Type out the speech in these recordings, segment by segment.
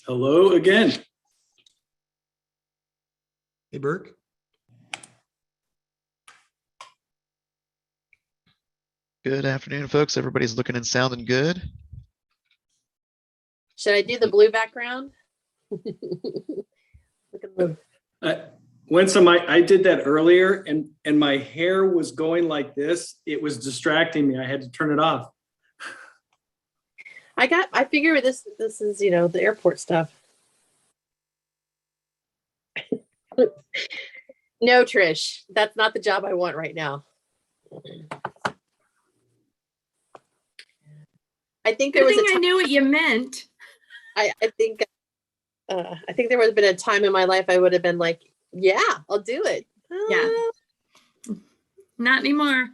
Hello again. Hey, Burke. Good afternoon, folks. Everybody's looking and sounding good. Should I do the blue background? Look at the Winsome, I did that earlier and my hair was going like this. It was distracting me. I had to turn it off. I figure this is, you know, the airport stuff. No, Trish, that's not the job I want right now. I think there was a I knew what you meant. I think there would have been a time in my life I would have been like, yeah, I'll do it. Yeah. Not anymore.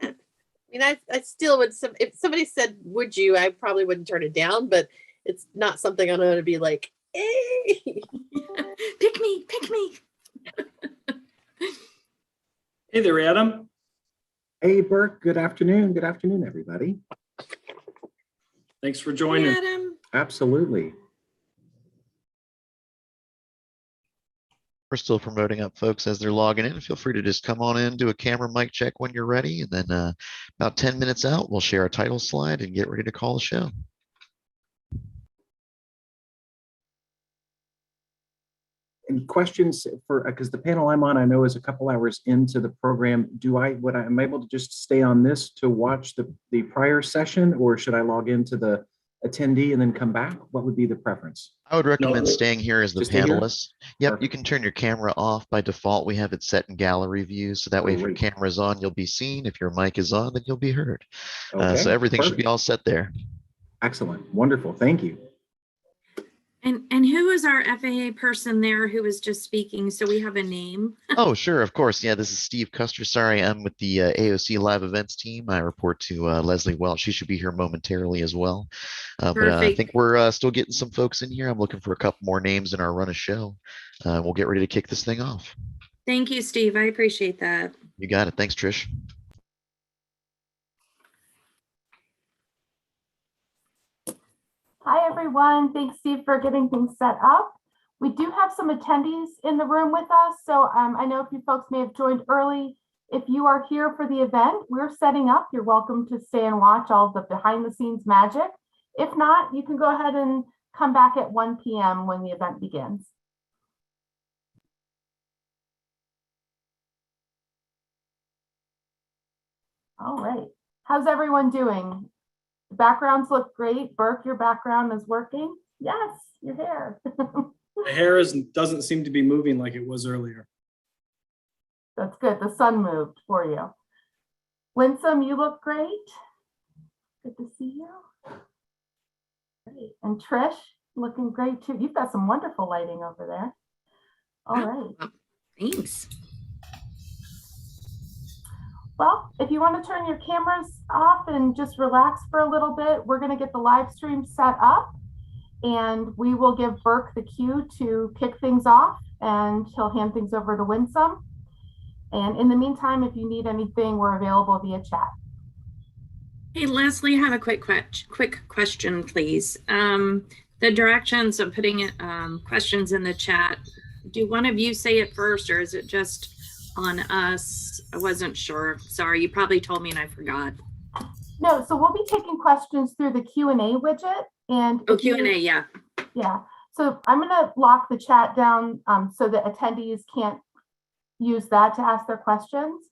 I mean, I still would. If somebody said, "Would you?" I probably wouldn't turn it down, but it's not something I'm going to be like, "Hey, Pick me, pick me." Hey there, Adam. Hey, Burke. Good afternoon. Good afternoon, everybody. Thanks for joining. Hey, Adam. Absolutely. We're still promoting up folks as they're logging in. Feel free to just come on in, do a camera mic check when you're ready. And then about 10 minutes out, we'll share a title slide and get ready to call the show. And questions for, because the panel I'm on, I know is a couple hours into the program. I'm able to just stay on this to watch the prior session, or should I log into the attendee and then come back? What would be the preference? I would recommend staying here as the Just stay here? panelist. Yep, you Perfect. can turn your camera off by default. We have it set in gallery view. So that way, if your Great. camera's on, you'll be seen. If your mic is on, then you'll be heard. Okay, So everything should be perfect. all set there. Excellent. Wonderful. Thank you. And who is our FAA person there who was just speaking? So we have a name. Oh, sure, of course. Yeah, this is Steve Custer. Sorry, I'm with the AOC Live Events team. I report to Leslie Welch. She should be here momentarily as well. But I think we're still getting some folks in here. I'm looking for a couple more names in our run of show. We'll get ready to kick this thing off. Thank you, Steve. I appreciate that. You got it. Thanks, Trish. Hi, everyone. Thanks, Steve, for getting things set up. We do have some attendees in the room with us. So I know a few folks may have joined early. If you are here for the event, we're setting up. You're welcome to stay and watch all the behind the scenes magic. If not, you can go ahead and come back at 1 p.m. when the event begins. All right. How's everyone doing? The backgrounds look great. Burke, your background is working. Yes, your hair. The hair doesn't seem to be moving like it was earlier. That's good. The sun moved for you. Winsome, you look great. Good to see you. Great. And Trish, looking great too. You've got some wonderful lighting over there. All right. Thanks. Well, if you want to turn your cameras off and just relax for a little bit, we're going to get the live stream set up and we will give Burke the cue to kick things off and he'll hand things over to Winsome. And in the meantime, if you need anything, we're available via chat. Hey, Leslie, I have a quick question, please. The directions of putting questions in the chat, do one of you say it first or is it just on us? I wasn't sure. Sorry, you probably told me and I forgot. No, so we'll be taking questions through the Q&A widget. And Q&A, yeah. Yeah, so I'm going to lock the chat down so that attendees can't use that to ask their questions.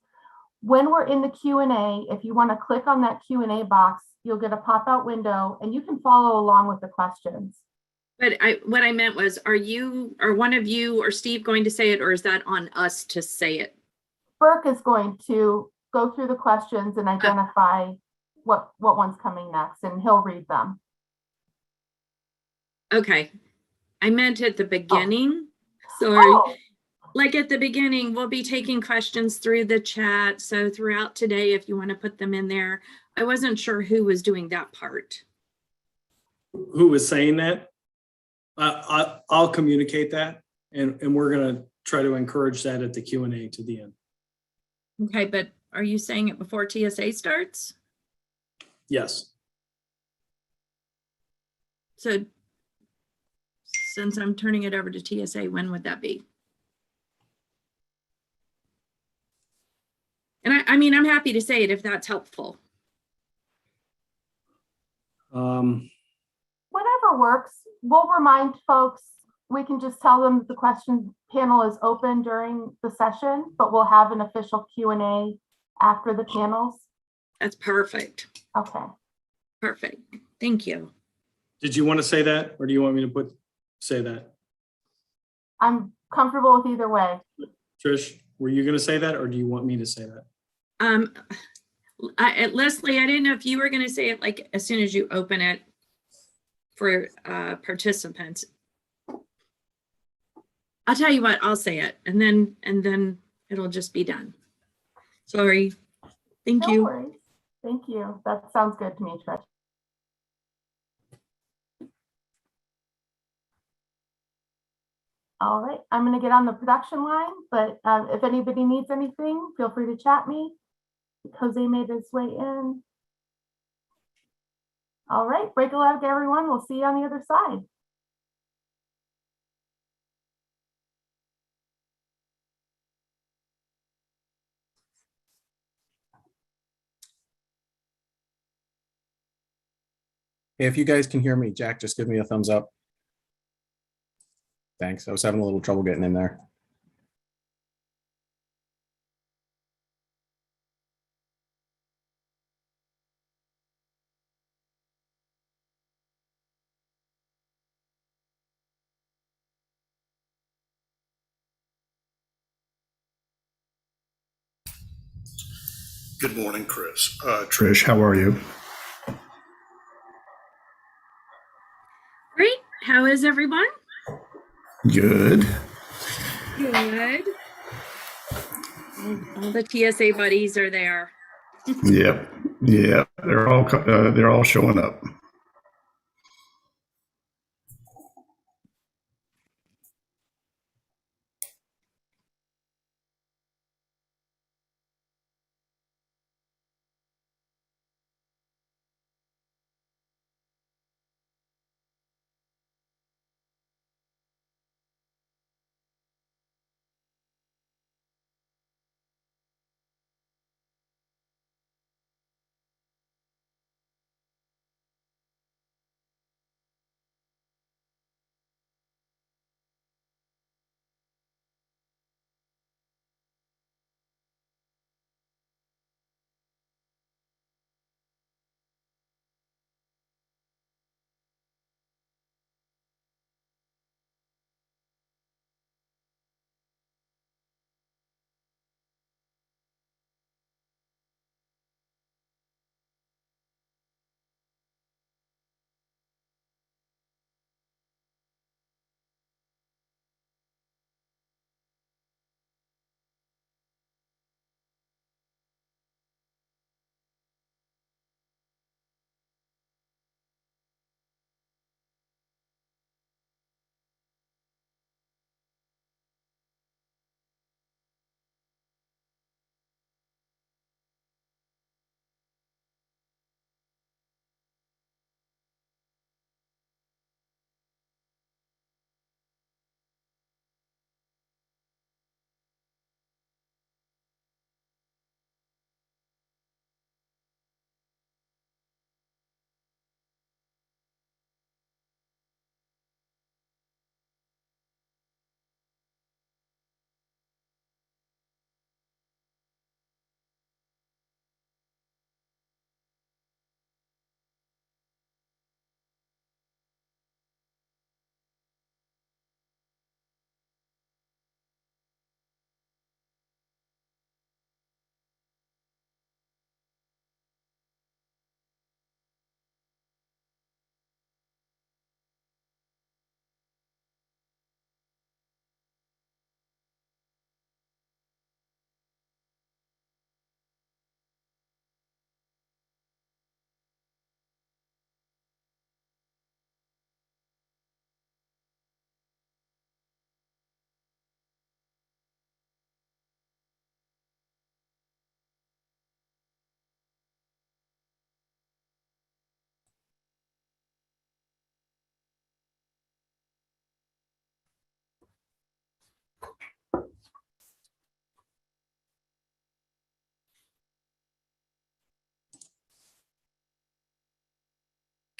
When we're in the Q&A, if you want to click on that Q&A box, you'll get a pop-out window and you can follow along with the questions. But what I meant was, are you or one of you or Steve going to say it, or is that on us to say it? Burke is going to go through the questions and identify what one's coming next, and he'll read them. Okay. I meant at the beginning. Sorry. Oh. Like at the beginning, we'll be taking questions through the chat. So throughout today, if you want to put them in there, I wasn't sure who was doing that part. Who was saying that? I'll communicate that and we're going to try to encourage that at the Q&A to the end. Okay, but are you saying it before TSA starts? Yes. So since I'm turning it over to TSA, when would that be? And I mean, I'm happy to say it if that's helpful. Whatever works. We'll remind folks, we can just tell them that the question panel is open during the session, but we'll have an official Q&A after the panels. That's perfect. Okay. Perfect. Thank you. Did you want to say that, or do you want me to say that? I'm comfortable with either way. Trish, were you going to say that, or do you want me to say that? Leslie, I didn't know if you were going to say it like as soon as you open it for participants. I'll tell you what, I'll say it, and then it'll just be done. Sorry. Thank you. No worries. Thank you. That sounds good to me, Trish. All right, I'm going to get on the production line, but if anybody needs anything, feel free to chat me. Jose made his way in. All right, break a leg, everyone. We'll see you on the other side. If you guys can hear me, Jack, just give me a thumbs up. Thanks. I was having a little trouble getting in there. Good morning, Chris. Trish, how are you? Great. How is everyone? Good. Good. All the TSA buddies are there. Yep. Yeah, they're all showing up.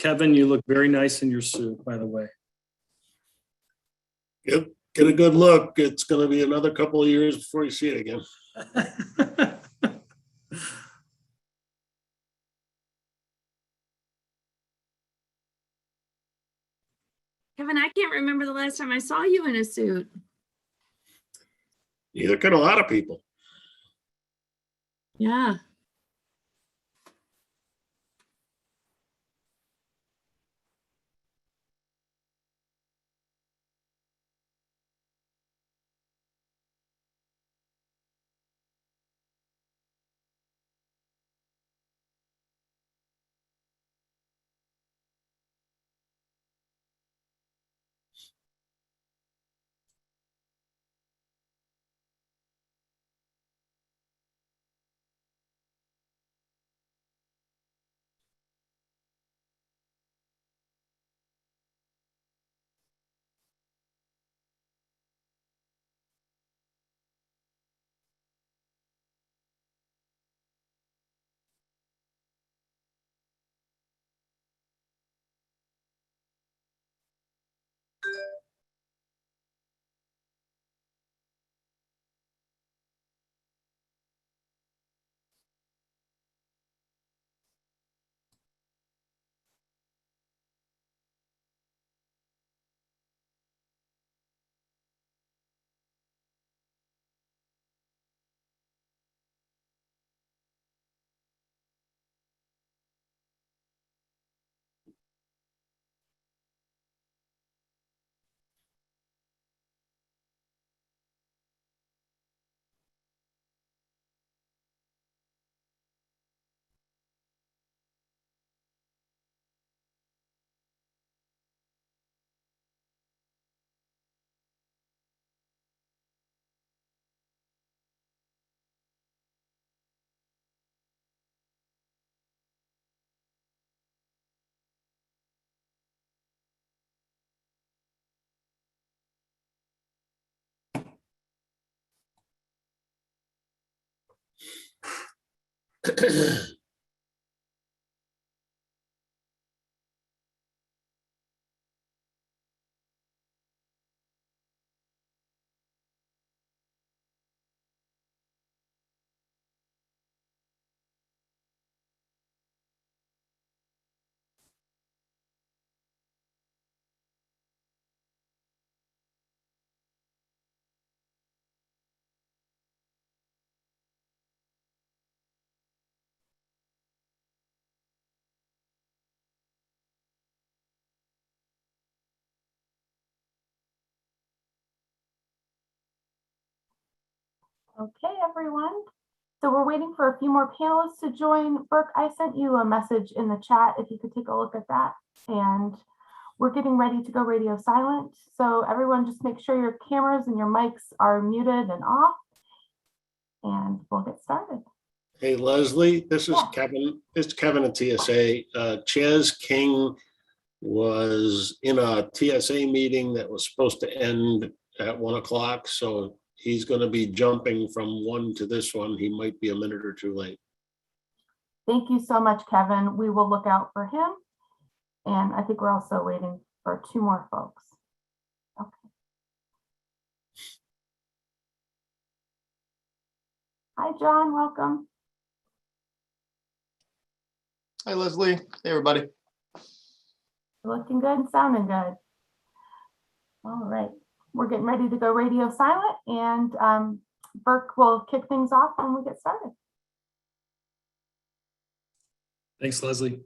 Kevin, you look very nice in your suit, by the way. Yep, get a good look. It's going to be another couple of years before you see it again. Kevin, I can't remember the last time I saw you in a suit. Neither can a lot of people. Yeah. Okay, everyone. So we're waiting for a few more panelists to join. Burke, I sent you a message in the chat if you could take a look at that. And we're getting ready to go radio silent. So everyone just make sure your cameras and your mics are muted and off. And we'll get started. Hey, Leslie, this is Yeah. Kevin. It's Kevin at TSA. Ches King was in a TSA meeting that was supposed to end at 1 o'clock. So he's going to be jumping from one to this one. He might be a minute or two late. Thank you so much, Kevin. We will look out for him. And I think we're also waiting for 2 more folks. Okay. Hi, John. Welcome. Hi, Leslie. Hey, everybody. Looking good and sounding good. All right. We're getting ready to go radio silent, and Burke will kick things off when we get started. Thanks, Leslie.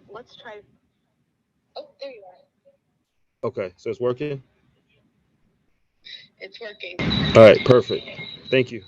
Let's try. Oh, there you are. Okay, so it's working? It's working. All right, perfect. Thank you.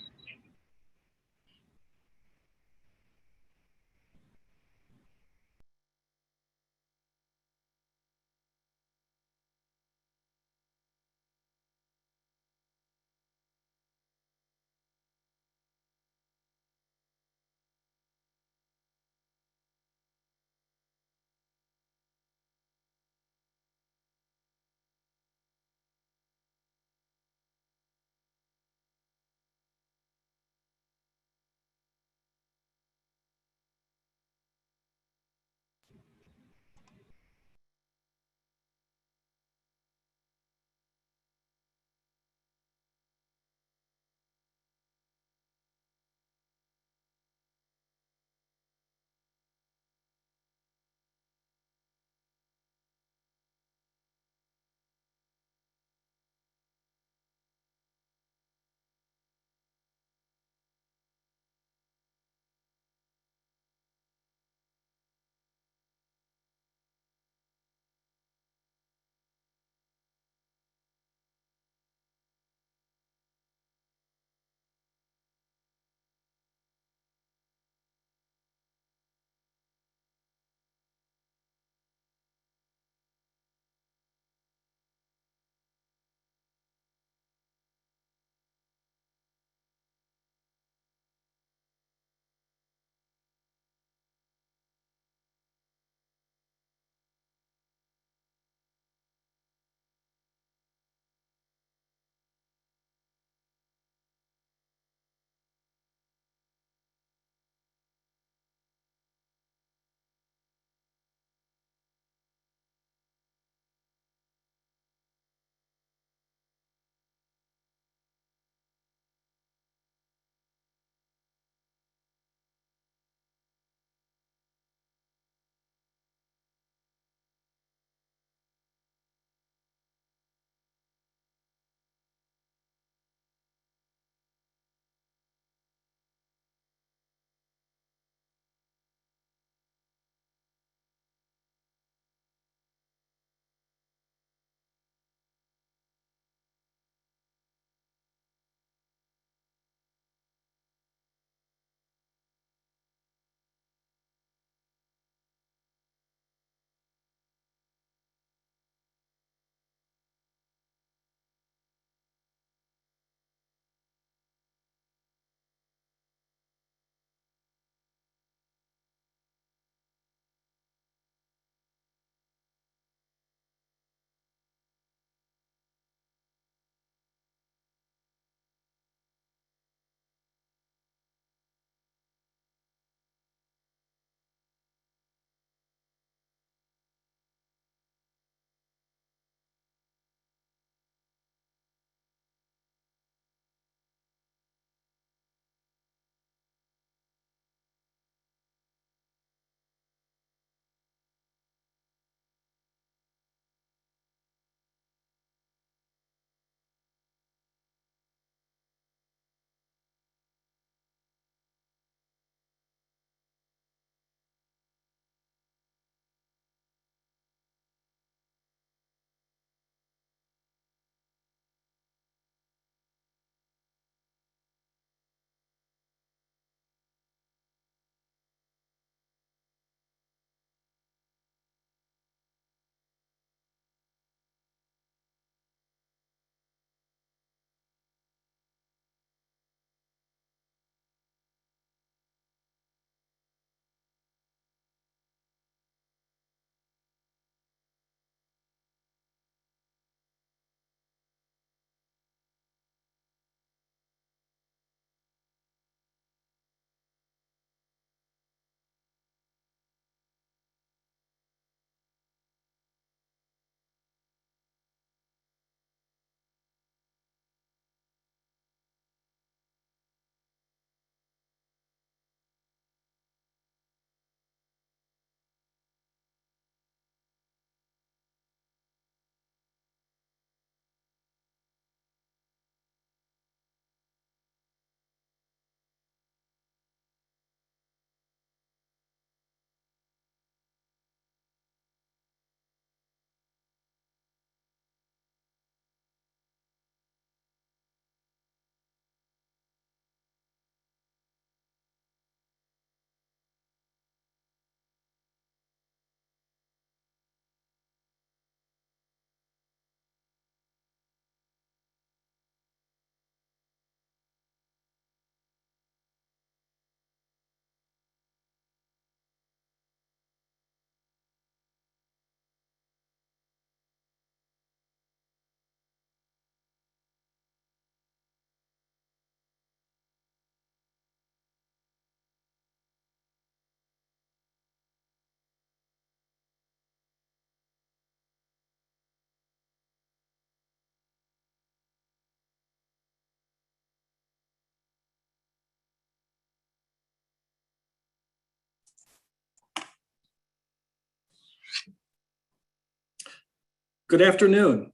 Good afternoon,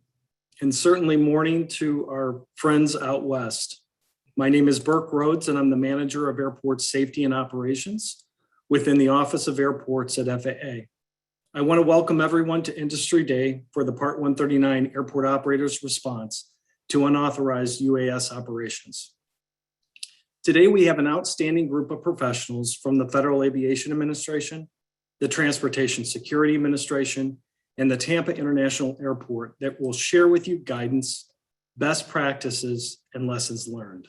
and certainly morning to our friends out west. My name is Burke Rhodes, and I'm the manager of airport safety and operations within the Office of Airports at FAA. I want to welcome everyone to Industry Day for the Part 139 Airport Operators Response to Unauthorized UAS Operations. Today, we have an outstanding group of professionals from the Federal Aviation Administration, the Transportation Security Administration, and the Tampa International Airport that will share with you guidance, best practices, and lessons learned.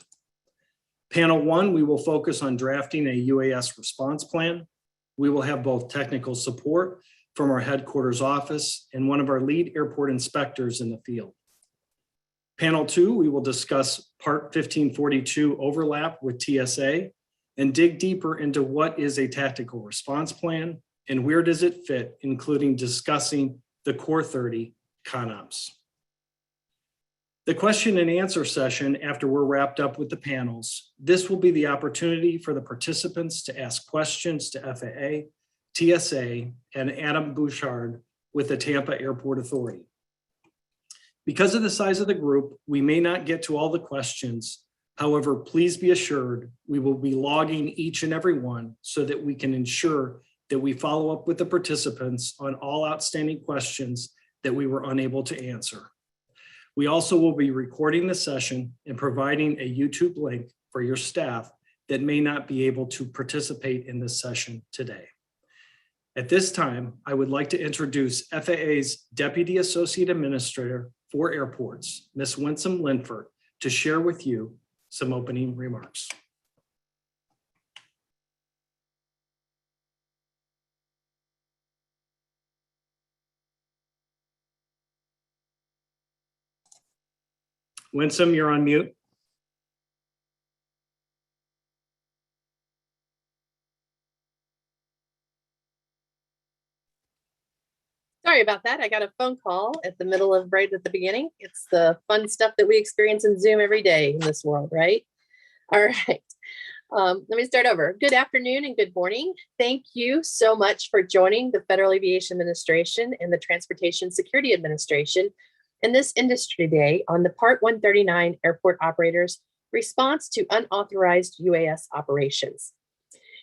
Panel 1, we will focus on drafting a UAS response plan. We will have both technical support from our headquarters office and one of our lead airport inspectors in the field. Panel 2, we will discuss Part 1542 overlap with TSA and dig deeper into what is a tactical response plan and where does it fit, including discussing the Core 30 ConOps. The question and answer session after we're wrapped up with the panels, this will be the opportunity for the participants to ask questions to FAA, TSA, and Adam Bouchard with the Tampa Airport Authority. Because of the size of the group, we may not get to all the questions. However, please be assured we will be logging each and every one so that we can ensure that we follow up with the participants on all outstanding questions that we were unable to answer. We also will be recording the session and providing a YouTube link for your staff that may not be able to participate in this session today. At this time, I would like to introduce FAA's Deputy Associate Administrator for Airports, Ms. Winsome Linford, to share with you some opening remarks. Winsome, you're on mute. Sorry about that. I got a phone call at the middle of right at the beginning. It's the fun stuff that we experience in Zoom every day in this world, right? All right. Let me start over. Good afternoon and good morning. Thank you so much for joining the Federal Aviation Administration and the Transportation Security Administration in this Industry Day on the Part 139 Airport Operators Response to Unauthorized UAS Operations.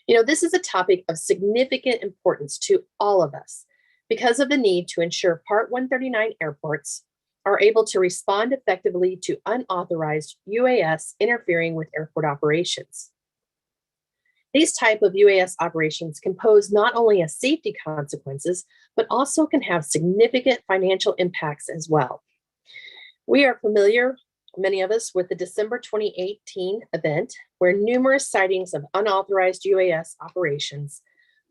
You know, this is a topic of significant importance to all of us because of the need to ensure Part 139 airports are able to respond effectively to unauthorized UAS interfering with airport operations. These type of UAS operations can pose not only a safety consequences, but also can have significant financial impacts as well. We are familiar, many of us, with the December 2018 event where numerous sightings of unauthorized UAS operations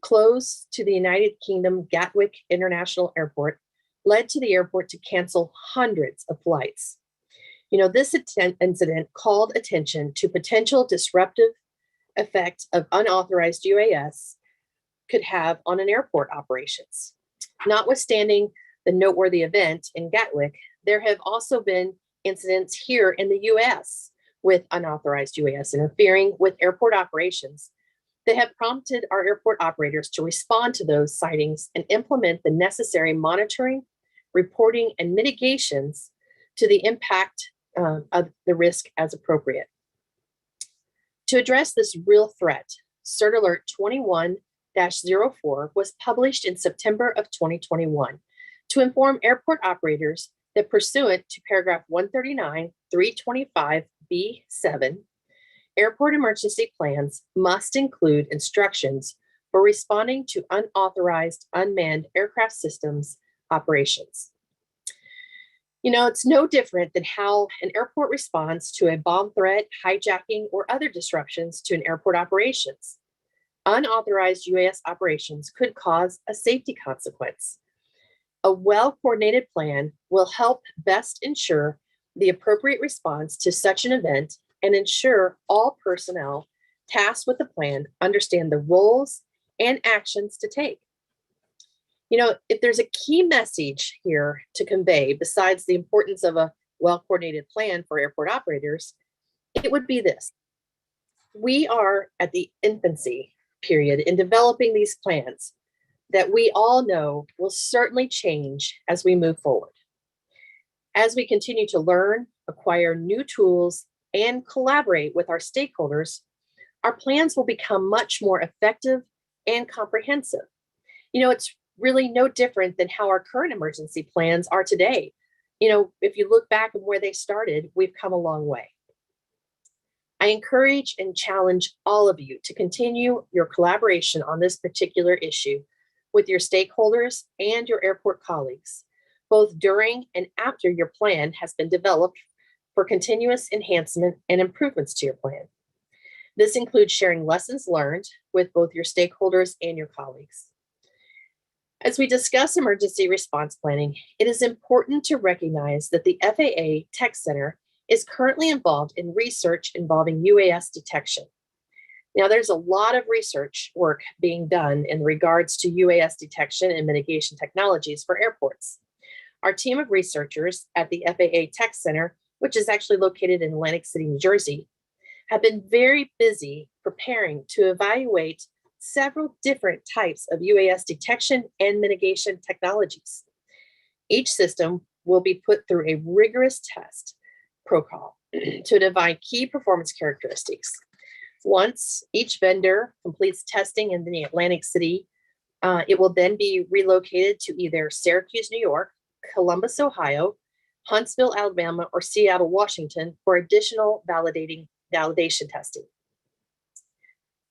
close to the United Kingdom Gatwick International Airport led to the airport to cancel hundreds of flights. You know, this incident called attention to potential disruptive effect of unauthorized UAS could have on an airport operations. Notwithstanding the noteworthy event in Gatwick, there have also been incidents here in the US with unauthorized UAS interfering with airport operations that have prompted our airport operators to respond to those sightings and implement the necessary monitoring, reporting, and mitigations to the impact of the risk as appropriate. To address this real threat, Cert Alert 21-04 was published in September of 2021 to inform airport operators that pursuant to paragraph 139-325B7, airport emergency plans must include instructions for responding to unauthorized unmanned aircraft systems operations. You know, it's no different than how an airport responds to a bomb threat, hijacking, or other disruptions to an airport operations. Unauthorized UAS operations could cause a safety consequence. A well-coordinated plan will help best ensure the appropriate response to such an event and ensure all personnel tasked with the plan understand the roles and actions to take. You know, if there's a key message here to convey, besides the importance of a well-coordinated plan for airport operators, it would be this. We are at the infancy period in developing these plans that we all know will certainly change as we move forward. As we continue to learn, acquire new tools, and collaborate with our stakeholders, our plans will become much more effective and comprehensive. It's really no different than how our current emergency plans are today. If you look back at where they started, we've come a long way. I encourage and challenge all of you to continue your collaboration on this particular issue with your stakeholders and your airport colleagues, both during and after your plan has been developed for continuous enhancement and improvements to your plan. This includes sharing lessons learned with both your stakeholders and your colleagues. As we discuss emergency response planning, it is important to recognize that the FAA Tech Center is currently involved in research involving UAS detection. Now, there's a lot of research work being done in regards to UAS detection and mitigation technologies for airports. Our team of researchers at the FAA Tech Center, which is actually located in Atlantic City, New Jersey, have been very busy preparing to evaluate several different types of UAS detection and mitigation technologies. Each system will be put through a rigorous test protocol to define key performance characteristics. Once each vendor completes testing in the Atlantic City, it will then be relocated to either Syracuse, New York, Columbus, Ohio, Huntsville, Alabama, or Seattle, Washington for additional validation testing.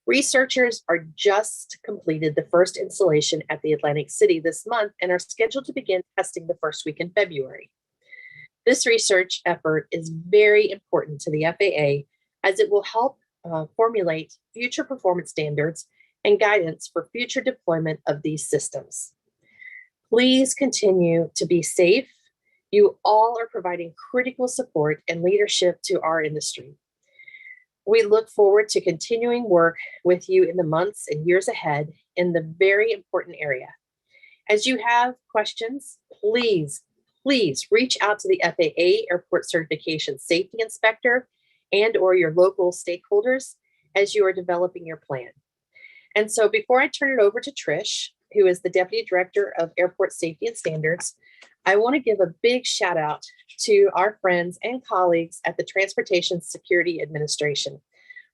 Researchers are just completed the first installation at the Atlantic City this month and are scheduled to begin testing the first week in February. This research effort is very important to the FAA as it will help formulate future performance standards and guidance for future deployment of these systems. Please continue to be safe. You all are providing critical support and leadership to our industry. We look forward to continuing work with you in the months and years ahead in the very important area. As you have questions, please reach out to the FAA Airport Certification Safety Inspector and/or your local stakeholders as you are developing your plan. And so before I turn it over to Trish, who is the Deputy Director of Airport Safety and Standards, I want to give a big shout out to our friends and colleagues at the Transportation Security Administration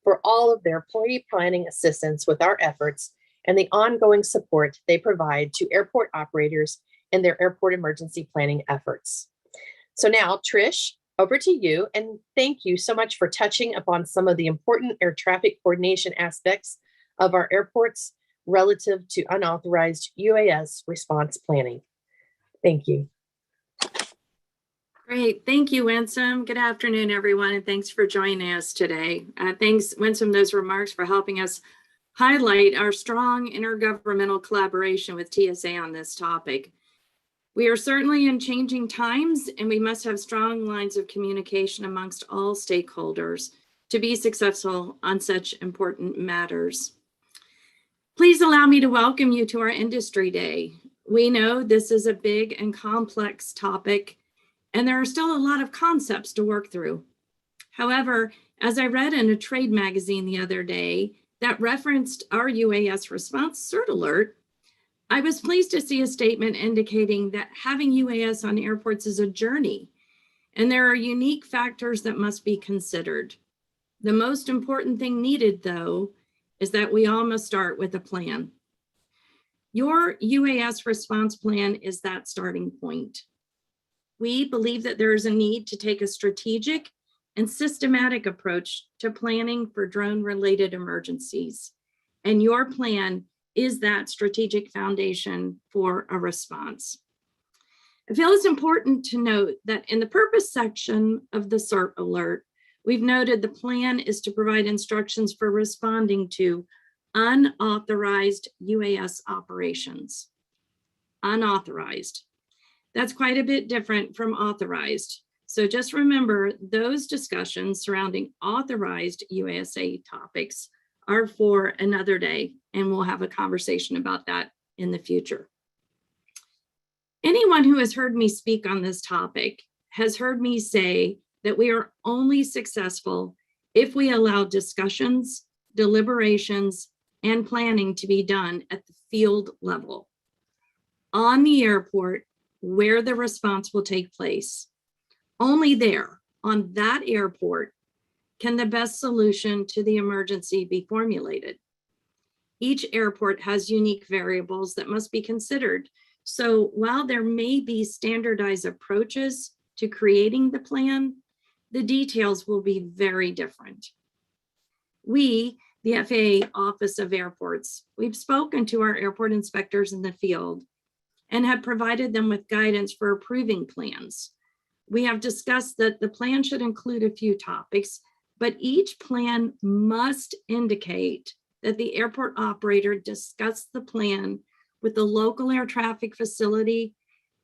for all of their employee planning assistance with our efforts and the ongoing support they provide to airport operators in their airport emergency planning efforts. So now, Trish, over to you, and thank you so much for touching upon some of the important air traffic coordination aspects of our airports relative to unauthorized UAS response planning. Thank you. Great. Thank you, Winsome. Good afternoon, everyone, and thanks for joining us today. Thanks, Winsome, those remarks for helping us highlight our strong intergovernmental collaboration with TSA on this topic. We are certainly in changing times, and we must have strong lines of communication amongst all stakeholders to be successful on such important matters. Please allow me to welcome you to our Industry Day. We know this is a big and complex topic, and there are still a lot of concepts to work through. However, as I read in a trade magazine the other day that referenced our UAS response cert alert, I was pleased to see a statement indicating that having UAS on airports is a journey, and there are unique factors that must be considered. The most important thing needed, though, is that we all must start with a plan. Your UAS response plan is that starting point. We believe that there is a need to take a strategic and systematic approach to planning for drone-related emergencies, and your plan is that strategic foundation for a response. I feel it's important to note that in the purpose section of the CERT alert, we've noted the plan is to provide instructions for responding to unauthorized UAS operations. Unauthorized. That's quite a bit different from authorized. So just remember, those discussions surrounding authorized UASA topics are for another day, and we'll have a conversation about that in the future. Anyone who has heard me speak on this topic has heard me say that we are only successful if we allow discussions, deliberations, and planning to be done at the field level, on the airport, where the response will take place. Only there, on that airport, can the best solution to the emergency be formulated. Each airport has unique variables that must be considered. So while there may be standardized approaches to creating the plan, the details will be very different. We, the FAA Office of Airports, we've spoken to our airport inspectors in the field and have provided them with guidance for approving plans. We have discussed that the plan should include a few topics, but each plan must indicate that the airport operator discussed the plan with the local air traffic facility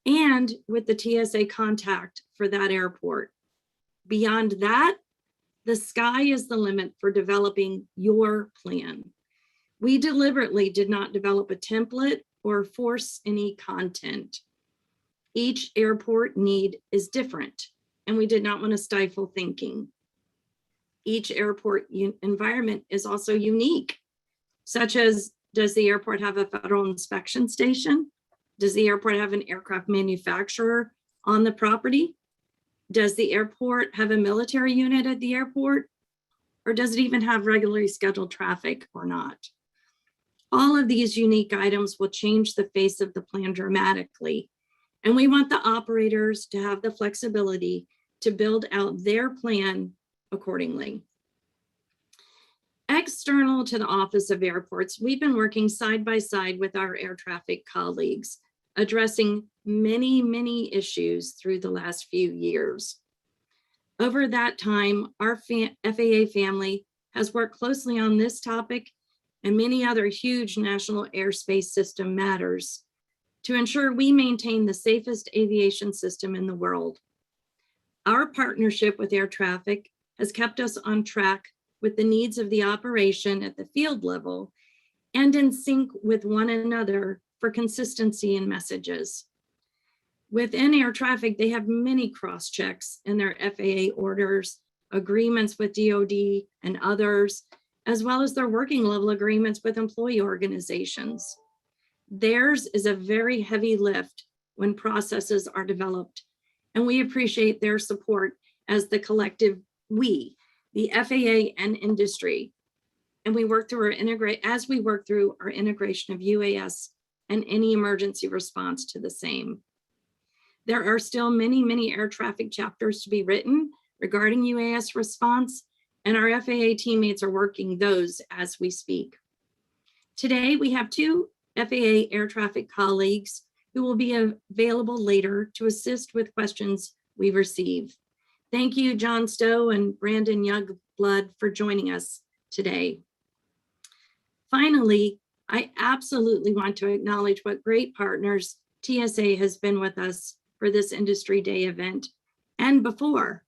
and with the TSA contact for that airport. Beyond that, the sky is the limit for developing your plan. We deliberately did not develop a template or force any content. Each airport need is different, and we did not want to stifle thinking. Each airport environment is also unique, such as, does the airport have a federal inspection station? Does the airport have an aircraft manufacturer on the property? Does the airport have a military unit at the airport? Or does it even have regularly scheduled traffic or not? All of these unique items will change the face of the plan dramatically. And we want the operators to have the flexibility to build out their plan accordingly. External to the Office of Airports, we've been working side by side with our air traffic colleagues, addressing many, many issues through the last few years. Over that time, our FAA family has worked closely on this topic and many other huge national airspace system matters to ensure we maintain the safest aviation system in the world. Our partnership with air traffic has kept us on track with the needs of the operation at the field level and in sync with one another for consistency in messages. Within air traffic, they have many cross checks in their FAA orders, agreements with DoD and others, as well as their working level agreements with employee organizations. Theirs is a very heavy lift when processes are developed, and we appreciate their support as the collective we, the FAA and industry. And we work through as we work through our integration of UAS and any emergency response to the same. There are still many, many air traffic chapters to be written regarding UAS response, and our FAA teammates are working those as we speak. Today, we have two FAA air traffic colleagues who will be available later to assist with questions we receive. Thank you, John Stowe and Brandon Youngblood, for joining us today. Finally, I absolutely want to acknowledge what great partners TSA has been with us for this Industry Day event and before.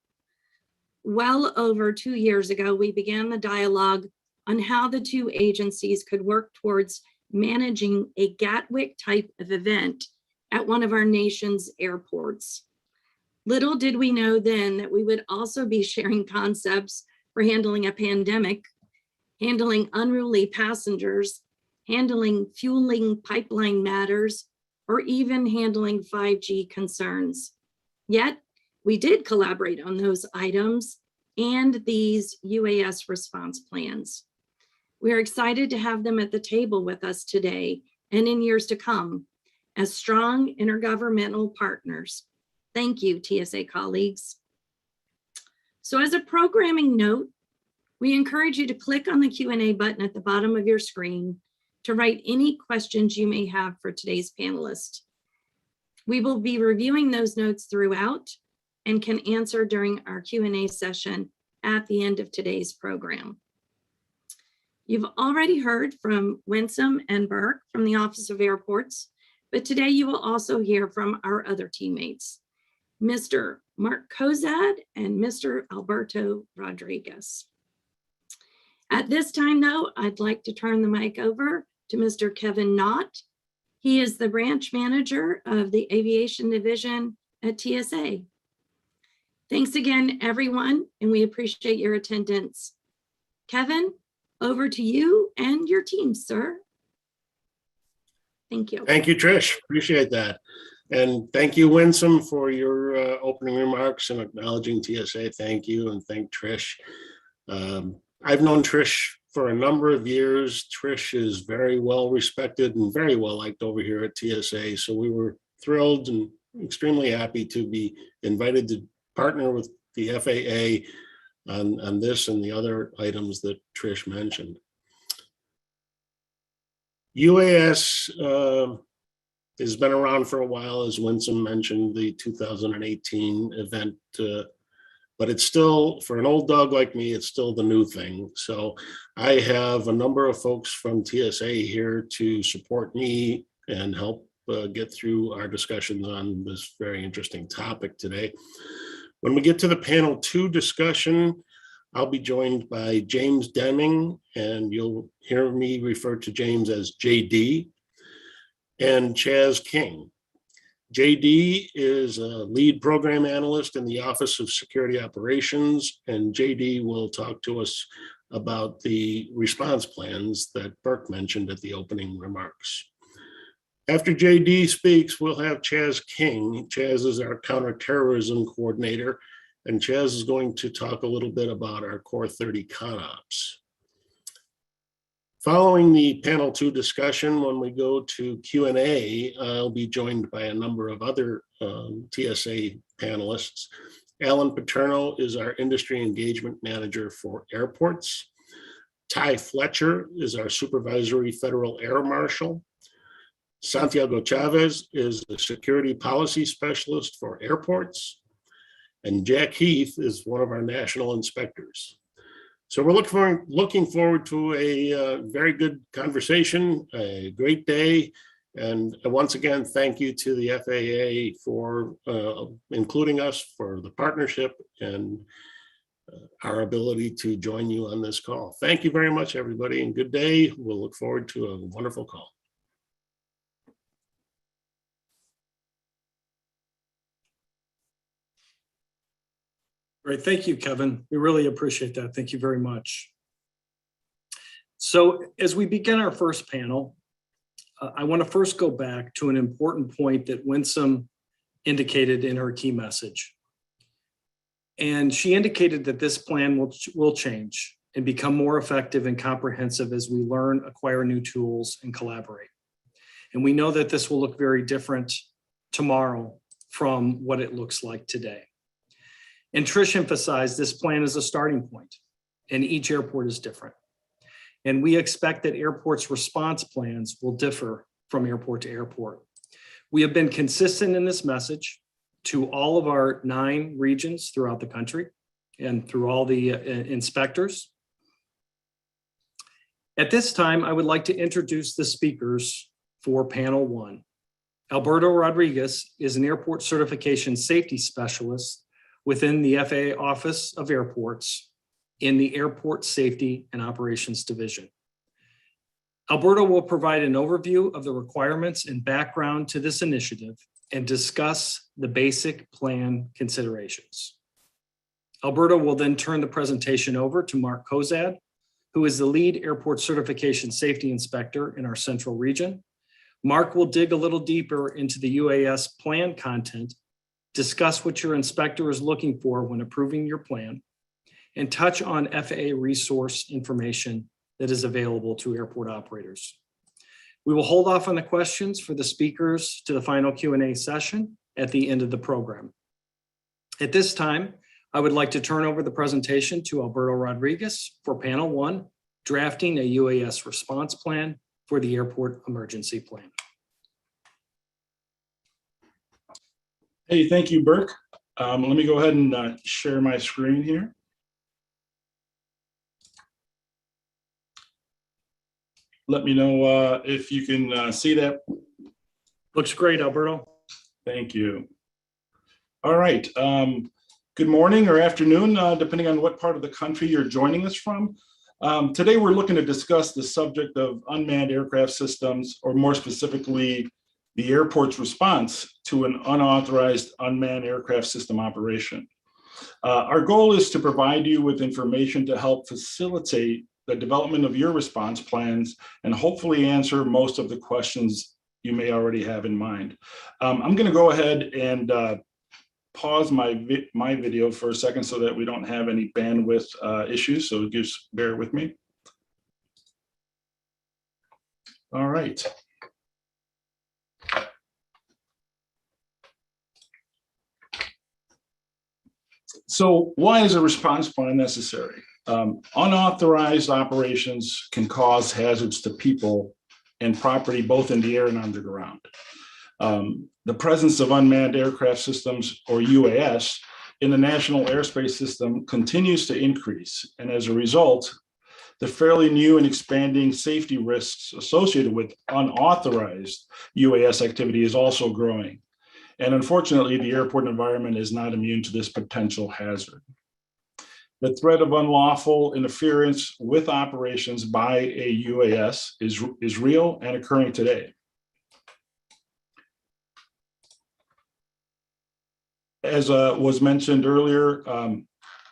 Well over 2 years ago, we began the dialogue on how the two agencies could work towards managing a Gatwick type of event at one of our nation's airports. Little did we know then that we would also be sharing concepts for handling a pandemic, handling unruly passengers, handling fueling pipeline matters, or even handling 5G concerns. Yet, we did collaborate on those items and these UAS response plans. We are excited to have them at the table with us today and in years to come as strong intergovernmental partners. Thank you, TSA colleagues. So as a programming note, we encourage you to click on the Q&A button at the bottom of your screen to write any questions you may have for today's panelists. We will be reviewing those notes throughout and can answer during our Q&A session at the end of today's program. You've already heard from Winsome and Burke from the Office of Airports, but today you will also hear from our other teammates, Mr. Mark Kozad and Mr. Alberto Rodriguez. At this time, though, I'd like to turn the mic over to Mr. Kevin Knott. He is the branch manager of the aviation division at TSA. Thanks again, everyone, and we appreciate your attendance. Kevin, over to you and your team, sir. Thank you. Thank you, Trish. Appreciate that. And thank you, Winsome, for your opening remarks and acknowledging TSA. Thank you, and thank Trish. I've known Trish for a number of years. Trish is very well respected and very well liked over here at TSA. So we were thrilled and extremely happy to be invited to partner with the FAA on this and the other items that Trish mentioned. UAS has been around for a while, as Winsome mentioned, the 2018 event, but it's still, for an old dog like me, it's still the new thing. So I have a number of folks from TSA here to support me and help get through our discussions on this very interesting topic today. When we get to the panel 2 discussion, I'll be joined by James Deming, and you'll hear me refer to James as JD, and Chaz King. JD is a lead program analyst in the Office of Security Operations, and JD will talk to us about the response plans that Burke mentioned at the opening remarks. After JD speaks, we'll have Chaz King. Chaz is our counterterrorism coordinator, and Chaz is going to talk a little bit about our Core 30 ConOps. Following the panel 2 discussion, when we go to Q&A, I'll be joined by a number of other TSA panelists. Alan Paterno is our industry engagement manager for airports. Ty Fletcher is our supervisory federal air marshal. Santiago Chavez is the security policy specialist for airports. And Jack Heath is one of our national inspectors. So we're looking forward to a very good conversation, a great day. And once again, thank you to the FAA for including us, for the partnership and our ability to join you on this call. Thank you very much, everybody, and good day. We'll look forward to a wonderful call. Great, thank you, Kevin. We really appreciate that. Thank you very much. So as we begin our first panel, I want to first go back to an important point that Winsome indicated in her key message. And she indicated that this plan will change and become more effective and comprehensive as we learn, acquire new tools, and collaborate. And we know that this will look very different tomorrow from what it looks like today. And Trish emphasized this plan is a starting point, and each airport is different. And we expect that airports' response plans will differ from airport to airport. We have been consistent in this message to all of our 9 regions throughout the country and through all the inspectors. At this time, I would like to introduce the speakers for panel 1. Alberto Rodriguez is an airport certification safety specialist within the FAA Office of Airports in the Airport Safety and Operations Division. Alberto will provide an overview of the requirements and background to this initiative and discuss the basic plan considerations. Alberto will then turn the presentation over to Mark Kozad, who is the lead airport certification safety inspector in our central region. Mark will dig a little deeper into the UAS plan content, discuss what your inspector is looking for when approving your plan, and touch on FAA resource information that is available to airport operators. We will hold off on the questions for the speakers to the final Q&A session at the end of the program. At this time, I would like to turn over the presentation to Alberto Rodriguez for panel 1, drafting a UAS response plan for the airport emergency plan. Hey, thank you, Burke. Let me go ahead and share my screen here. Let me know if you can see that. Looks great, Alberto. Thank you. All right. Good morning or afternoon, depending on what part of the country you're joining us from. Today, we're looking to discuss the subject of unmanned aircraft systems, or more specifically, the airport's response to an unauthorized unmanned aircraft system operation. Our goal is to provide you with information to help facilitate the development of your response plans and hopefully answer most of the questions you may already have in mind. I'm going to go ahead and pause my video for a second so that we don't have any bandwidth issues. So just bear with me. All right. So why is a response plan necessary? Unauthorized operations can cause hazards to people and property, both in the air and underground. The presence of unmanned aircraft systems, or UAS, in the national airspace system continues to increase. And as a result, the fairly new and expanding safety risks associated with unauthorized UAS activity is also growing. And unfortunately, the airport environment is not immune to this potential hazard. The threat of unlawful interference with operations by a UAS is real and occurring today. As was mentioned earlier,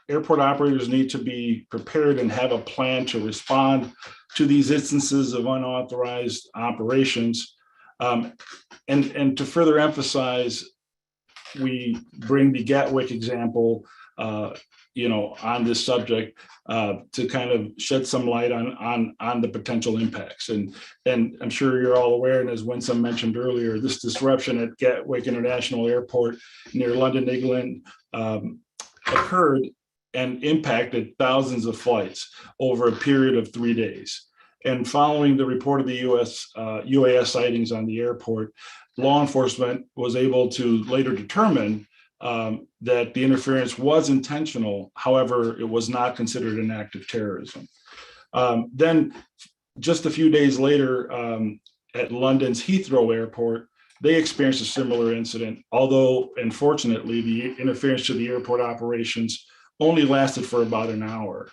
airport operators need to be prepared and have a plan to respond to these instances of unauthorized operations. And to further emphasize, we bring the Gatwick example, on this subject to kind of shed some light on the potential impacts. And I'm sure you're all aware, and as Winsome mentioned earlier, this disruption at Gatwick International Airport near London, England, occurred and impacted thousands of flights over a period of 3 days. And following the report of the UAS sightings on the airport, law enforcement was able to later determine that the interference was intentional. However, it was not considered an act of terrorism. Then just a few days later, at London's Heathrow Airport, they experienced a similar incident, although unfortunately the interference to the airport operations only lasted for about an hour.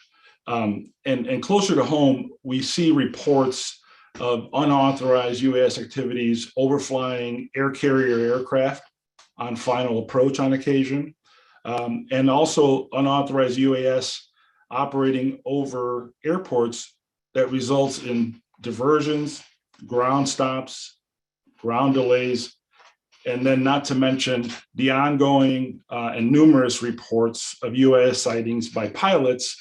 And closer to home, we see reports of unauthorized UAS activities overflying air carrier aircraft on final approach on occasion, and also unauthorized UAS operating over airports that results in diversions, ground stops, ground delays, and then not to mention the ongoing and numerous reports of UAS sightings by pilots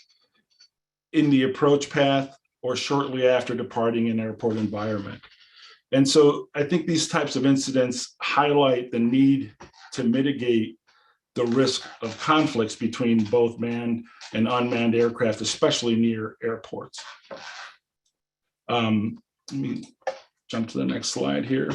in the approach path or shortly after departing an airport environment. And so I think these types of incidents highlight the need to mitigate the risk of conflicts between both manned and unmanned aircraft, especially near airports. Let me jump to the next slide here.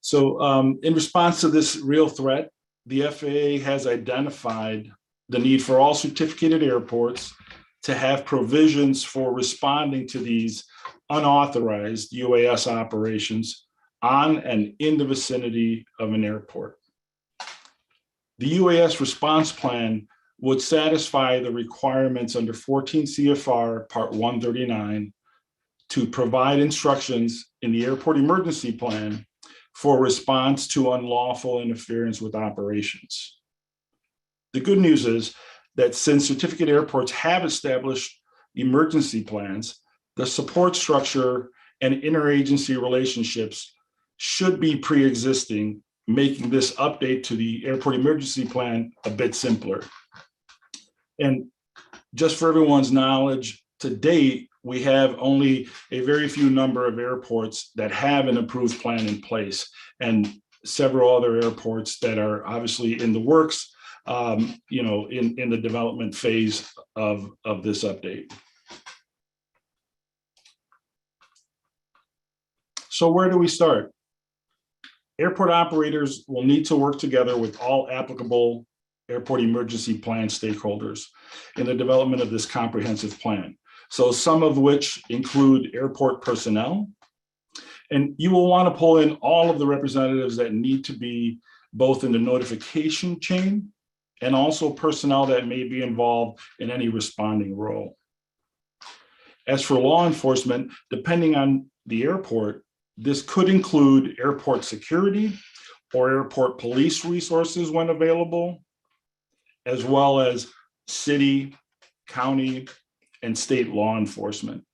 So in response to this real threat, the FAA has identified the need for all certificated airports to have provisions for responding to these unauthorized UAS operations on and in the vicinity of an airport. The UAS response plan would satisfy the requirements under 14 CFR Part 139 to provide instructions in the airport emergency plan for response to unlawful interference with operations. The good news is that since certificate airports have established emergency plans, the support structure and interagency relationships should be pre-existing, making this update to the airport emergency plan a bit simpler. And just for everyone's knowledge, to date, we have only a very few number of airports that have an approved plan in place, and several other airports that are obviously in the works, in the development phase of this update. So where do we start? Airport operators will need to work together with all applicable airport emergency plan stakeholders in the development of this comprehensive plan. So some of which include airport personnel. And you will want to pull in all of the representatives that need to be both in the notification chain and also personnel that may be involved in any responding role. As for law enforcement, depending on the airport, this could include airport security or airport police resources when available, as well as city, county, and state law enforcement.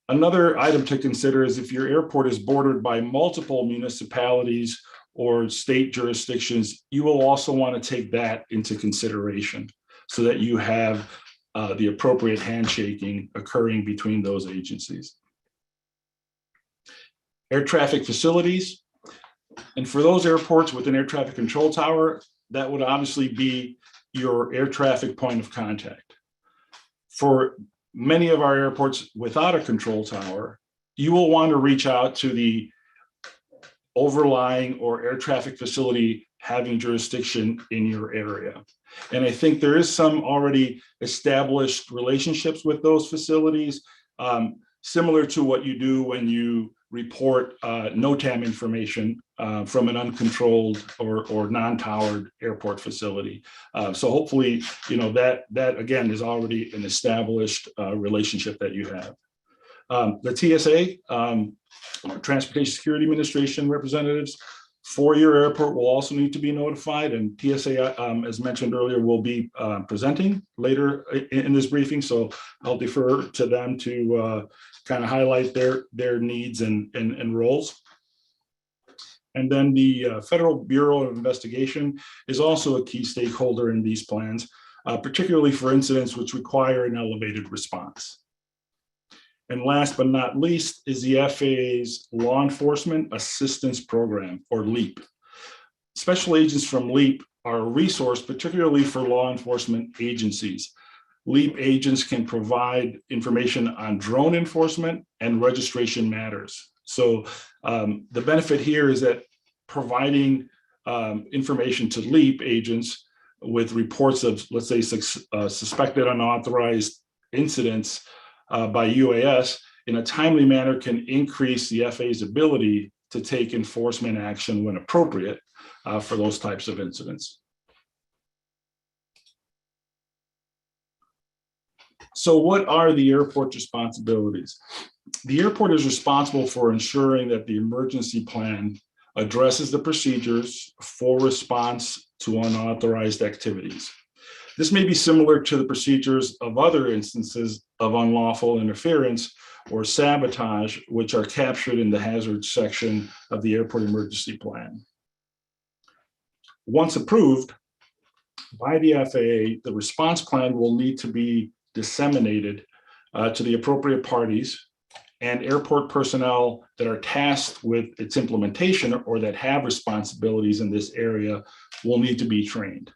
Another item to consider is if your airport is bordered by multiple municipalities or state jurisdictions, you will also want to take that into consideration so that you have the appropriate handshaking occurring between those agencies. Air traffic facilities. And for those airports with an air traffic control tower, that would obviously be your air traffic point of contact. For many of our airports without a control tower, you will want to reach out to the overlying or air traffic facility having jurisdiction in your area. And I think there is some already established relationships with those facilities, similar to what you do when you report NOTAM information from an uncontrolled or non-towered airport facility. So hopefully, that again is already an established relationship that you have. The TSA, Transportation Security Administration representatives for your airport will also need to be notified, and TSA, as mentioned earlier, will be presenting later in this briefing. So I'll defer to them to kind of highlight their needs and roles. And then the Federal Bureau of Investigation is also a key stakeholder in these plans, particularly for incidents which require an elevated response. And last but not least is the FAA's Law Enforcement Assistance Program, or LEAP. Special agents from LEAP are a resource, particularly for law enforcement agencies. LEAP agents can provide information on drone enforcement and registration matters. So the benefit here is that providing information to LEAP agents with reports of, let's say, suspected unauthorized incidents by UAS in a timely manner can increase the FAA's ability to take enforcement action when appropriate for those types of incidents. So what are the airport's responsibilities? The airport is responsible for ensuring that the emergency plan addresses the procedures for response to unauthorized activities. This may be similar to the procedures of other instances of unlawful interference or sabotage, which are captured in the hazards section of the airport emergency plan. Once approved by the FAA, the response plan will need to be disseminated to the appropriate parties, and airport personnel that are tasked with its implementation or that have responsibilities in this area will need to be trained.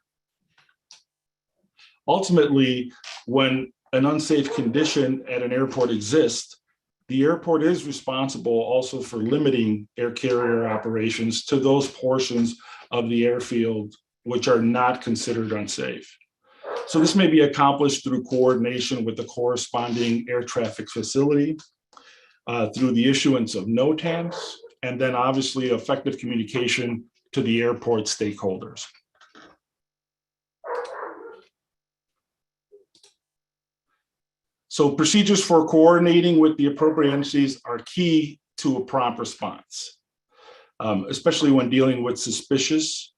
Ultimately, when an unsafe condition at an airport exists, the airport is responsible also for limiting air carrier operations to those portions of the airfield which are not considered unsafe. So this may be accomplished through coordination with the corresponding air traffic facility, through the issuance of NOTAMs, and then obviously effective communication to the airport stakeholders. So procedures for coordinating with the appropriate entities are key to a prompt response, especially when dealing with suspicious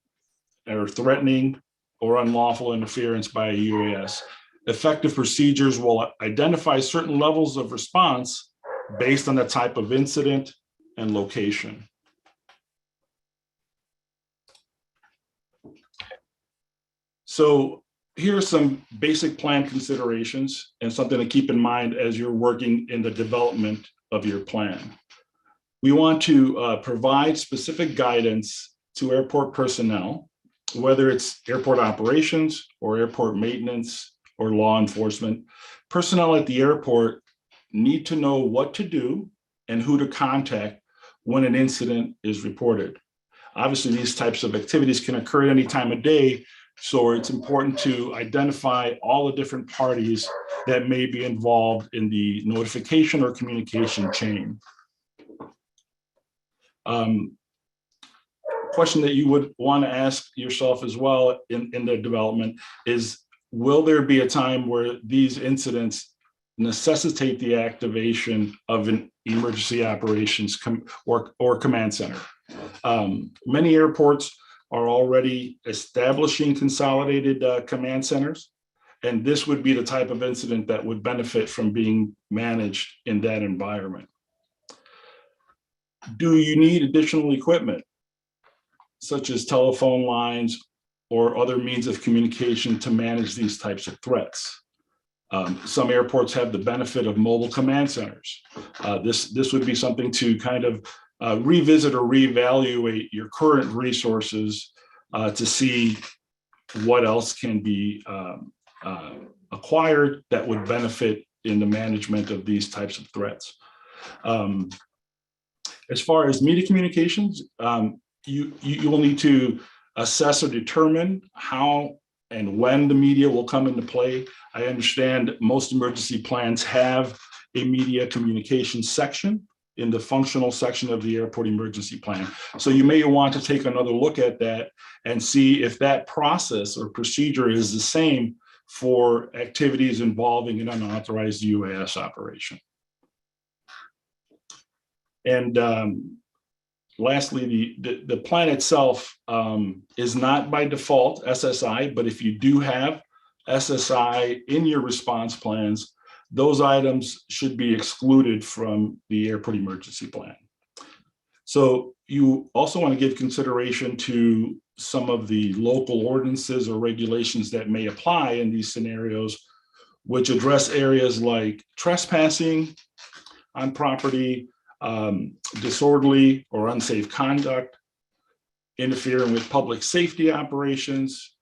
or threatening or unlawful interference by a UAS. Effective procedures will identify certain levels of response based on the type of incident and location. So here are some basic plan considerations and something to keep in mind as you're working in the development of your plan. We want to provide specific guidance to airport personnel, whether it's airport operations or airport maintenance or law enforcement. Personnel at the airport need to know what to do and who to contact when an incident is reported. Obviously, these types of activities can occur at any time of day, so it's important to identify all the different parties that may be involved in the notification or communication chain. Question that you would want to ask yourself as well in the development is, will there be a time where these incidents necessitate the activation of an emergency operations or command center? Many airports are already establishing consolidated command centers, And this would be the type of incident that would benefit from being managed in that environment. Do you need additional equipment, such as telephone lines or other means of communication to manage these types of threats? Some airports have the benefit of mobile command centers. This would be something to kind of revisit or reevaluate your current resources to see what else can be acquired that would benefit in the management of these types of threats. As far as media communications, you will need to assess or determine how and when the media will come into play. I understand most emergency plans have a media communications section in the functional section of the airport emergency plan. So you may want to take another look at that and see if that process or procedure is the same for activities involving an unauthorized UAS operation. And lastly, the plan itself is not by default SSI, but if you do have SSI in your response plans, those items should be excluded from the airport emergency plan. So you also want to give consideration to some of the local ordinances or regulations that may apply in these scenarios, which address areas like trespassing on property, disorderly or unsafe conduct, interfering with public safety operations,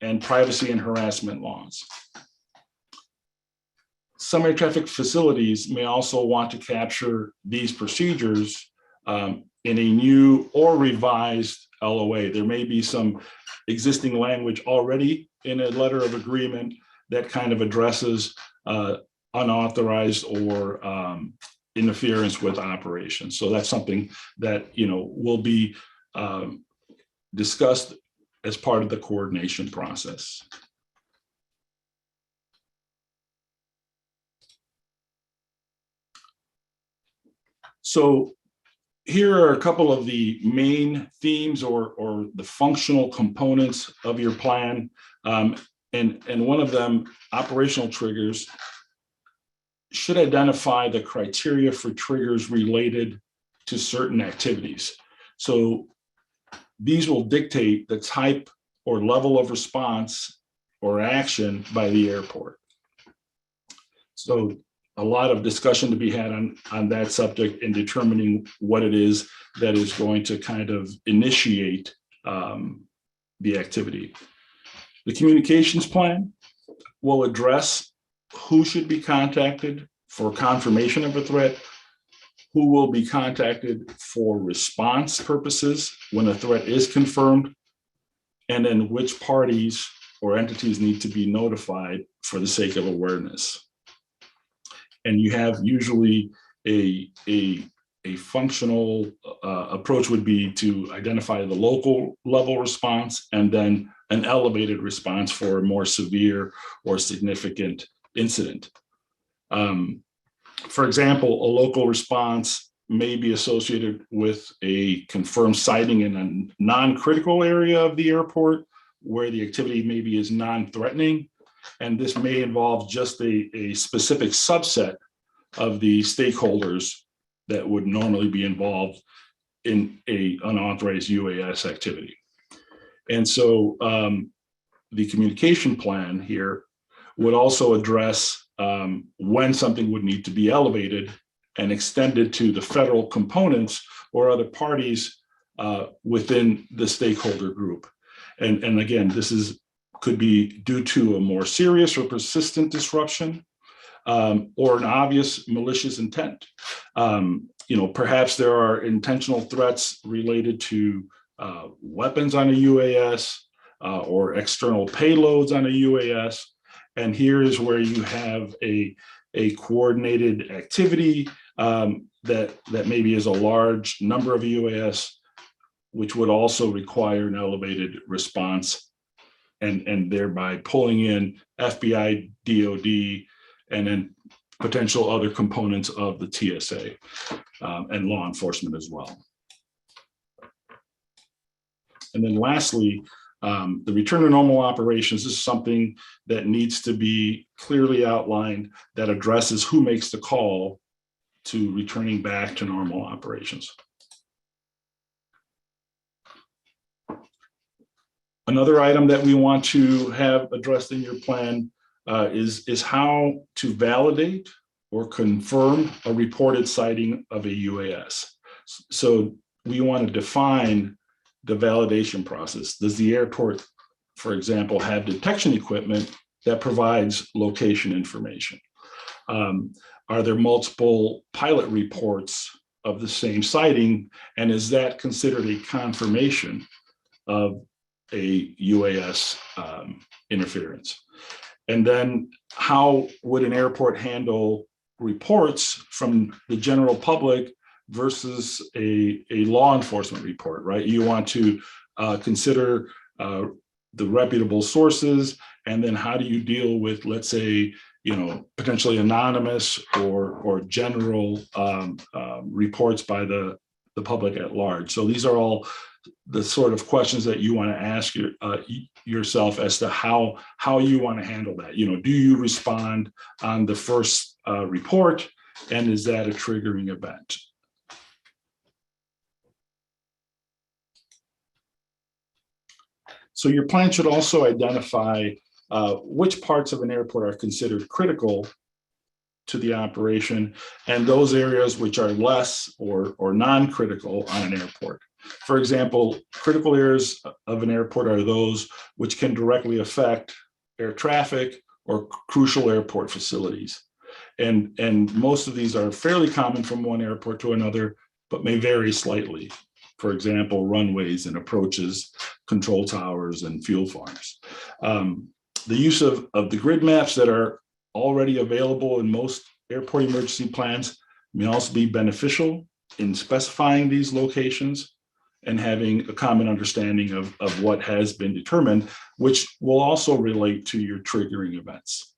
and privacy and harassment laws. Some air traffic facilities may also want to capture these procedures in a new or revised LOA. There may be some existing language already in a letter of agreement that kind of addresses unauthorized or interference with operations. So that's something that will be discussed as part of the coordination process. So here are a couple of the main themes or the functional components of your plan. And one of them, operational triggers, should identify the criteria for triggers related to certain activities. So these will dictate the type or level of response or action by the airport. So a lot of discussion to be had on that subject in determining what it is that is going to kind of initiate the activity. The communications plan will address who should be contacted for confirmation of a threat, who will be contacted for response purposes when a threat is confirmed, and then which parties or entities need to be notified for the sake of awareness. And you have usually a functional approach would be to identify the local level response and then an elevated response for a more severe or significant incident. For example, a local response may be associated with a confirmed sighting in a non-critical area of the airport where the activity maybe is non-threatening. And this may involve just a specific subset of the stakeholders that would normally be involved in a unauthorized UAS activity. And so the communication plan here would also address when something would need to be elevated and extended to the federal components or other parties within the stakeholder group. And again, this could be due to a more serious or persistent disruption or an obvious malicious intent. Perhaps there are intentional threats related to weapons on a UAS or external payloads on a UAS. And here is where you have a coordinated activity that maybe is a large number of UAS, which would also require an elevated response and thereby pulling in FBI, DOD, and then potential other components of the TSA and law enforcement as well. And then lastly, The return to normal operations is something that needs to be clearly outlined that addresses who makes the call to returning back to normal operations. Another item that we want to have addressed in your plan is how to validate or confirm a reported sighting of a UAS. So we want to define the validation process. Does the airport, for example, have detection equipment that provides location information? Are there multiple pilot reports of the same sighting? And is that considered a confirmation of a UAS interference? And then how would an airport handle reports from the general public versus a law enforcement report, right? You want to consider the reputable sources, and then how do you deal with, let's say, potentially anonymous or general reports by the public at large. So these are all the sort of questions that you want to ask yourself as to how you want to handle that. Do you respond on the first report, and is that a triggering event? So your plan should also identify which parts of an airport are considered critical to the operation, and those areas which are less or non-critical on an airport. For example, critical areas of an airport are those which can directly affect air traffic or crucial airport facilities. And most of these are fairly common from one airport to another, but may vary slightly. For example, runways and approaches, control towers, and fuel farms. The use of the grid maps that are already available in most airport emergency plans may also be beneficial in specifying these locations and having a common understanding of what has been determined, which will also relate to your triggering events.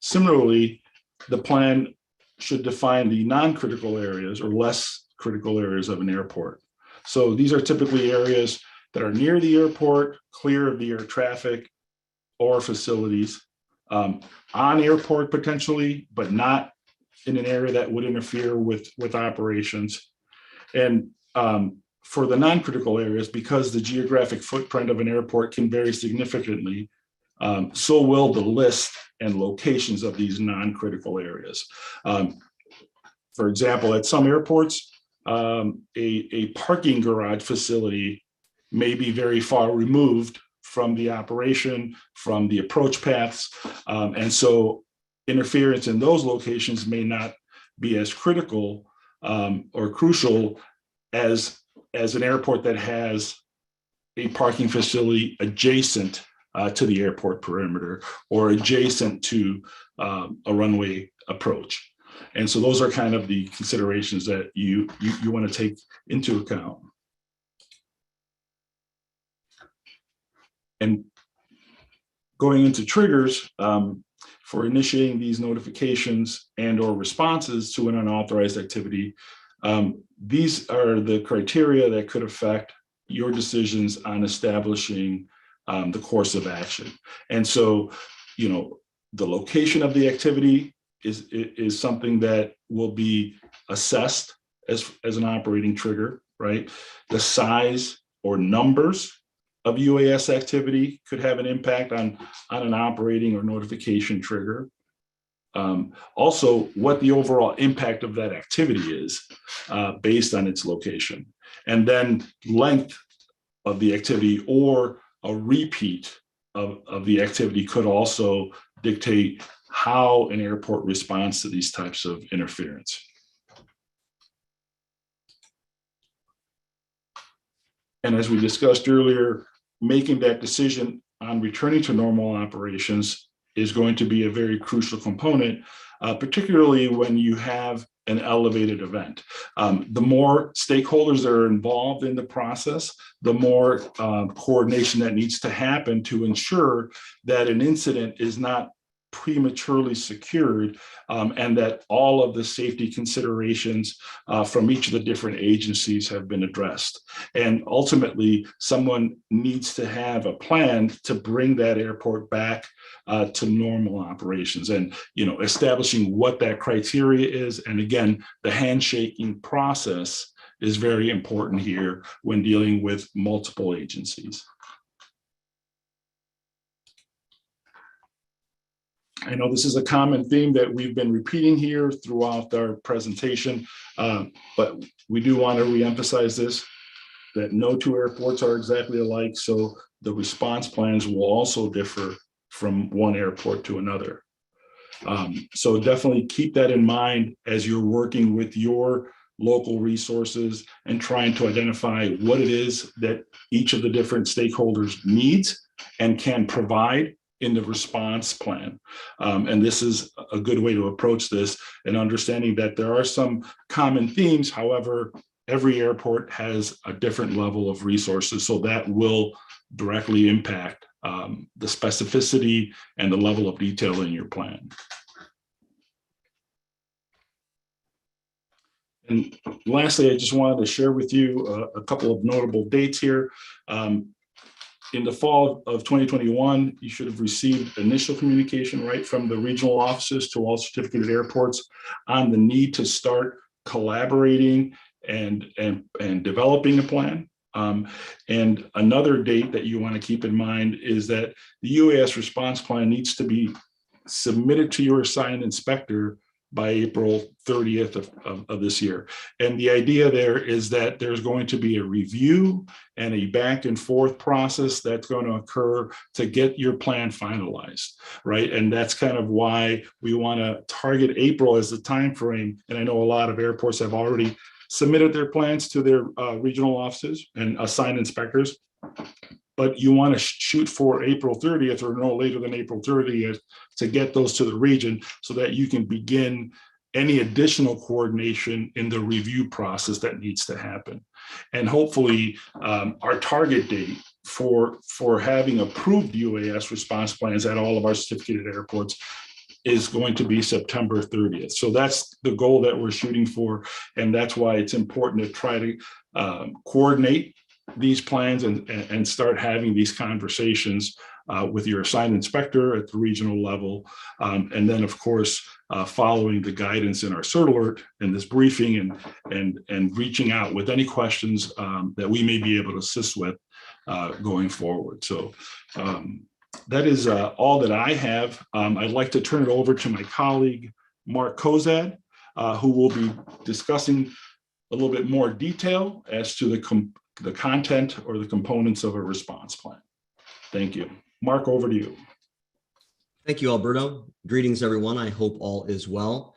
Similarly, the plan should define the non-critical areas or less critical areas of an airport. So these are typically areas that are near the airport, clear of the air traffic or facilities, on airport potentially, but not in an area that would interfere with operations. And for the non-critical areas, because the geographic footprint of an airport can vary significantly, so will the list and locations of these non-critical areas. For example, at some airports, a parking garage facility may be very far removed from the operation, from the approach paths. And so interference in those locations may not be as critical or crucial as an airport that has a parking facility adjacent to the airport perimeter or adjacent to a runway approach. And so those are kind of the considerations that you want to take into account. And going into triggers, for initiating these notifications and or responses to an unauthorized activity, these are the criteria that could affect your decisions on establishing the course of action. And so, the location of the activity is something that will be assessed as an operating trigger, right? The size or numbers of UAS activity could have an impact on an operating or notification trigger. Also, what the overall impact of that activity is based on its location. And then length of the activity or a repeat of the activity could also dictate how an airport responds to these types of interference. And as we discussed earlier, making that decision on returning to normal operations is going to be a very crucial component, particularly when you have an elevated event. The more stakeholders that are involved in the process, the more coordination that needs to happen to ensure that an incident is not prematurely secured, and that all of the safety considerations from each of the different agencies have been addressed. And ultimately, someone needs to have a plan to bring that airport back to normal operations, and establishing what that criteria is. And again, the handshaking process is very important here when dealing with multiple agencies. I know this is a common theme that we've been repeating here throughout our presentation, but we do want to reemphasize this, that no two airports are exactly alike, so the response plans will also differ from one airport to another. So definitely keep that in mind as you're working with your local resources and trying to identify what it is that each of the different stakeholders needs and can provide in the response plan. And this is a good way to approach this, and understanding that there are some common themes. However, every airport has a different level of resources, so that will directly impact the specificity and the level of detail in your plan. And lastly, I just wanted to share with you a couple of notable dates here. In the fall of 2021, you should have received initial communication right from the regional offices to all certificated airports on the need to start collaborating and developing a plan. And another date that you want to keep in mind is that the UAS response plan needs to be submitted to your assigned inspector by April 30th of this year. And the idea there is that there's going to be a review and a back and forth process that's going to occur to get your plan finalized, right? And that's kind of why we want to target April as the time frame. And I know a lot of airports have already submitted their plans to their regional offices and assigned inspectors, but you want to shoot for April 30th or no later than April 30th to get those to the region so that you can begin any additional coordination in the review process that needs to happen. And hopefully our target date for having approved UAS response plans at all of our certificated airports is going to be September 30th. So that's the goal that we're shooting for. And that's why it's important to try to coordinate these plans and start having these conversations with your assigned inspector at the regional level. And then, of course, following the guidance in our CERT alert and this briefing and reaching out with any questions that we may be able to assist with going forward. So that is all that I have. I'd like to turn it over to my colleague, Mark Kozad, who will be discussing a little bit more detail as to the content or the components of a response plan. Thank you. Mark, over to you. Thank you, Alberto. Greetings, everyone. I hope all is well.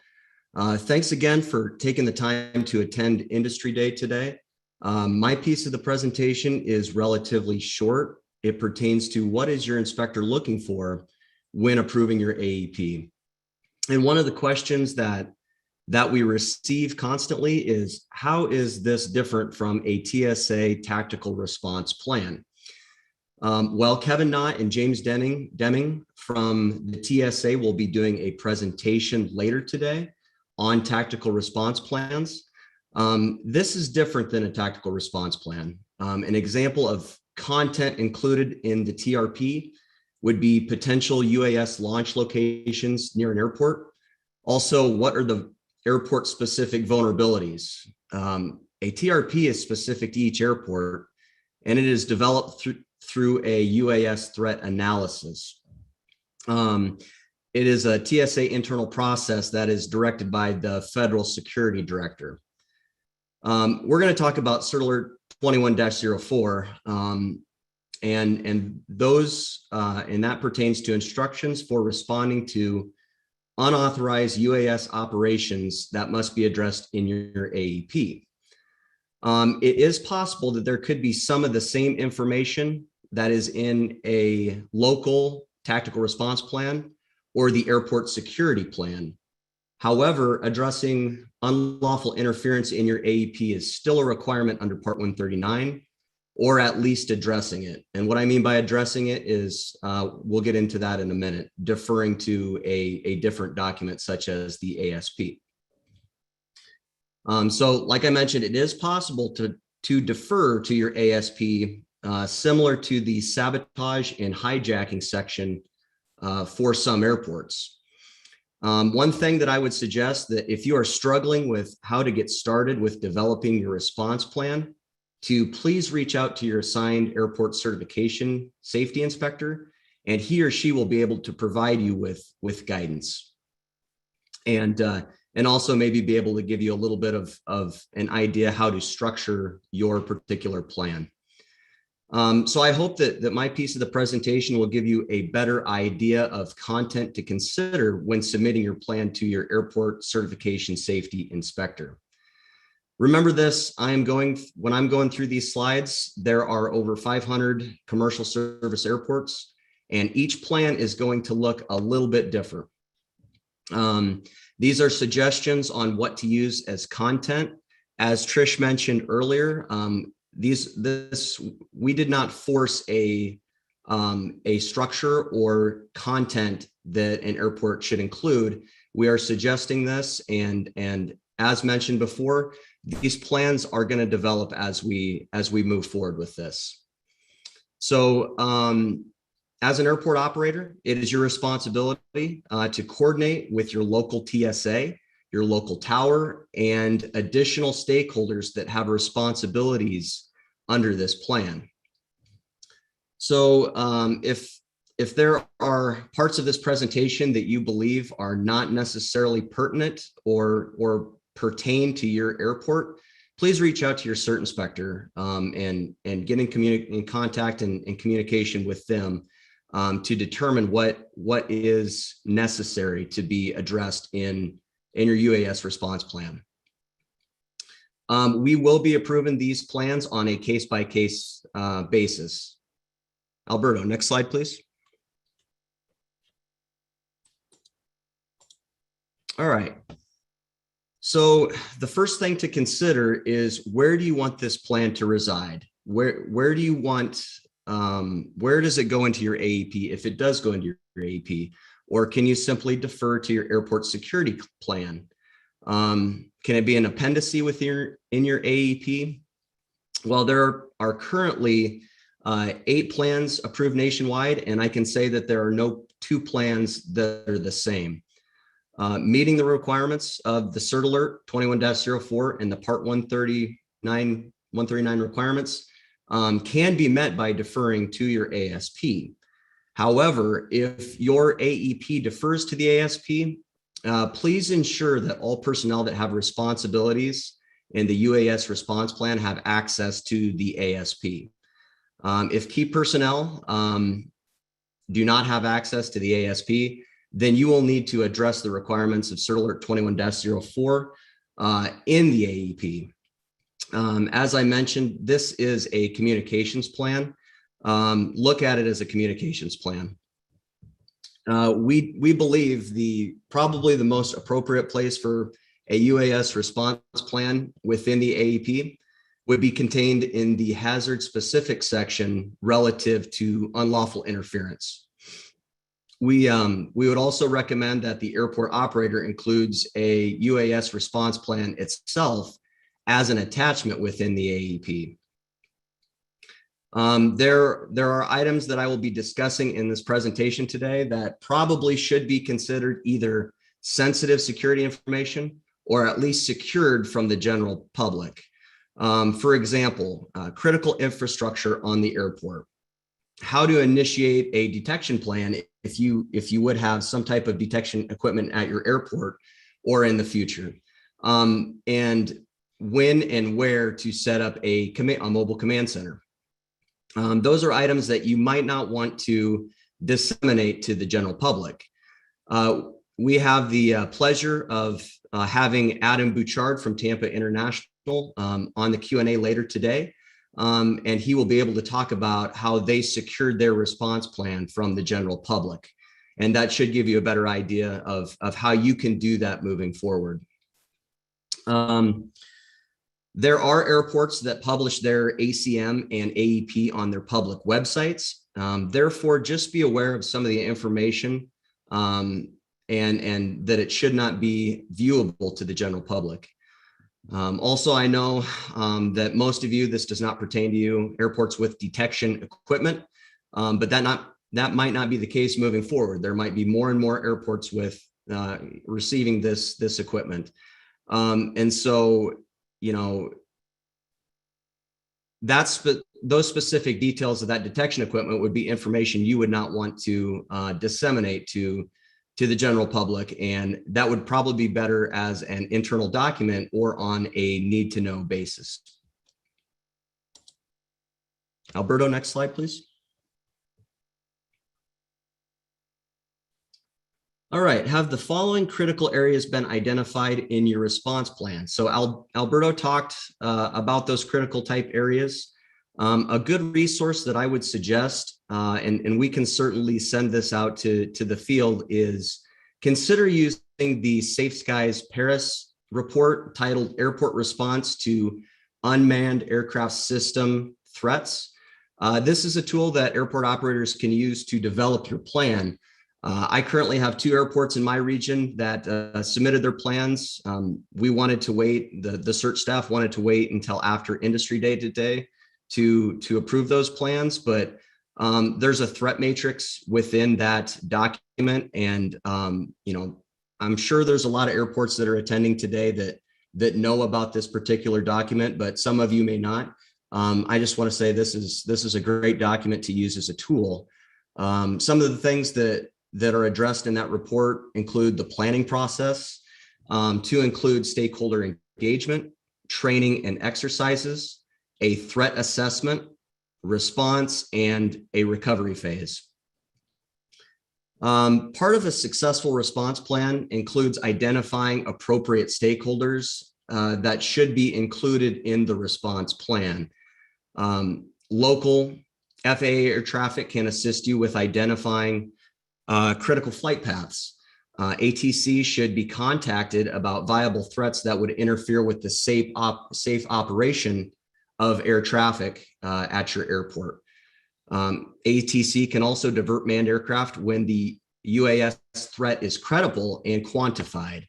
Thanks again for taking the time to attend Industry Day today. My piece of the presentation is relatively short. It pertains to what is your inspector looking for when approving your AEP. And one of the questions that we receive constantly is, how is this different from a TSA tactical response plan? Well, Kevin Knott and James Deming from the TSA will be doing a presentation later today on tactical response plans. This is different than a tactical response plan. An example of content included in the TRP would be potential UAS launch locations near an airport. Also, what are the airport specific vulnerabilities? A TRP is specific to each airport, and it is developed through a UAS threat analysis. It is a TSA internal process that is directed by the Federal Security Director. We're going to talk about CERT Alert 21-04, and those, and that pertains to instructions for responding to unauthorized UAS operations that must be addressed in your AEP. It is possible that there could be some of the same information that is in a local tactical response plan or the airport security plan. However, addressing unlawful interference in your AEP is still a requirement under Part 139, or at least addressing it. And what I mean by addressing it is, we'll get into that in a minute, deferring to a different document such as the ASP. So like I mentioned, it is possible to defer to your ASP, similar to the sabotage and hijacking section for some airports. One thing that I would suggest, that if you are struggling with how to get started with developing your response plan, to please reach out to your assigned airport certification safety inspector, and he or she will be able to provide you with guidance. And also maybe be able to give you a little bit of an idea how to structure your particular plan. So I hope that my piece of the presentation will give you a better idea of content to consider when submitting your plan to your airport certification safety inspector. Remember this, when I'm going through these slides, there are over 500 commercial service airports, and each plan is going to look a little bit different. These are suggestions on what to use as content. As Trish mentioned earlier, we did not force a structure or content that an airport should include. We are suggesting this, and as mentioned before, these plans are going to develop as we move forward with this. So as an airport operator, it is your responsibility to coordinate with your local TSA, your local tower, and additional stakeholders that have responsibilities under this plan. So if there are parts of this presentation that you believe are not necessarily pertinent or pertain to your airport, please reach out to your cert inspector and get in contact and communication with them to determine what is necessary to be addressed in your UAS response plan. We will be approving these plans on a case-by-case basis. Alberto, next slide, please. All right. So the first thing to consider is, where do you want this plan to reside? Where do you want, where does it go into your AEP, if it does go into your AEP? Or can you simply defer to your airport security plan? Can it be an appendice in your AEP? Well, there are currently 8 plans approved nationwide, and I can say that there are no 2 plans that are the same. Meeting the requirements of the Cert Alert 21-04 and the Part 139 requirements can be met by deferring to your ASP. However, if your AEP defers to the ASP, please ensure that all personnel that have responsibilities in the UAS response plan have access to the ASP. If key personnel do not have access to the ASP, then you will need to address the requirements of Cert Alert 21-04 in the AEP. As I mentioned, this is a communications plan. Look at it as a communications plan. We believe probably the most appropriate place for a UAS response plan within the AEP would be contained in the hazard specific section relative to unlawful interference. We would also recommend that the airport operator includes a UAS response plan itself as an attachment within the AEP. There are items that I will be discussing in this presentation today that probably should be considered either sensitive security information or at least secured from the general public. For example, critical infrastructure on the airport. How to initiate a detection plan if you would have some type of detection equipment at your airport or in the future, and when and where to set up a mobile command center. Those are items that you might not want to disseminate to the general public. We have the pleasure of having Adam Bouchard from Tampa International on the Q&A later today. And he will be able to talk about how they secured their response plan from the general public. And that should give you a better idea of how you can do that moving forward. There are airports that publish their ACM and AEP on their public websites. Therefore, just be aware of some of the information and that it should not be viewable to the general public. Also, I know that most of you, this does not pertain to you, airports with detection equipment, but that might not be the case moving forward. There might be more and more airports with receiving this equipment. And so, those specific details of that detection equipment would be information you would not want to disseminate to the general public. And that would probably be better as an internal document or on a need to know basis. Alberto, next slide, please. All right, have the following critical areas been identified in your response plan? So Alberto talked about those critical type areas. A good resource that I would suggest, and we can certainly send this out to the field, is consider using the Safe Skies Paris report titled Airport Response to Unmanned Aircraft System Threats. This is a tool that airport operators can use to develop your plan. I currently have 2 airports in my region that submitted their plans. We wanted to wait, the search staff wanted to wait until after Industry Day today to approve those plans, but there's a threat matrix within that document. And, I'm sure there's a lot of airports that are attending today that know about this particular document, but some of you may not. I just want to say this is a great document to use as a tool. Some of the things that are addressed in that report include the planning process, to include stakeholder engagement, training and exercises, a threat assessment, response, and a recovery phase. Part of a successful response plan includes identifying appropriate stakeholders that should be included in the response plan. Local FAA air traffic can assist you with identifying critical flight paths. ATC should be contacted about viable threats that would interfere with the safe operation of air traffic at your airport. ATC can also divert manned aircraft when the UAS threat is credible and quantified.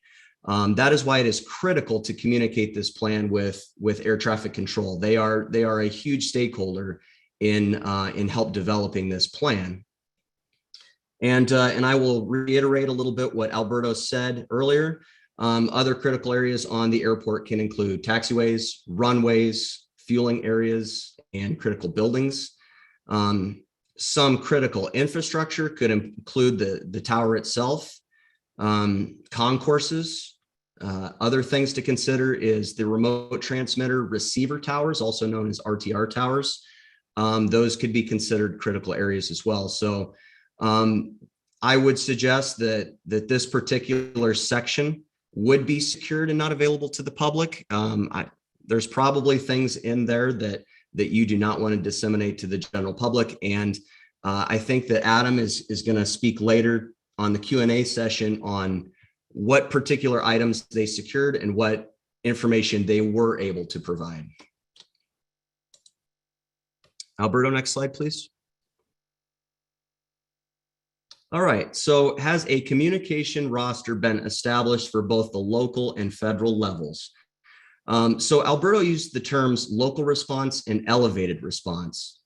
That is why it is critical to communicate this plan with air traffic control. They are a huge stakeholder in help developing this plan. And I will reiterate a little bit what Alberto said earlier. Other critical areas on the airport can include taxiways, runways, fueling areas, and critical buildings. Some critical infrastructure could include the tower itself, concourses. Other things to consider is the remote transmitter receiver towers, also known as RTR towers. Those could be considered critical areas as well. So I would suggest that this particular section would be secured and not available to the public. There's probably things in there that you do not want to disseminate to the general public. And I think that Adam is going to speak later on the Q&A session on what particular items they secured and what information they were able to provide. Alberto, next slide, please. All right, so has a communication roster been established for both the local and federal levels? So Alberto used the terms local response and elevated response.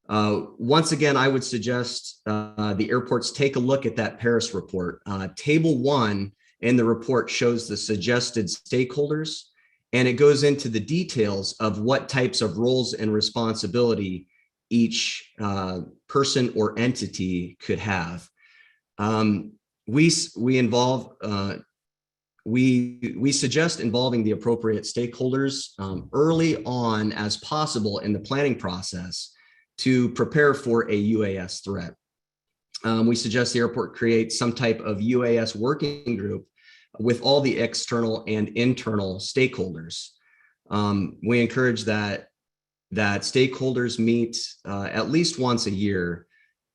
Once again, I would suggest the airports take a look at that Paris report. Table 1 in the report shows the suggested stakeholders, and it goes into the details of what types of roles and responsibility each person or entity could have. We suggest involving the appropriate stakeholders early on as possible in the planning process to prepare for a UAS threat. We suggest the airport create some type of UAS working group with all the external and internal stakeholders. We encourage that stakeholders meet at least once a year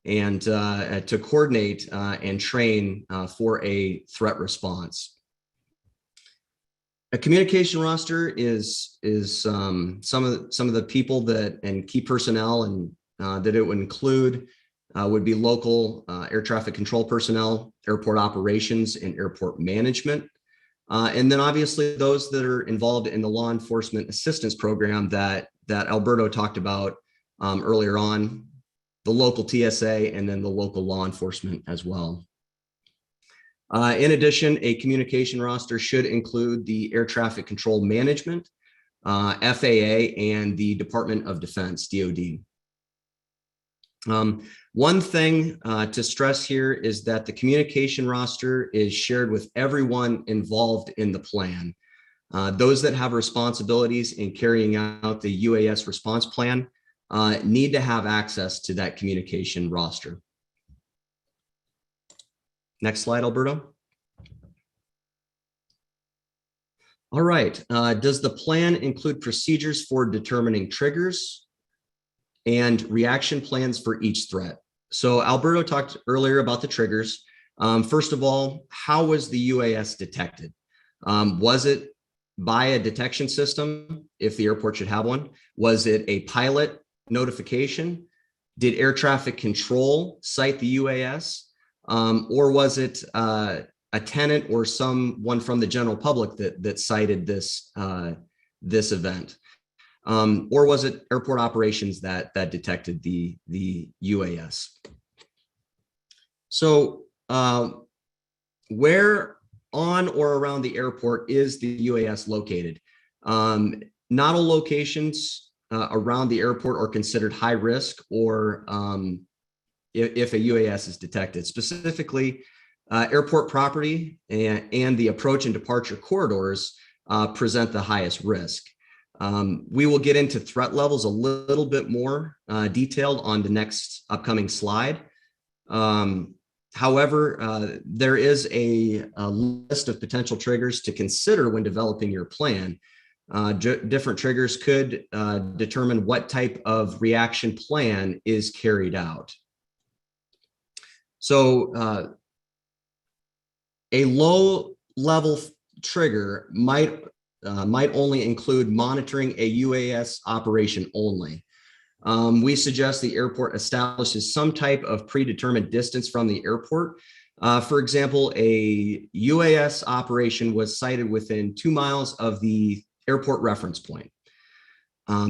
and to coordinate and train for a threat response. A communication roster is some of the people that and key personnel and that it would include would be local air traffic control personnel, airport operations, and airport management. And then obviously those that are involved in the law enforcement assistance program that Alberto talked about earlier on, the local TSA, and then the local law enforcement as well. In addition, a communication roster should include the air traffic control management, FAA, and the Department of Defense, DoD. One thing to stress here is that the communication roster is shared with everyone involved in the plan. Those that have responsibilities in carrying out the UAS response plan need to have access to that communication roster. Next slide, Alberto. All right, does the plan include procedures for determining triggers and reaction plans for each threat? So Alberto talked earlier about the triggers. First of all, how was the UAS detected? Was it by a detection system, if the airport should have one? Was it a pilot notification? Did air traffic control cite the UAS? Or was it a tenant or someone from the general public that cited this event? Or was it airport operations that detected the UAS? So where on or around the airport is the UAS located? Not all locations around the airport are considered high risk or if a UAS is detected. Specifically, airport property and the approach and departure corridors present the highest risk. We will get into threat levels a little bit more detailed on the next upcoming slide. However, there is a list of potential triggers to consider when developing your plan. Different triggers could determine what type of reaction plan is carried out. So a low level trigger might only include monitoring a UAS operation only. We suggest the airport establishes some type of predetermined distance from the airport. For example, a UAS operation was sighted within 2 miles of the airport reference point.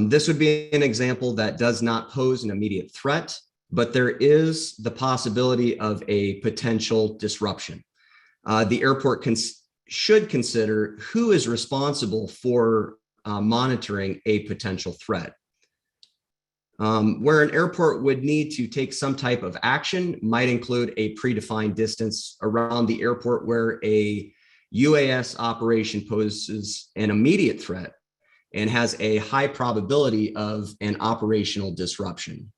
This would be an example that does not pose an immediate threat, but there is the possibility of a potential disruption. The airport should consider who is responsible for monitoring a potential threat. Where an airport would need to take some type of action might include a predefined distance around the airport where a UAS operation poses an immediate threat and has a high probability of an operational disruption.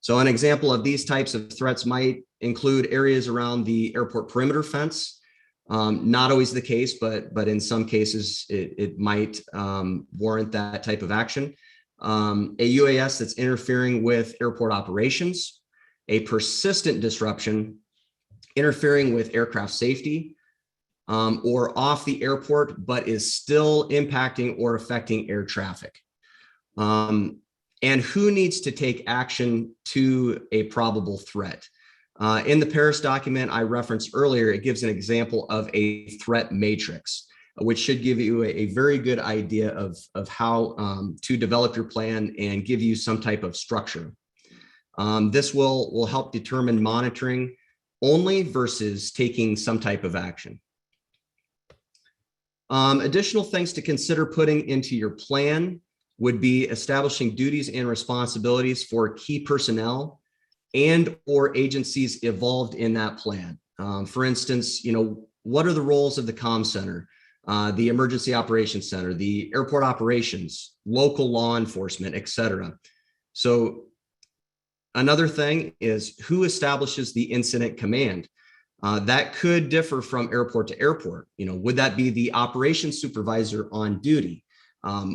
So an example of these types of threats might include areas around the airport perimeter fence. Not always the case, but in some cases it might warrant that type of action. A UAS that's interfering with airport operations, a persistent disruption, interfering with aircraft safety, or off the airport, but is still impacting or affecting air traffic. And who needs to take action to a probable threat? In the Paris document I referenced earlier, it gives an example of a threat matrix, which should give you a very good idea of how to develop your plan and give you some type of structure. This will help determine monitoring only versus taking some type of action. Additional things to consider putting into your plan would be establishing duties and responsibilities for key personnel and or agencies involved in that plan. For instance, what are the roles of the comm center, the emergency operations center, the airport operations, local law enforcement, etc. So another thing is who establishes the incident command. That could differ from airport to airport. Would that be the operations supervisor on duty?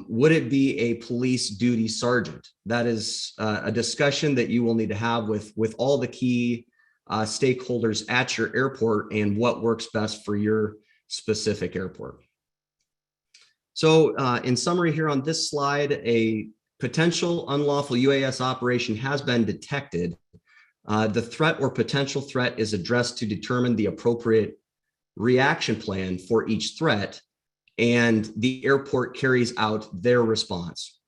Would it be a police duty sergeant? That is a discussion that you will need to have with all the key stakeholders at your airport and what works best for your specific airport. So in summary here on this slide, a potential unlawful UAS operation has been detected. The threat or potential threat is addressed to determine the appropriate reaction plan for each threat, and the airport carries out their response.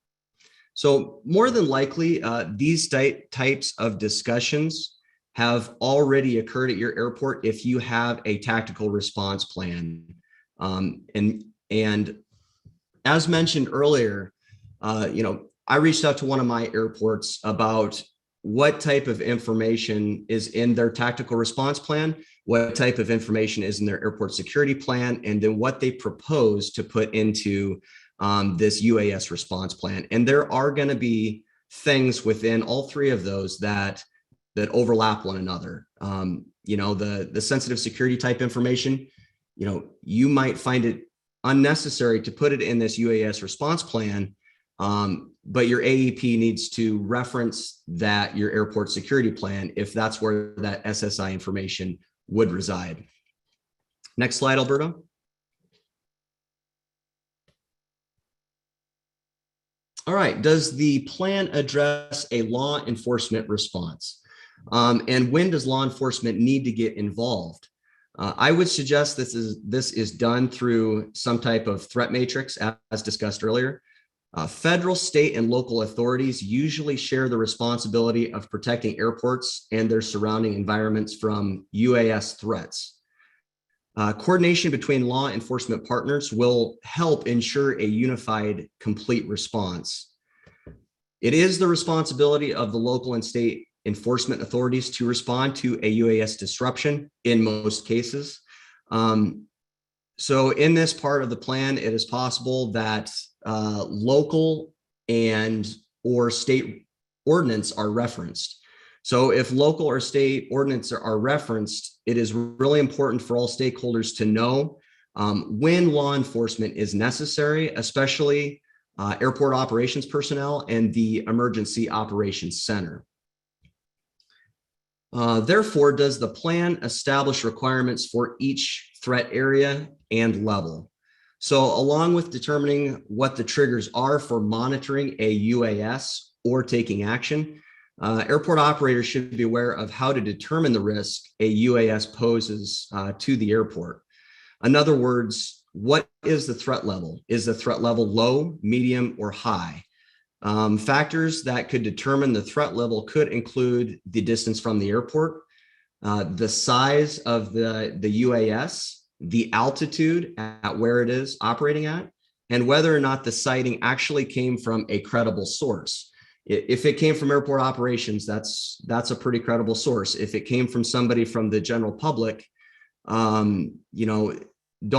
So more than likely, these types of discussions have already occurred at your airport if you have a tactical response plan. And as mentioned earlier, I reached out to one of my airports about what type of information is in their tactical response plan, what type of information is in their airport security plan, and then what they propose to put into this UAS response plan. And there are going to be things within all three of those that overlap one another. The sensitive security type information, you might find it unnecessary to put it in this UAS response plan, but your AEP needs to reference that your airport security plan if that's where that SSI information would reside. Next slide, Alberto. All right, does the plan address a law enforcement response? And when does law enforcement need to get involved? I would suggest this is done through some type of threat matrix, as discussed earlier. Federal, state, and local authorities usually share the responsibility of protecting airports and their surrounding environments from UAS threats. Coordination between law enforcement partners will help ensure a unified, complete response. It is the responsibility of the local and state enforcement authorities to respond to a UAS disruption in most cases. So in this part of the plan, it is possible that local or state ordinance are referenced. So if local or state ordinance are referenced, it is really important for all stakeholders to know when law enforcement is necessary, especially airport operations personnel and the Emergency Operations Center. Therefore, does the plan establish requirements for each threat area and level? So along with determining what the triggers are for monitoring a UAS or taking action, airport operators should be aware of how to determine the risk a UAS poses to the airport. In other words, what is the threat level? Is the threat level low, medium, or high? Factors that could determine the threat level could include the distance from the airport, the size of the UAS, the altitude at where it is operating at, and whether or not the sighting actually came from a credible source. If it came from airport operations, that's a pretty credible source. If it came from somebody from the general public, don't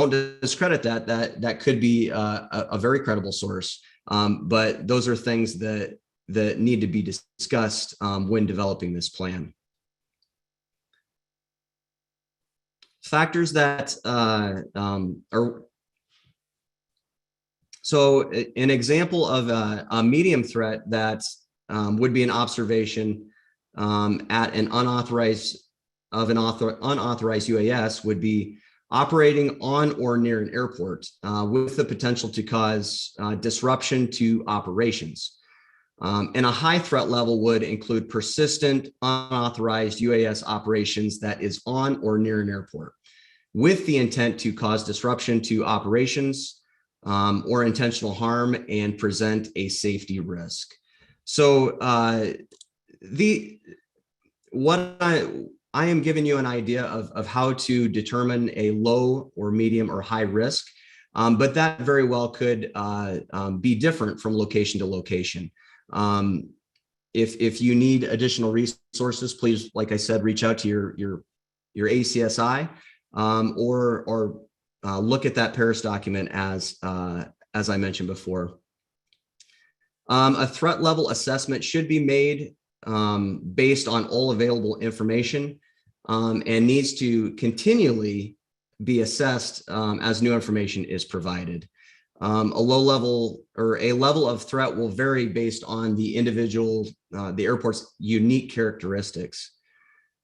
discredit that. That could be a very credible source. But those are things that need to be discussed when developing this plan. Factors that are, so an example of a medium threat that would be an observation at an unauthorized UAS would be operating on or near an airport with the potential to cause disruption to operations. And a high threat level would include persistent unauthorized UAS operations that is on or near an airport with the intent to cause disruption to operations or intentional harm and present a safety risk. So I am giving you an idea of how to determine a low or medium or high risk, but that very well could be different from location to location. If you need additional resources, please, like I said, reach out to your ACSI or look at that Paris document as I mentioned before. A threat level assessment should be made based on all available information and needs to continually be assessed as new information is provided. A low level or a level of threat will vary based on the individual, the airport's unique characteristics.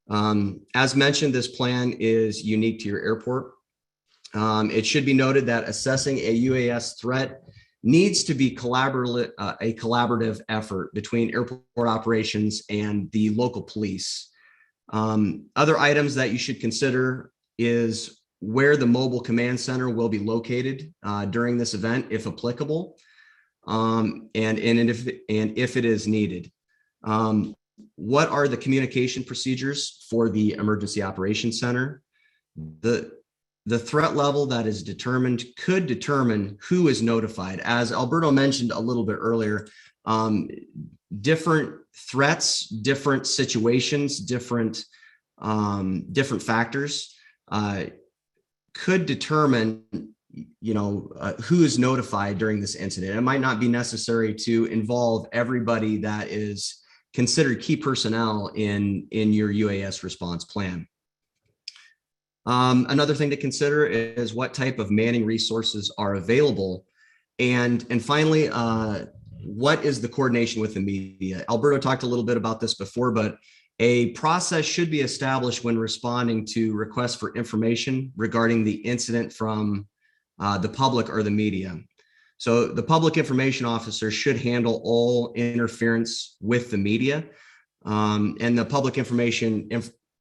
As mentioned, this plan is unique to your airport. It should be noted that assessing a UAS threat needs to be a collaborative effort between airport operations and the local police. Other items that you should consider is where the mobile command center will be located during this event, if applicable, and if it is needed. What are the communication procedures for the Emergency Operations Center? The threat level that is determined could determine who is notified. As Alberto mentioned a little bit earlier, different threats, different situations, different factors could determine, who is notified during this incident. It might not be necessary to involve everybody that is considered key personnel in your UAS response plan. Another thing to consider is what type of manning resources are available. And finally, what is the coordination with the media? Alberto talked a little bit about this before, but a process should be established when responding to requests for information regarding the incident from the public or the media. So the public information officer should handle all interference with the media, and the public information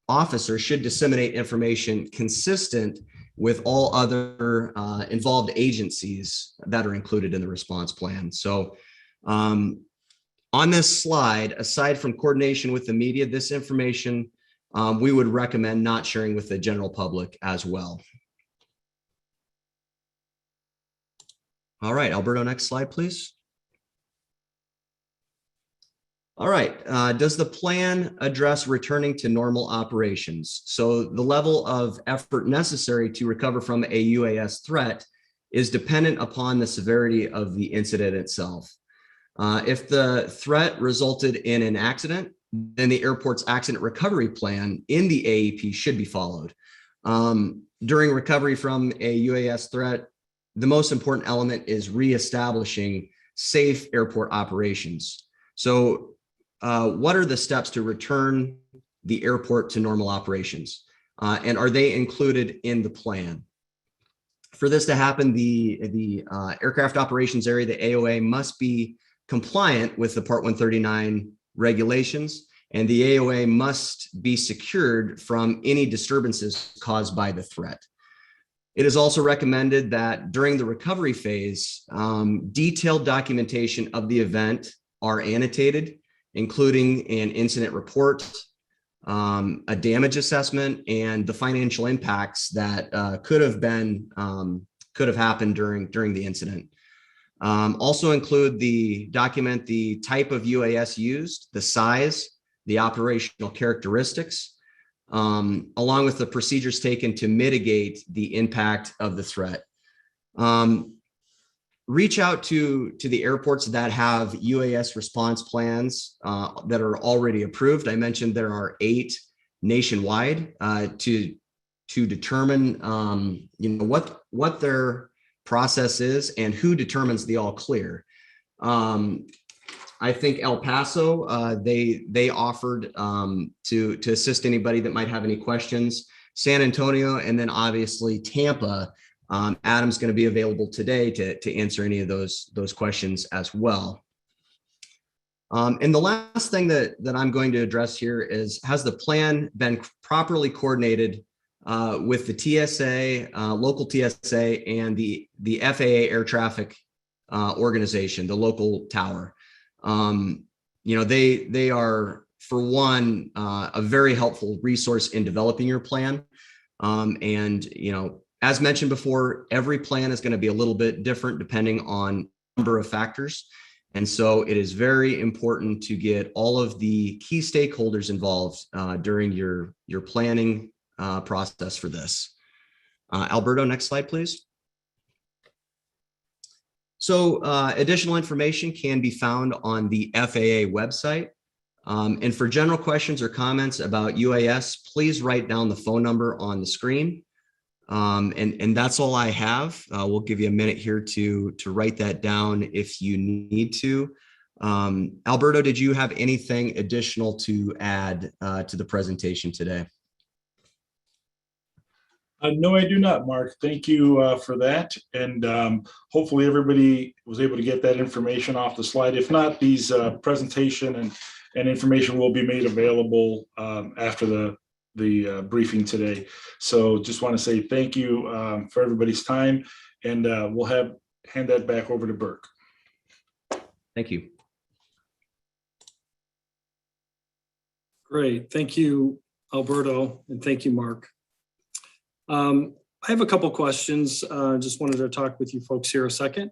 officer should disseminate information consistent with all other involved agencies that are included in the response plan. So on this slide, aside from coordination with the media, this information we would recommend not sharing with the general public as well. All right, Alberto, next slide, please. All right, does the plan address returning to normal operations? So the level of effort necessary to recover from a UAS threat is dependent upon the severity of the incident itself. If the threat resulted in an accident, then the airport's accident recovery plan in the AEP should be followed. During recovery from a UAS threat, the most important element is reestablishing safe airport operations. So what are the steps to return the airport to normal operations? And are they included in the plan? For this to happen, the aircraft operations area, the AOA, must be compliant with the Part 139 regulations, and the AOA must be secured from any disturbances caused by the threat. It is also recommended that during the recovery phase, detailed documentation of the event are annotated, including an incident report, a damage assessment, and the financial impacts that could have happened during the incident. Also document the type of UAS used, the size, the operational characteristics, along with the procedures taken to mitigate the impact of the threat. Reach out to the airports that have UAS response plans that are already approved. I mentioned there are 8 nationwide to determine what their process is and who determines the all clear. I think El Paso, they offered to assist anybody that might have any questions. San Antonio, and then obviously Tampa. Adam's going to be available today to answer any of those questions as well. And the last thing that I'm going to address here is, has the plan been properly coordinated with the TSA, local TSA, and the FAA air traffic organization, the local tower? They are, for one, a very helpful resource in developing your plan. As mentioned before, every plan is going to be a little bit different depending on a number of factors. And so it is very important to get all of the key stakeholders involved during your planning process for this. Alberto, next slide, please. So additional information can be found on the FAA website. And for general questions or comments about UAS, please write down the phone number on the screen. And that's all I have. We'll give you a minute here to write that down if you need to. Alberto, did you have anything additional to add to the presentation today? No, I do not, Mark. Thank you for that. And hopefully everybody was able to get that information off the slide. If not, these presentation and information will be made available after the briefing today. So just want to say thank you for everybody's time, and we'll hand that back over to Burke. Thank you. Great. Thank you, Alberto, and thank you, Mark. I have a couple questions. Just wanted to talk with you folks here a second.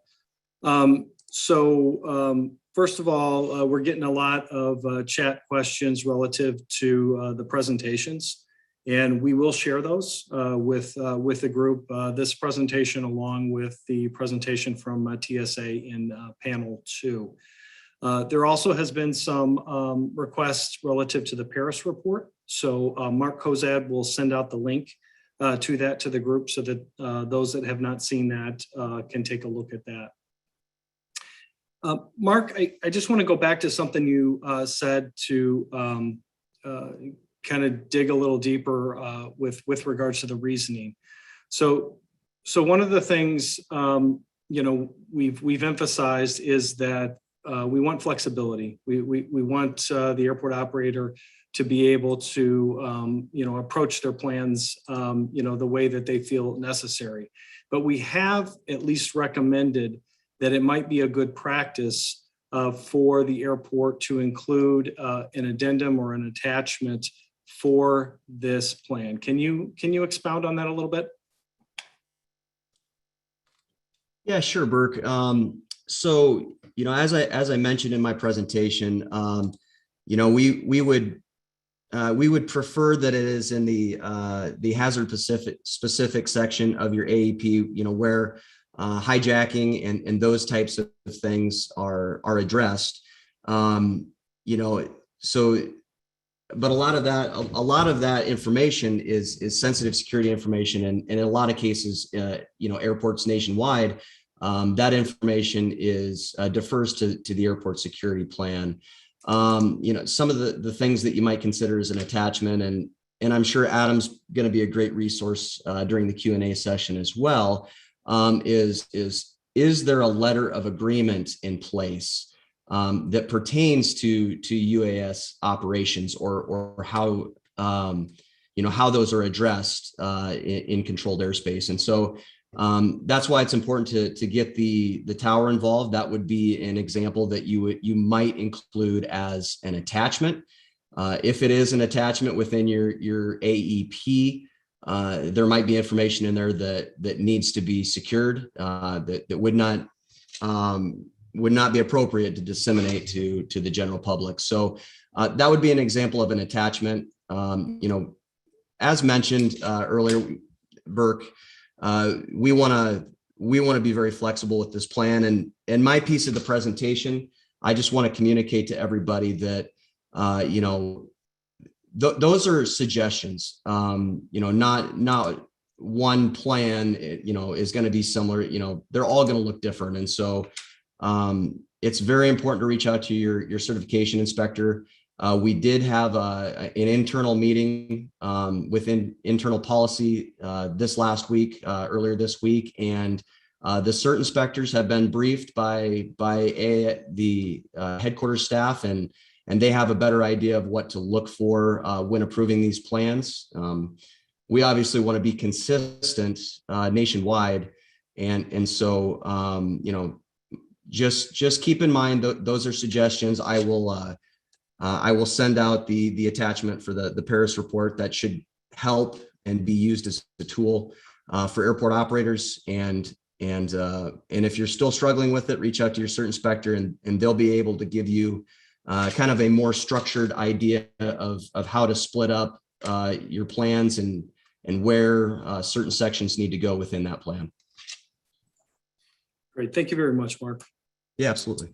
First of all, we're getting a lot of chat questions relative to the presentations, and we will share those with the group. This presentation, along with the presentation from TSA in panel 2. There also has been some requests relative to the Paris report. So Mark Kozad will send out the link to the group so that those that have not seen that can take a look at that. Mark, I just want to go back to something you said to kind of dig a little deeper with regards to the reasoning. So one of the things we've emphasized is that we want flexibility. We want the airport operator to be able to approach their plans the way that they feel necessary. But we have at least recommended that it might be a good practice for the airport to include an addendum or an attachment for this plan. Can you expound on that a little bit? Yeah, sure, Burke. So, as I mentioned in my presentation, we would prefer that it is in the hazard specific section of your AEP, where hijacking and those types of things are addressed. But a lot of that information is sensitive security information, and in a lot of cases, airports nationwide, that information defers to the airport security plan. Some of the things that you might consider as an attachment, and I'm sure Adam's going to be a great resource during the Q&A session as well. Is there a letter of agreement in place that pertains to UAS operations, or how how those are addressed in controlled airspace? And so that's why it's important to get the tower involved. That would be an example that you might include as an attachment. If it is an attachment within your AEP, there might be information in there that needs to be secured, that would not be appropriate to disseminate to the general public. So that would be an example of an attachment. As mentioned earlier, Burke, we want to be very flexible with this plan. And my piece of the presentation, I just want to communicate to everybody that those are suggestions. Not one plan is going to be similar. They're all going to look different. And so it's very important to reach out to your certification inspector. We did have an internal meeting within internal policy earlier this week, and the cert inspectors have been briefed by the headquarters staff, and they have a better idea of what to look for when approving these plans. We obviously want to be consistent nationwide, and so just keep in mind those are suggestions. I will send out the attachment for the Paris report that should help and be used as a tool for airport operators. And if you're still struggling with it, reach out to your cert inspector, and they'll be able to give you kind of a more structured idea of how to split up your plans and where certain sections need to go within that plan. Great. Thank you very much, Mark. Yeah, absolutely.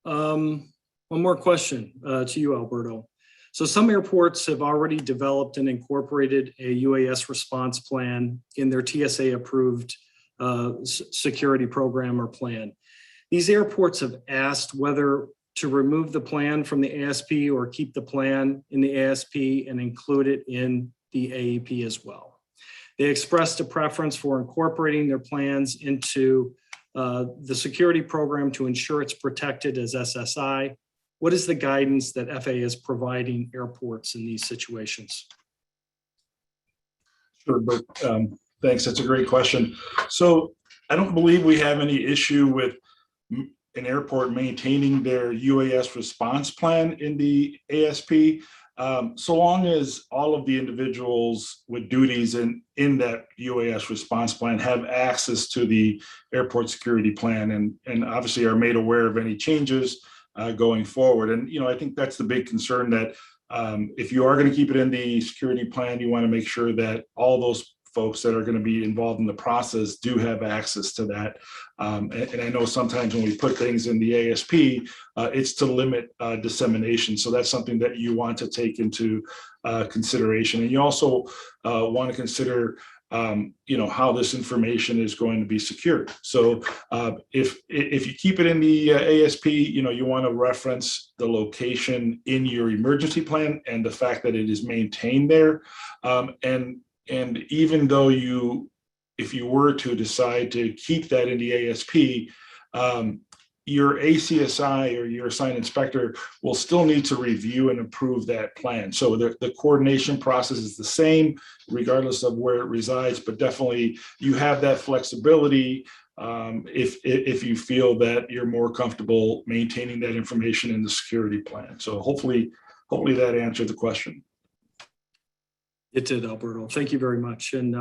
One more question to you, Alberto. So some airports have already developed and incorporated a UAS response plan in their TSA approved security program or plan. These airports have asked whether to remove the plan from the ASP or keep the plan in the ASP and include it in the AEP as well. They expressed a preference for incorporating their plans into the security program to ensure it's protected as SSI. What is the guidance that FAA is providing airports in these situations? Sure, but thanks. That's a great question. So I don't believe we have any issue with an airport maintaining their UAS response plan in the ASP, so long as all of the individuals with duties in that UAS response plan have access to the airport security plan and obviously are made aware of any changes going forward. And, I think that's the big concern, that if you are going to keep it in the security plan, you want to make sure that all those folks that are going to be involved in the process do have access to that. And I know sometimes when we put things in the ASP, it's to limit dissemination. So that's something that you want to take into consideration. And you also want to consider how this information is going to be secured. So if you keep it in the ASP, you want to reference the location in your emergency plan and the fact that it is maintained there. And even though if you were to decide to keep that in the ASP, your ACSI or your assigned inspector will still need to review and approve that plan. So the coordination process is the same regardless of where it resides, but definitely you have that flexibility if you feel that you're more comfortable maintaining that information in the security plan. So hopefully that answered the question. It did, Alberto. Thank you very much. And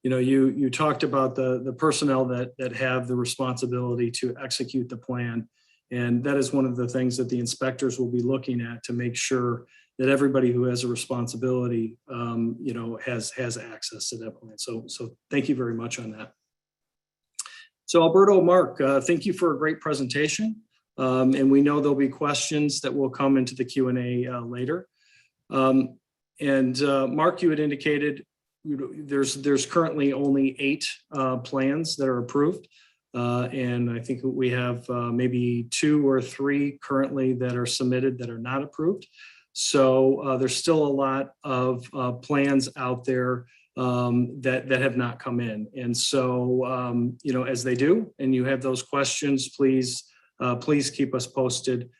you talked about the personnel that have the responsibility to execute the plan, and that is one of the things that the inspectors will be looking at to make sure that everybody who has a responsibility, has access to that plan. So thank you very much on that. So Alberto, Mark, thank you for a great presentation, and we know there'll be questions that will come into the Q&A later. And Mark, you had indicated there's currently only 8 plans that are approved. And I think we have maybe 2 or 3 currently that are submitted that are not approved. So there's still a lot of plans out there that have not come in. And so, as they do, and you have those questions, please keep us posted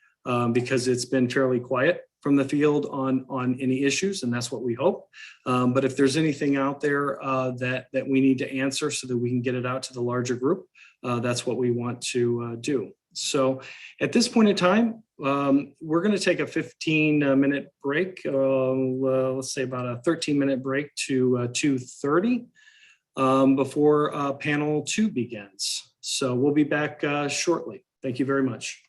because it's been fairly quiet from the field on any issues, and that's what we hope. But if there's anything out there that we need to answer so that we can get it out to the larger group, that's what we want to do. So at this point in time, we're going to take a 15-minute break. Let's say about a 13-minute break to 2:30 before panel 2 begins. So we'll be back shortly. Thank you very much.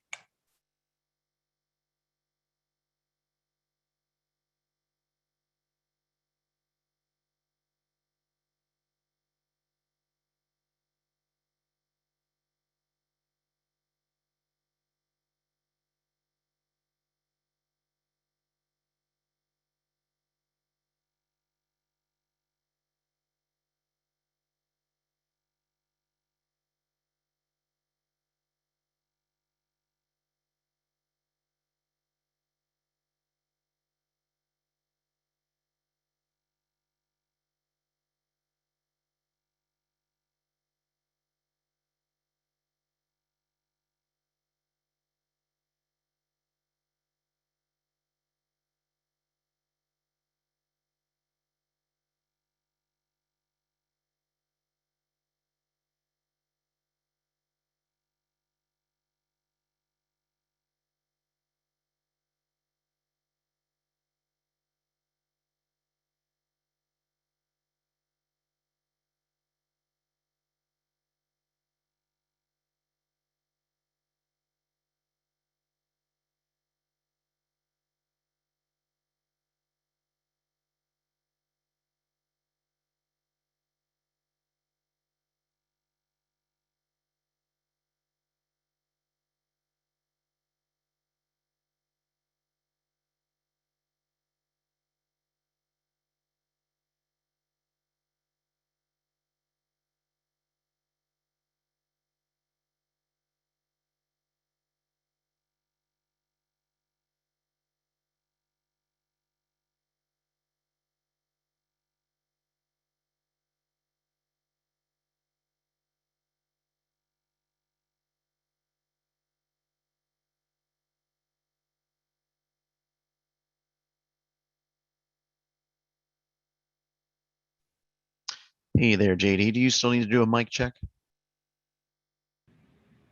Hey there, JD. Do you still need to do a mic check?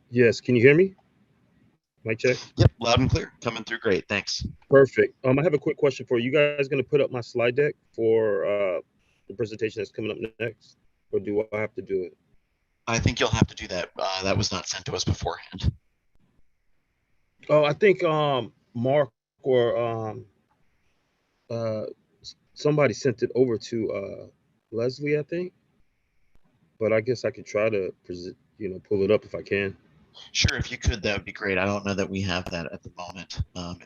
Yes, can you hear me? Mic check. Yep, loud and clear. Coming through great. Thanks. Perfect. I have a quick question for you. You guys going to put up my slide deck for the presentation that's coming up next, or do I have to do it? I think you'll have to do that. That was not sent to us beforehand. Oh, I think Mark or somebody sent it over to Leslie, I think. But I guess I could try to pull it up if I can. Sure, if you could, that would be great. I don't know that we have that at the moment. Let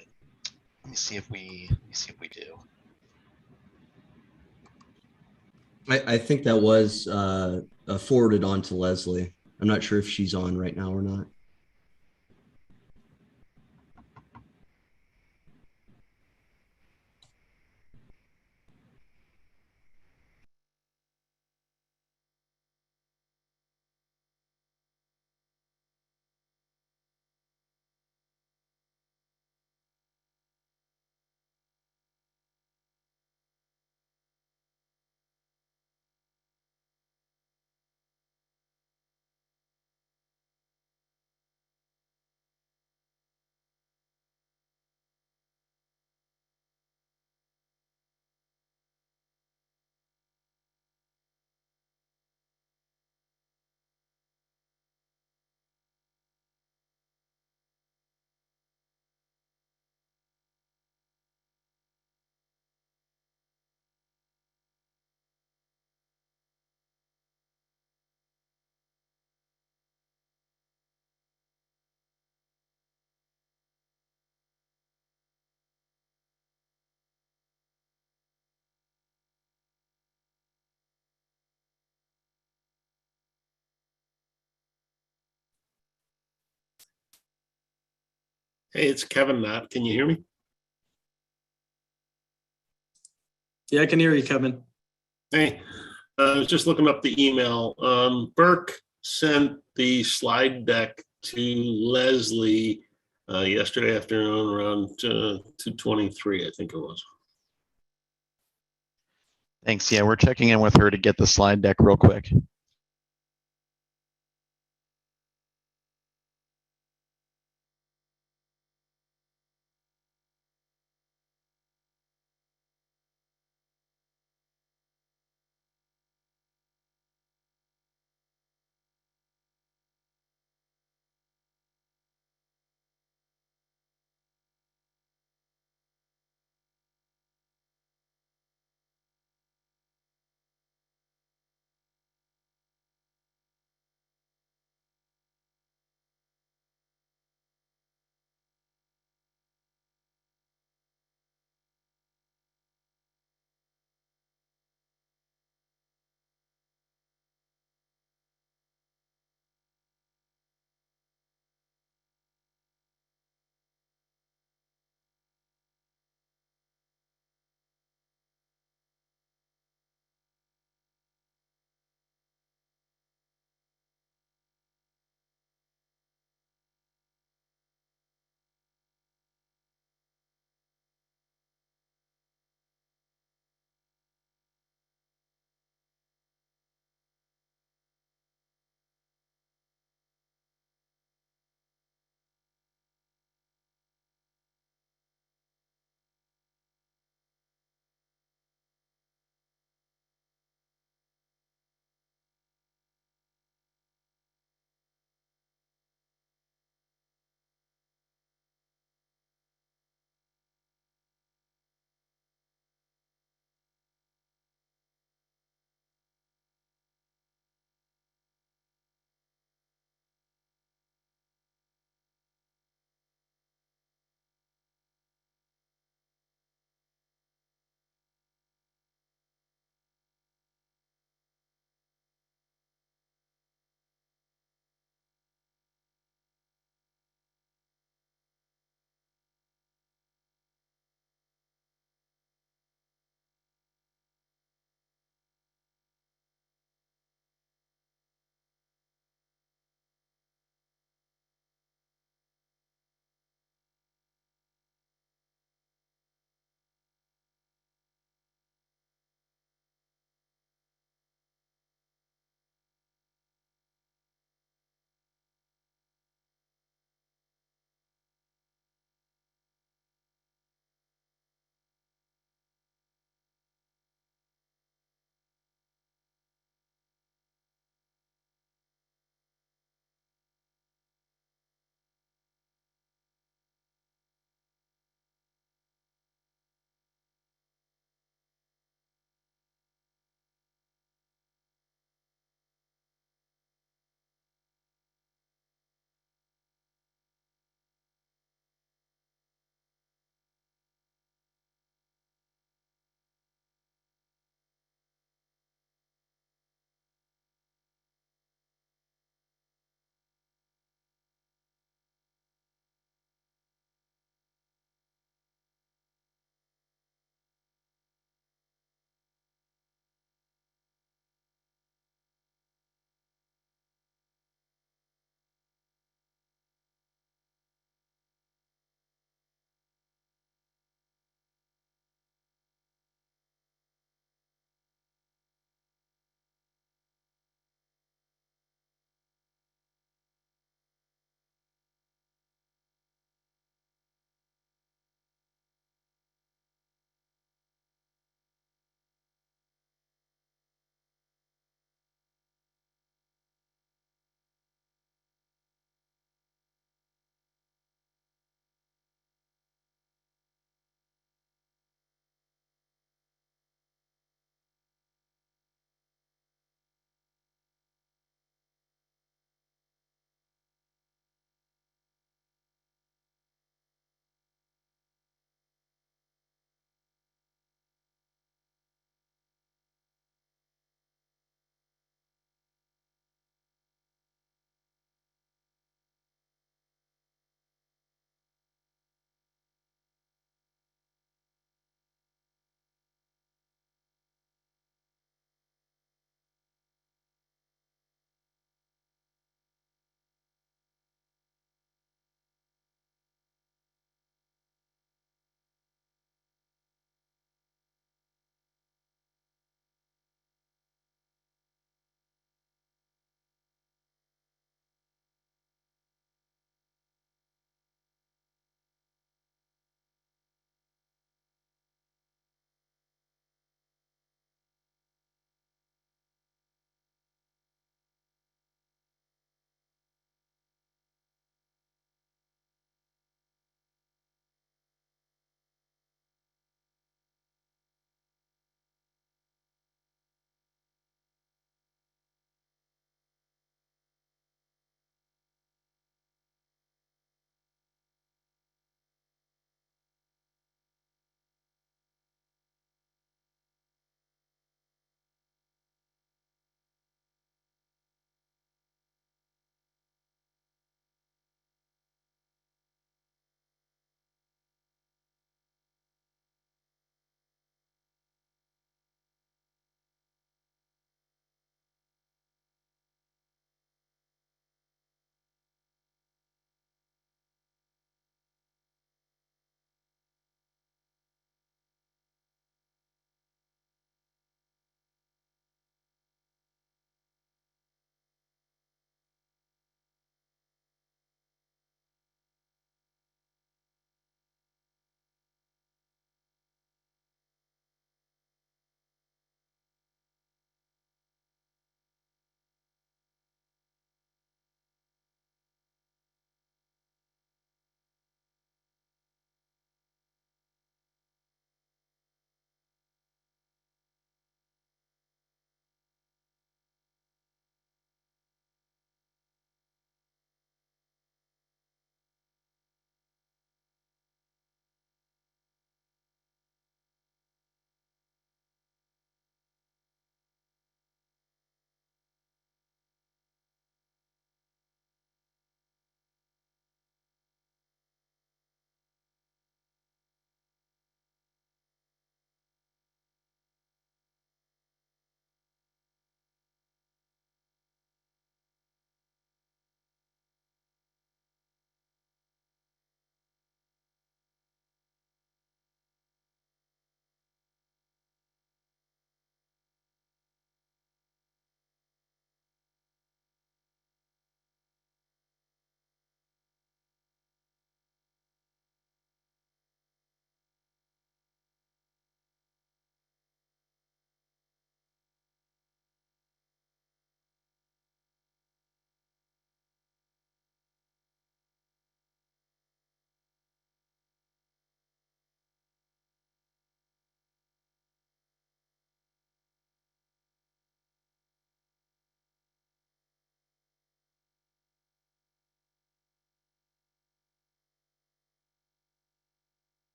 me see if we do. I think that was forwarded on to Leslie. I'm not sure if she's on right now or not. Hey, it's Kevin Knott. Can you hear me? Yeah, I can hear you, Kevin. Hey, I was just looking up the email. Burke sent the slide deck to Leslie yesterday afternoon around 2:23, I think it was. Thanks. Yeah, we're checking in with her to get the slide deck real quick.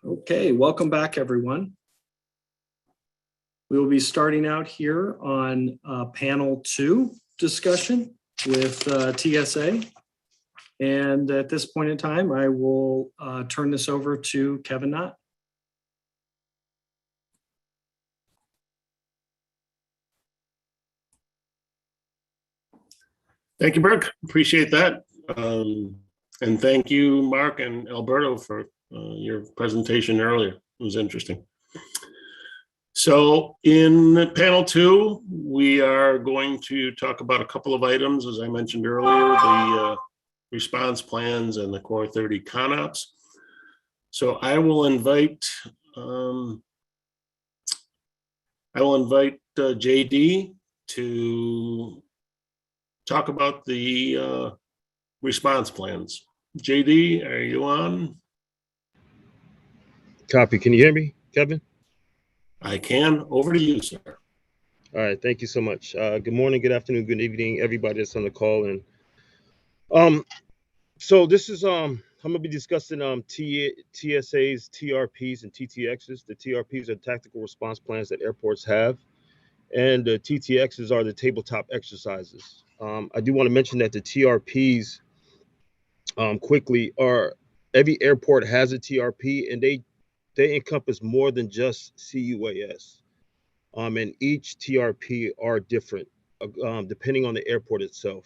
Okay, welcome back, everyone. We will be starting out here on panel 2 discussion with TSA. And at this point in time, I will turn this over to Kevin Knott. Thank you, Burke. Appreciate that. And thank you, Mark and Alberto, for your presentation earlier. It was interesting. So in panel 2, we are going to talk about a couple of items, as I mentioned earlier, the response plans and the Core 30 ConOps. So I will invite JD to talk about the response plans. JD, are you on? Copy. Can you hear me, Kevin? I can. Over to you, sir. All right. Thank you so much. Good morning, good afternoon, good evening, everybody that's on the call. And so this is I'm gonna be discussing TSA's TRPs and TTXs. The TRPs are tactical response plans that airports have, and the TTXs are the tabletop exercises. I do want to mention that the TRPs quickly are every airport has a TRP, and they encompass more than just CUAS. And each TRP are different depending on the airport itself.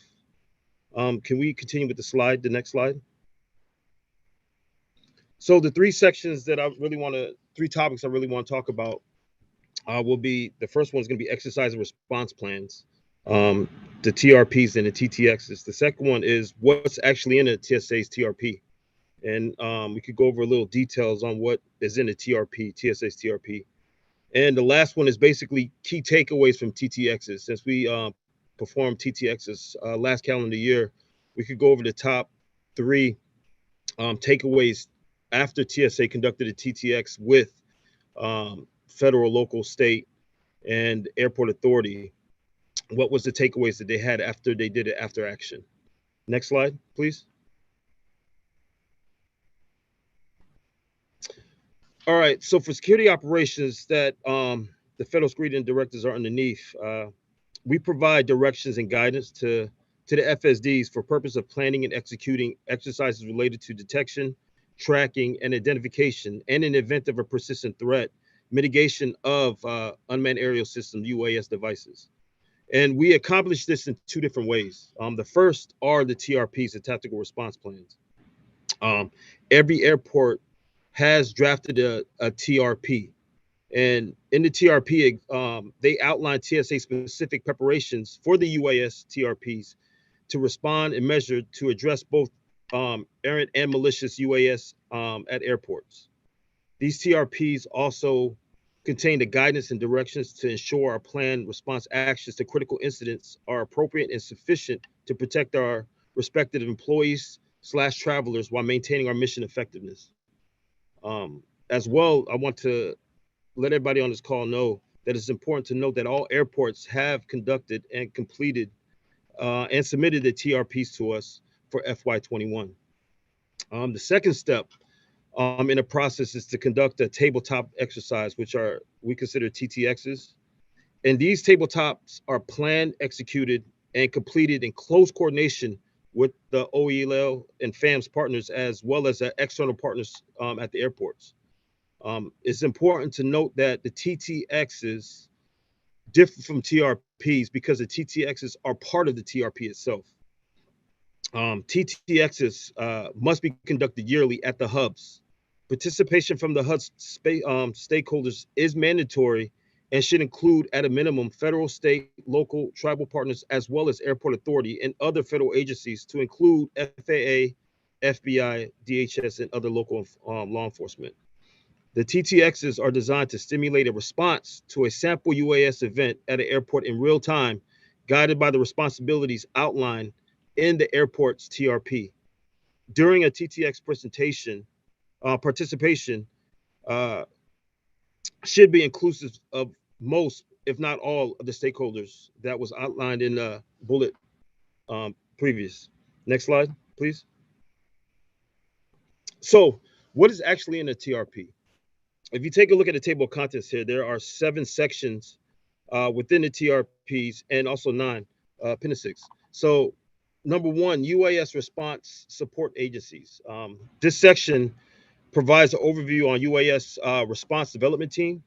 Can we continue with the next slide? So the three topics I really want to talk about will be, the first one is going to be exercise and response plans, the TRPs and the TTXs. The second one is what's actually in a TSA's TRP. And we could go over a little details on what is in a TRP, TSA's TRP. And the last one is basically key takeaways from TTXs. Since we performed TTXs last calendar year, we could go over the top 3 takeaways after TSA conducted a TTX with federal, local, state, and airport authority. What was the takeaways that they had after they did it after action? Next slide, please. All right, so for security operations that the federal screening directives are underneath, we provide directions and guidance to the FSDs for purpose of planning and executing exercises related to detection, tracking, and identification, and in the event of a persistent threat, mitigation of unmanned aerial system UAS devices. And we accomplish this in 2 different ways. The first are the TRPs, the tactical response plans. Every airport has drafted a TRP. And in the TRP, they outline TSA specific preparations for the UAS TRPs to respond and measure to address both errant and malicious UAS at airports. These TRPs also contain the guidance and directions to ensure our planned response actions to critical incidents are appropriate and sufficient to protect our respective employees/travelers while maintaining our mission effectiveness. As well, I want to let everybody on this call know that it's important to note that all airports have conducted and completed and submitted the TRPs to us for FY21. The second step in the process is to conduct a tabletop exercise, which we consider TTXs. And these tabletops are planned, executed, and completed in close coordination with the OEL and FAMS partners, as well as external partners at the airports. It's important to note that the TTXs differ from TRPs because the TTXs are part of the TRP itself. TTXs must be conducted yearly at the hubs. Participation from the hub stakeholders is mandatory and should include at a minimum federal, state, local, tribal partners, as well as airport authority and other federal agencies to include FAA, FBI, DHS, and other local law enforcement. The TTXs are designed to stimulate a response to a sample UAS event at an airport in real time, guided by the responsibilities outlined in the airport's TRP. During a TTX participation should be inclusive of most, if not all, of the stakeholders that was outlined in the bullet previous. Next slide, please. So what is actually in the TRP? if you take a look at the table of contents here, there are 7 sections within the TRPs and also 9 appendices. So number 1, UAS response support agencies. This section provides an overview on UAS response development team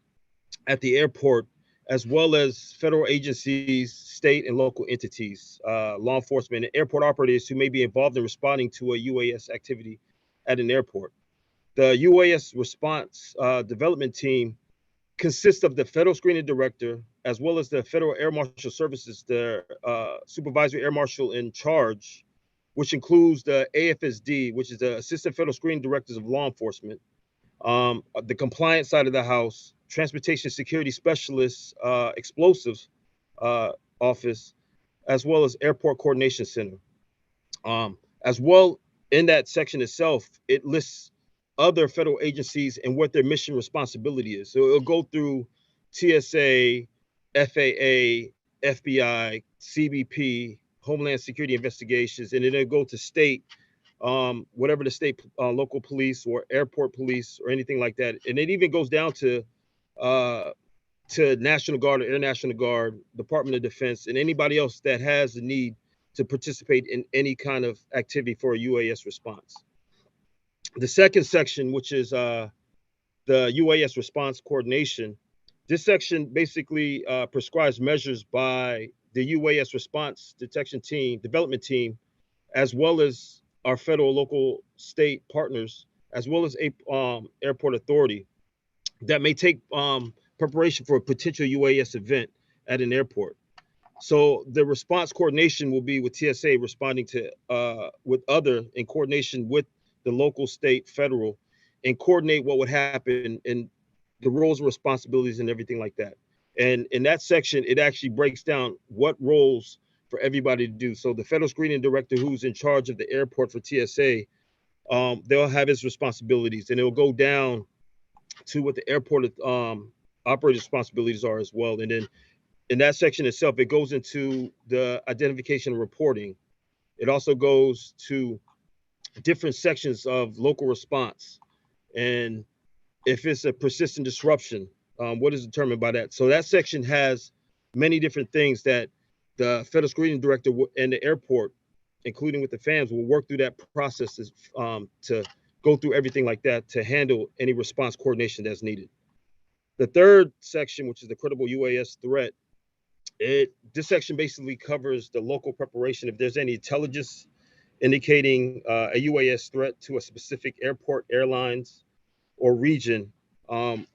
at the airport, as well as federal agencies, state and local entities, law enforcement, and airport operators who may be involved in responding to a UAS activity at an airport. The UAS response development team consists of the federal screening director, as well as the Federal Air Marshal Services, the supervisory air marshal in charge, which includes the AFSD, which is the Assistant Federal Screening Directors of Law Enforcement, the compliance side of the house, transportation security specialists, explosives office, as well as airport coordination center. As well, in that section itself, it lists other federal agencies and what their mission responsibility is. So it'll go through TSA, FAA, FBI, CBP, Homeland Security Investigations, and then it'll go to state, whatever the state local police or airport police or anything like that. And it even goes down to National Guard or Air National Guard, Department of Defense, and anybody else that has the need to participate in any kind of activity for a UAS response. The second section, which is the UAS response coordination, this section basically prescribes measures by the UAS response detection team, development team, as well as our federal, local, state partners, as well as airport authority that may take preparation for a potential UAS event at an airport. So the response coordination will be with TSA responding to in coordination with the local, state, federal, and coordinate what would happen and the roles and responsibilities and everything like that. And in that section, it actually breaks down what roles for everybody to do. So the federal screening director who's in charge of the airport for TSA, they'll have his responsibilities, and it'll go down to what the airport operator responsibilities are as well. And then in that section itself, it goes into the identification and reporting. It also goes to different sections of local response. And if it's a persistent disruption, what is determined by that? So that section has many different things that the federal screening director and the airport, including with the FAMs, will work through that process to go through everything like that to handle any response coordination that's needed. The third section, which is the credible UAS threat, this section basically covers the local preparation. If there's any intelligence indicating a UAS threat to a specific airport, airlines, or region,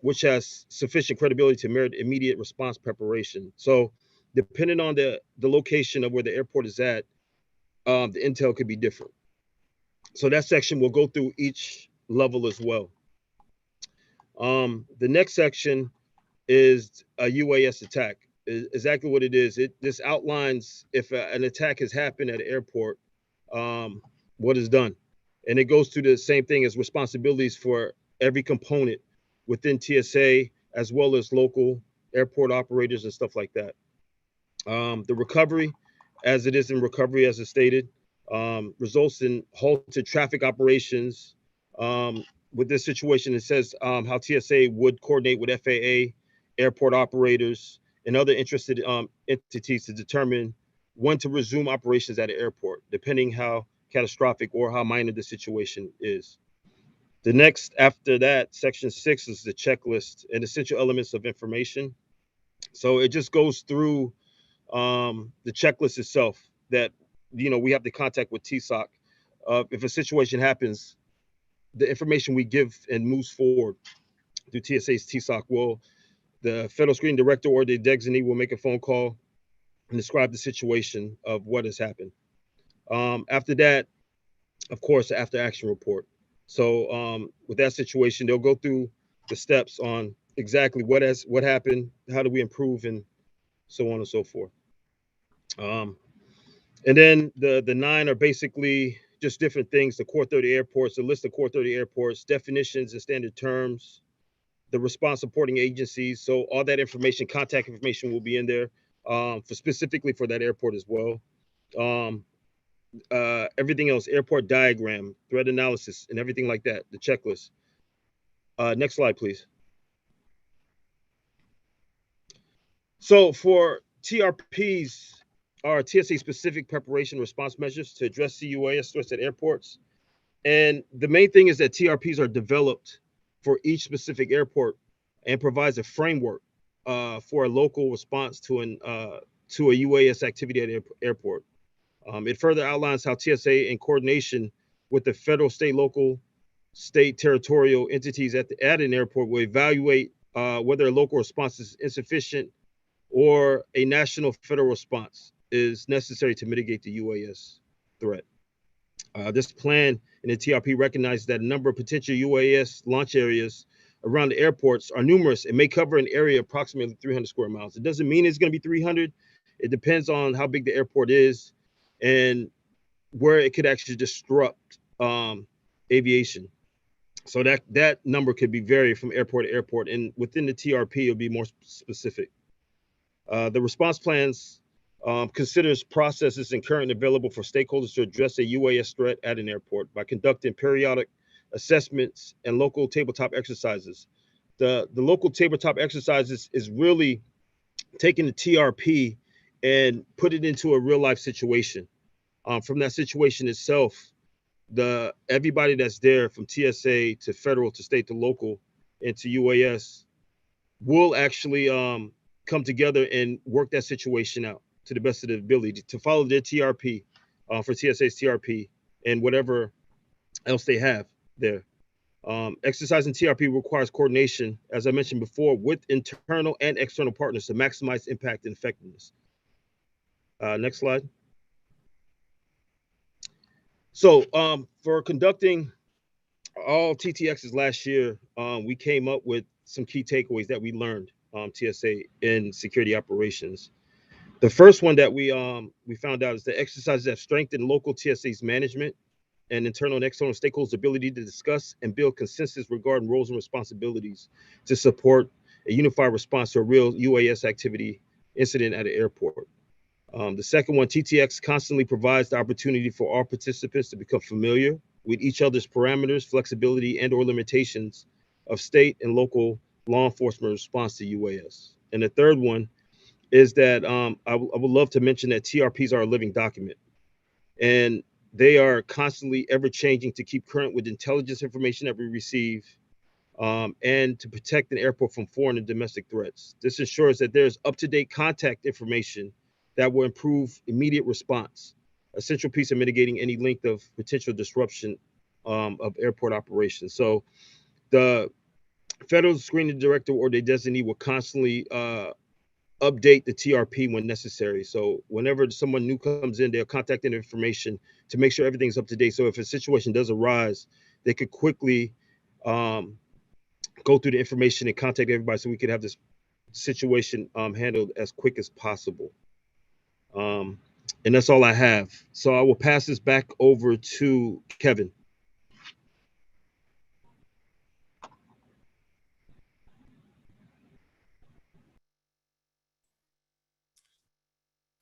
which has sufficient credibility to merit immediate response preparation. So depending on the location of where the airport is at, the intel could be different. So that section will go through each level as well. The next section is a UAS attack. Exactly what it is. This outlines if an attack has happened at an airport, what is done. And it goes through the same thing as responsibilities for every component within TSA, as well as local airport operators and stuff like that. The recovery, as it is in recovery, as it's stated, results in halted traffic operations. With this situation, it says how TSA would coordinate with FAA, airport operators, and other interested entities to determine when to resume operations at an airport, depending how catastrophic or how minor the situation is. The next after that, section 6 is the checklist and essential elements of information. So it just goes through the checklist itself that, we have to contact with TSOC. If a situation happens, the information we give and moves forward through TSA's TSOC the federal screening director or the designee will make a phone call and describe the situation of what has happened. After that, of course, the after action report. So with that situation, they'll go through the steps on exactly what happened, how do we improve, and so on and so forth. And then the 9 are basically just different things. The Core 30 airports, the list of Core 30 airports, definitions and standard terms, the response supporting agencies. So all that information, contact information will be in there specifically for that airport as well. Everything else, airport diagram, threat analysis, and everything like that, the checklist. Next slide, please. So for TRPs, are TSA specific preparation response measures to address UAS threats at airports. And the main thing is that TRPs are developed for each specific airport and provides a framework for a local response to a UAS activity at airport. It further outlines how TSA, in coordination with the federal, state, local, state, territorial entities at an airport, will evaluate whether a local response is insufficient or a national federal response is necessary to mitigate the UAS threat. This plan in the TRP recognizes that a number of potential UAS launch areas around the airports are numerous and may cover an area approximately 300 square miles. It doesn't mean it's going to be 300. It depends on how big the airport is and where it could actually disrupt aviation. So that number could be varied from airport to airport, and within the TRP, it'll be more specific. The response plans considers processes and current available for stakeholders to address a UAS threat at an airport by conducting periodic assessments and local tabletop exercises. The local tabletop exercises is really taking the TRP and put it into a real life situation. From that situation itself, everybody that's there, from TSA to federal to state to local and to UAS, will actually come together and work that situation out to the best of their ability to follow their TRP for TSA's TRP and whatever else they have there. Exercising TRP requires coordination, as I mentioned before, with internal and external partners to maximize impact and effectiveness. Next slide. So for conducting all TTXs last year, we came up with some key takeaways that we learned TSA in security operations. The first one that we found out is that exercises have strengthened local TSA's management and internal and external stakeholders' ability to discuss and build consensus regarding roles and responsibilities to support a unified response to a real UAS activity incident at an airport. The second one, TTX constantly provides the opportunity for all participants to become familiar with each other's parameters, flexibility, and/or limitations of state and local law enforcement response to UAS. And the third one is that I would love to mention that TRPs are a living document, and they are constantly ever changing to keep current with intelligence information that we receive and to protect an airport from foreign and domestic threats. This ensures that there's up-to-date contact information that will improve immediate response, a central piece of mitigating any length of potential disruption of airport operations. So the federal screening director or their designee will constantly update the TRP when necessary. So whenever someone new comes in, they'll contact that information to make sure everything's up to date. So if a situation does arise, they could quickly go through the information and contact everybody so we could have this situation handled as quick as possible. And that's all I have. So I will pass this back over to Kevin.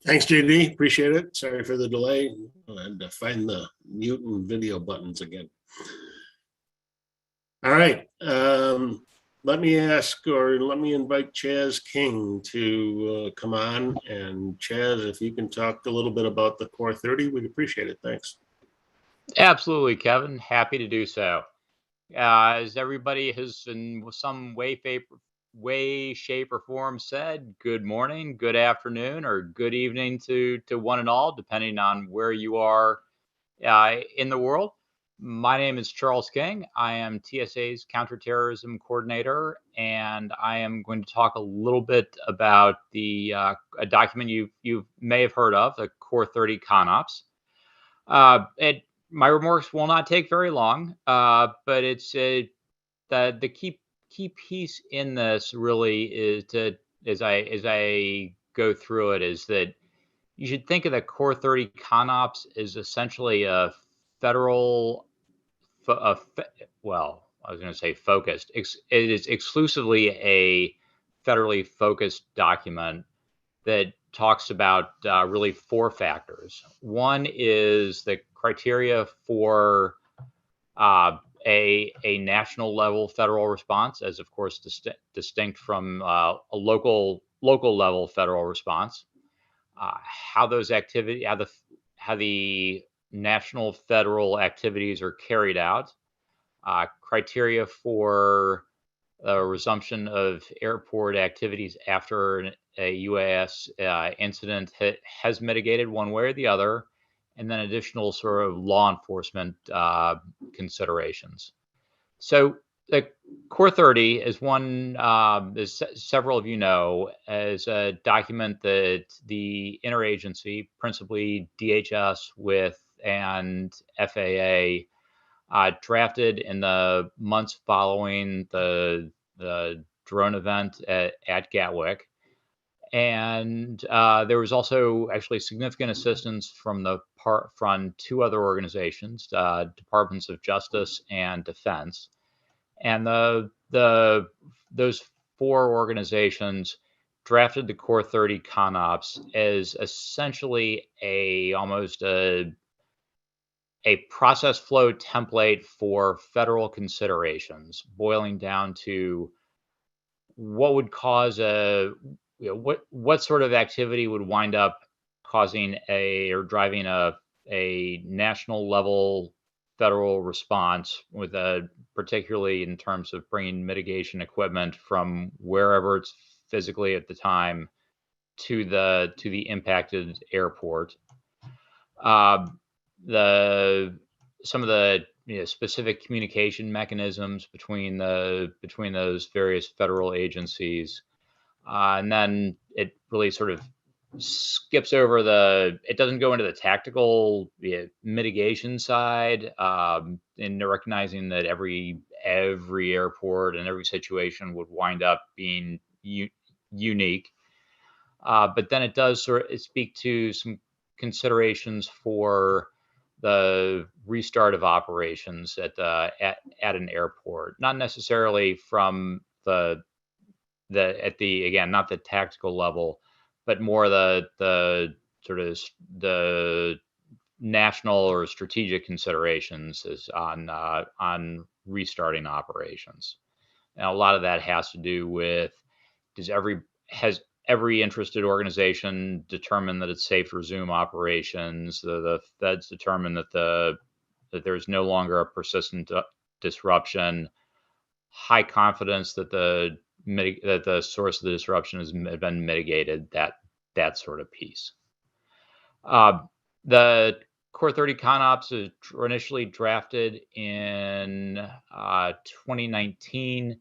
Thanks, JD. Appreciate it. Sorry for the delay. I had to find the mute and video buttons again. All right. Let me invite Chaz King to come on. And Chaz, if you can talk a little bit about the Core 30, we'd appreciate it. Thanks. Absolutely, Kevin. Happy to do so. As everybody has in some way, shape, or form said, good morning, good afternoon, or good evening to one and all, depending on where you are in the world. My name is Charles King. I am TSA's counterterrorism coordinator, and I am going to talk a little bit about the a document you may have heard of, the Core 30 ConOps. My remarks will not take very long, but it's the key piece in this really is to, as I go through it, is that you should think of the Core 30 ConOps as essentially a federal, well, I was going to say focused. It is exclusively a federally focused document that talks about really four factors. One is the criteria for a national level federal response, as of course distinct from a local local level federal response, how those activity, how the national federal activities are carried out, criteria for resumption of airport activities after a UAS incident has mitigated one way or the other, and then additional sort of law enforcement considerations. So the Core 30 is one, as several of you know, is a document that the interagency, principally DHS and FAA, drafted in the months following the drone event at Gatwick. And there was also actually significant assistance from two other organizations, Departments of Justice and Defense. And those four organizations drafted the Core 30 ConOps as essentially almost a process flow template for federal considerations, boiling down to what would cause what sort of activity would wind up causing or driving a national level federal response, particularly in terms of bringing mitigation equipment from wherever it's physically at the time to the impacted airport. Some of the specific communication mechanisms between those various federal agencies, and then it really sort of skips over it doesn't go into the tactical mitigation side, in recognizing that every airport and every situation would wind up being unique. But then it does sort of speak to some considerations for the restart of operations at an airport, not necessarily from not the tactical level, but more the sort of the national or strategic considerations on restarting operations. And a lot of that has to do with has every interested organization determined that it's safe to resume operations. The feds determined that there's no longer a persistent disruption. High confidence that the source of the disruption has been mitigated. That sort of piece. The Core 30 ConOps were initially drafted in 2019.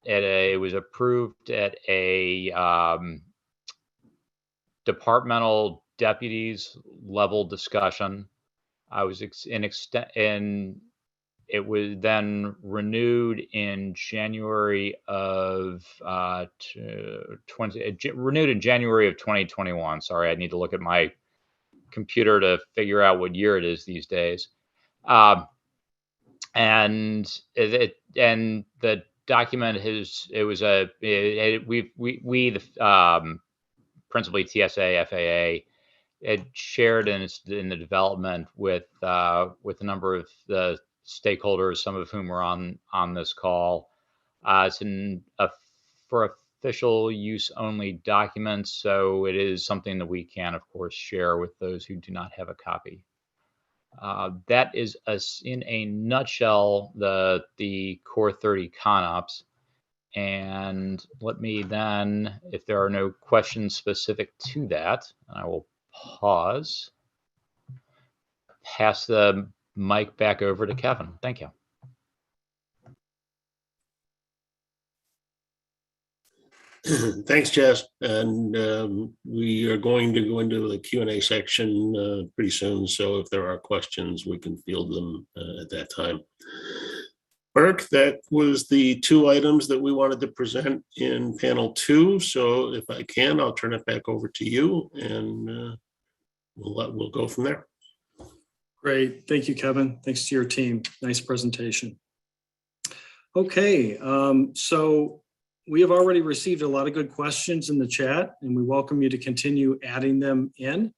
It was approved at a departmental deputies level discussion. It was then renewed in January of 2021. Sorry, I need to look at my computer to figure out what year it is these days. And the document principally TSA, FAA, it shared in the development with a number of the stakeholders, some of whom are on this call. It's for official use only documents, so it is something that we can, of course, share with those who do not have a copy. That is in a nutshell the Core 30 ConOps. And let me then, if there are no questions specific to that, I will pass the mic back over to Kevin. Thank you. Thanks, Jess. And we are going to go into the Q&A section pretty soon. So if there are questions, we can field them at that time. Burke, that was the two items that we wanted to present in panel 2. So if I can, I'll turn it back over to you and we'll go from there. Great. Thank you, Kevin. Thanks to your team. Nice presentation. Okay, so we have already received a lot of good questions in the chat, and we welcome you to continue adding them in.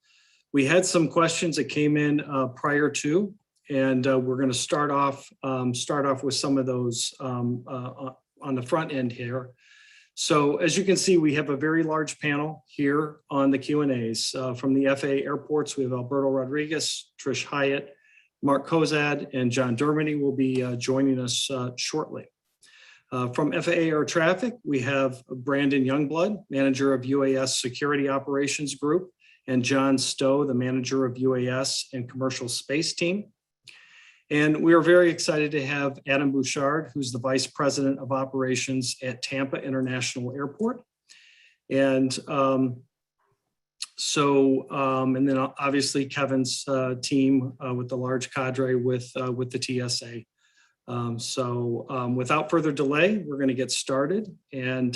We had some questions that came in prior to, and we're going to start off with some of those on the front end here. So as you can see, we have a very large panel here on the Q&As. From the FAA airports, we have Alberto Rodriguez, Trish Hyatt, Mark Kozad, and John Dermody will be joining us shortly. From FAA Air Traffic, we have Brandon Youngblood, manager of UAS Security Operations Group, and John Stowe, the manager of UAS and Commercial Space Team. And we are very excited to have Adam Bouchard, who's the Vice President of Operations at Tampa International Airport. And and then obviously Kevin's team with the large cadre with the TSA. Without further delay, we're going to get started. And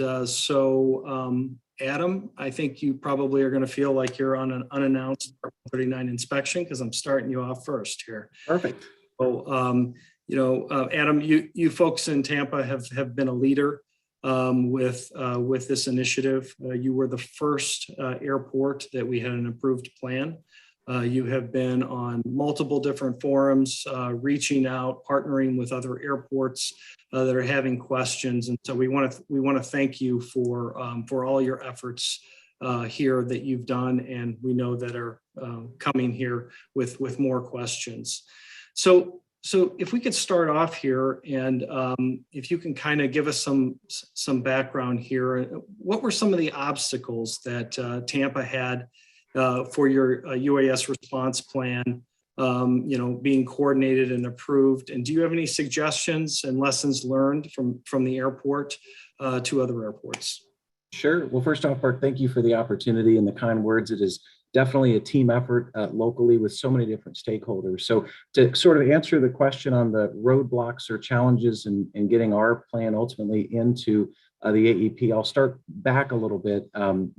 Adam, I think you probably are going to feel like you're on an unannounced 39 inspection because I'm starting you off first here. Perfect. So, Adam, you folks in Tampa have been a leader with this initiative. You were the first airport that we had an approved plan. You have been on multiple different forums, reaching out, partnering with other airports that are having questions, and so we want to thank you for all your efforts here that you've done, and we know that are coming here with more questions. So if we could start off here, and if you can kind of give us some background here, what were some of the obstacles that Tampa had for your UAS response plan, being coordinated and approved? And do you have any suggestions and lessons learned from the airport to other airports? Sure. Well, first off, Bart, thank you for the opportunity and the kind words. It is definitely a team effort locally with so many different stakeholders. So to sort of answer the question on the roadblocks or challenges in getting our plan ultimately into the AEP, I'll start back a little bit.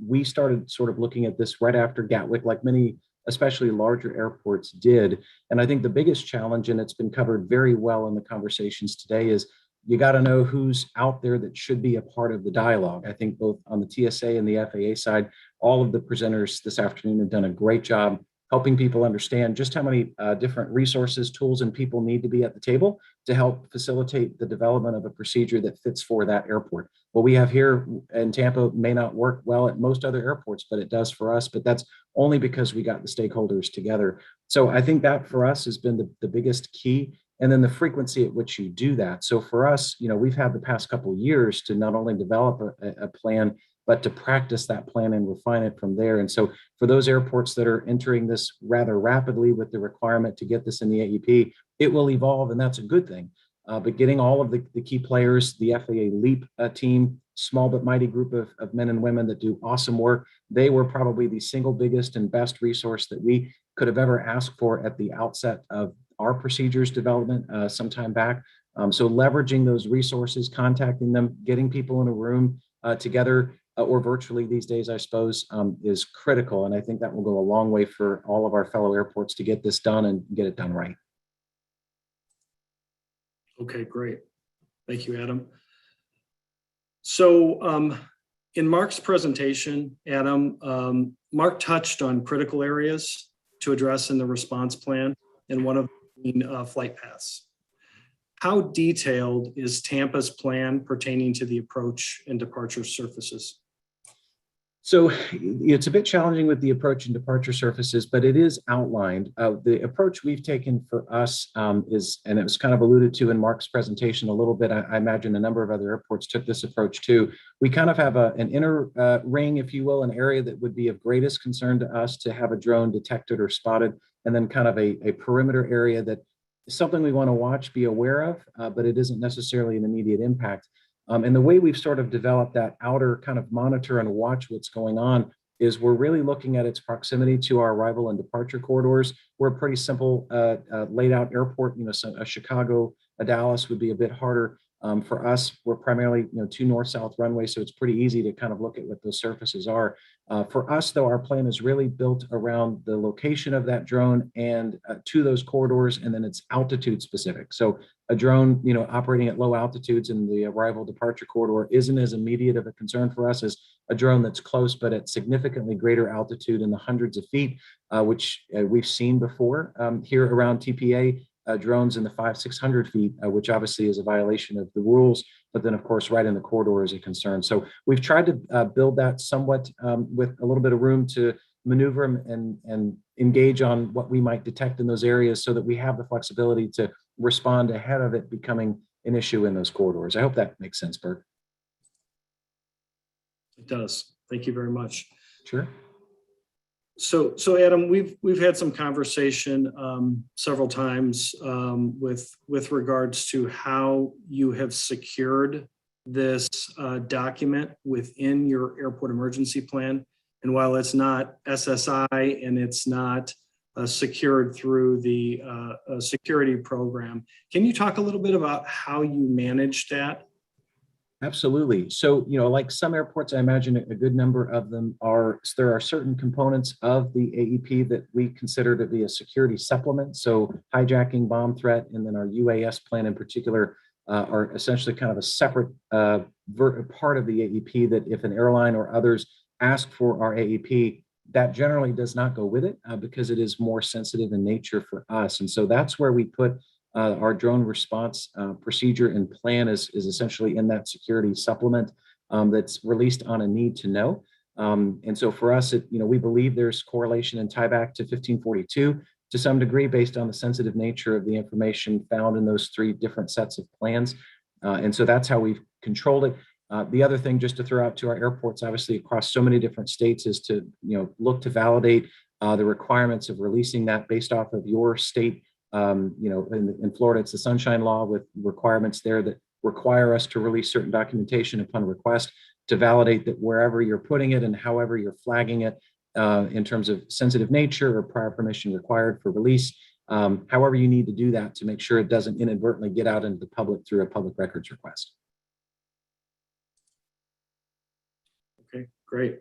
We started sort of looking at this right after Gatwick, like many, especially larger airports did. And I think the biggest challenge, and it's been covered very well in the conversations today, is you got to know who's out there that should be a part of the dialogue. I think both on the TSA and the FAA side, all of the presenters this afternoon have done a great job helping people understand just how many different resources, tools, and people need to be at the table to help facilitate the development of a procedure that fits for that airport. What we have here in Tampa may not work well at most other airports, but it does for us. But that's only because we got the stakeholders together. So I think that for us has been the biggest key. And then the frequency at which you do that. So for us, we've had the past couple of years to not only develop a plan, but to practice that plan and refine it from there. And so for those airports that are entering this rather rapidly with the requirement to get this in the AEP, it will evolve, and that's a good thing. But getting all of the key players, the FAA LEAP team, small but mighty group of men and women that do awesome work, they were probably the single biggest and best resource that we could have ever asked for at the outset of our procedures development some time back. So leveraging those resources, contacting them, getting people in a room together or virtually these days, I suppose, is critical. And I think that will go a long way for all of our fellow airports to get this done and get it done right. Okay, great. Thank you, Adam. So in Mark's presentation, Adam, Mark touched on critical areas to address in the response plan, and one of flight paths. How detailed is Tampa's plan pertaining to the approach and departure surfaces? So it's a bit challenging with the approach and departure surfaces, but it is outlined. The approach we've taken for us is, and it was kind of alluded to in Mark's presentation a little bit, I imagine a number of other airports took this approach too. We kind of have an inner ring, if you will, an area that would be of greatest concern to us to have a drone detected or spotted, and then kind of a perimeter area that is something we want to watch, be aware of, but it isn't necessarily an immediate impact. And the way we've sort of developed that outer kind of monitor and watch what's going on is we're really looking at its proximity to our arrival and departure corridors. We're a pretty simple laid out airport, so a Chicago, a Dallas would be a bit harder. For us, we're primarily, two north-south runways, so it's pretty easy to kind of look at what those surfaces are. For us, though, our plan is really built around the location of that drone and to those corridors, and then it's altitude specific. So a drone, operating at low altitudes in the arrival departure corridor isn't as immediate of a concern for us as a drone that's close, but at significantly greater altitude in the hundreds of feet, which we've seen before here around TPA. Drones in the 500-600 feet, which obviously is a violation of the rules but then of course, right in the corridor is a concern. So we've tried to build that somewhat with a little bit of room to maneuver and engage on what we might detect in those areas so that we have the flexibility to respond ahead of it becoming an issue in those corridors. I hope that makes sense, Bert. It does. Thank you very much. Sure. So Adam, we've had some conversation several times with regards to how you have secured this document within your airport emergency plan. And while it's not SSI and it's not secured through the security program, can you talk a little bit about how you manage that? Absolutely. So, like some airports, I imagine a good number of them there are certain components of the AEP that we consider to be a security supplement. So hijacking, bomb threat, and then our UAS plan in particular are essentially kind of a separate part of the AEP that if an airline or others ask for our AEP, that generally does not go with it because it is more sensitive in nature for us. And so that's where we put our drone response procedure and plan is essentially in that security supplement that's released on a need to know. And so for us, we believe there's correlation and tie back to 1542 to some degree based on the sensitive nature of the information found in those 3 different sets of plans. And so that's how we've controlled it. The other thing just to throw out to our airports, obviously across so many different states, is to look to validate the requirements of releasing that based off of your state. In Florida, it's the Sunshine Law with requirements there that require us to release certain documentation upon request to validate that wherever you're putting it and however you're flagging it in terms of sensitive nature or prior permission required for release, however you need to do that to make sure it doesn't inadvertently get out into the public through a public records request. Okay, great.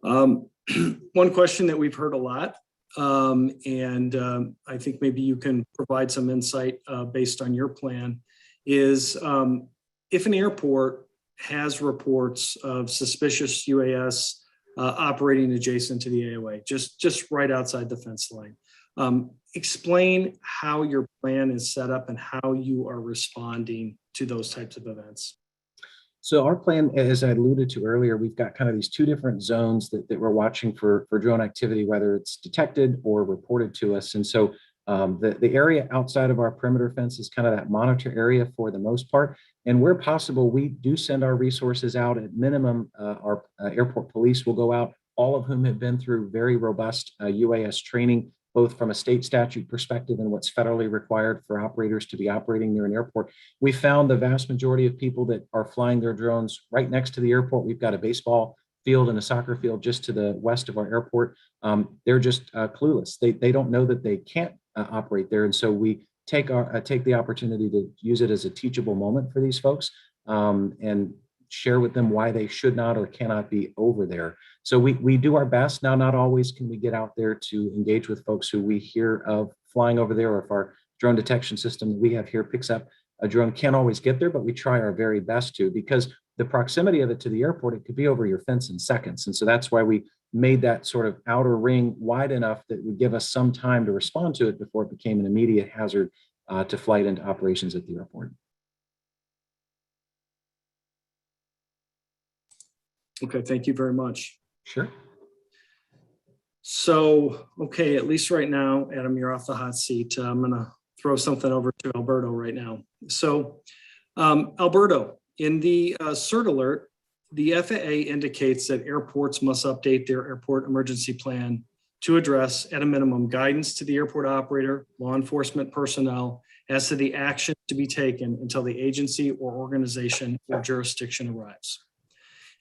One question that we've heard a lot, and I think maybe you can provide some insight based on your plan, is if an airport has reports of suspicious UAS operating adjacent to the AOA, just right outside the fence line. Explain how your plan is set up and how you are responding to those types of events. So our plan, as I alluded to earlier, we've got kind of these 2 different zones that we're watching for drone activity, whether it's detected or reported to us. And so the area outside of our perimeter fence is kind of that monitor area for the most part. And where possible, we do send our resources out. At minimum, our airport police will go out, all of whom have been through very robust UAS training, both from a state statute perspective and what's federally required for operators to be operating near an airport. We found the vast majority of people that are flying their drones right next to the airport. We've got a baseball field and a soccer field just to the west of our airport. They're just clueless. They don't know that they can't operate there. And so we take the opportunity to use it as a teachable moment for these folks and share with them why they should not or cannot be over there. So we do our best. Now, not always can we get out there to engage with folks who we hear of flying over there, or if our drone detection system that we have here picks up a drone, can't always get there, but we try our very best to, because the proximity of it to the airport, it could be over your fence in seconds. And so that's why we made that sort of outer ring wide enough that would give us some time to respond to it before it became an immediate hazard to flight and operations at the airport. Okay, thank you very much. Sure. So, okay, at least right now, Adam, you're off the hot seat. I'm gonna throw something over to Alberto right now. So, Alberto, in the CERT alert, the FAA indicates that airports must update their airport emergency plan to address, at a minimum, guidance to the airport operator, law enforcement personnel, as to the action to be taken until the agency or organization or jurisdiction arrives.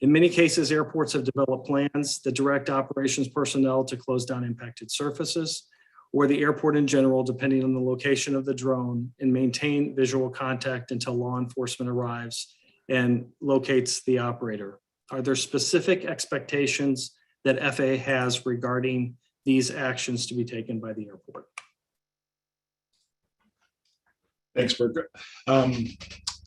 In many cases, airports have developed plans that direct operations personnel to close down impacted surfaces, or the airport in general, depending on the location of the drone, and maintain visual contact until law enforcement arrives and locates the operator. Are there specific expectations that FAA has regarding these actions to be taken by the airport? Thanks, Bert.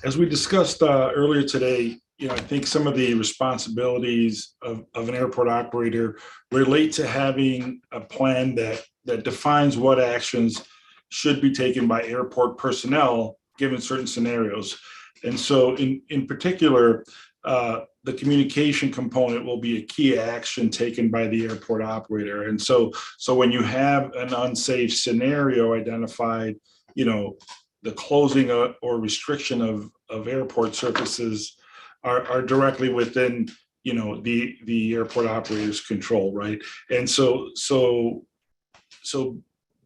As we discussed earlier today, I think some of the responsibilities of an airport operator relate to having a plan that defines what actions should be taken by airport personnel given certain scenarios. And so in particular, the communication component will be a key action taken by the airport operator. And so when you have an unsafe scenario identified, the closing or restriction of airport surfaces are directly within, the airport operator's control, right? And so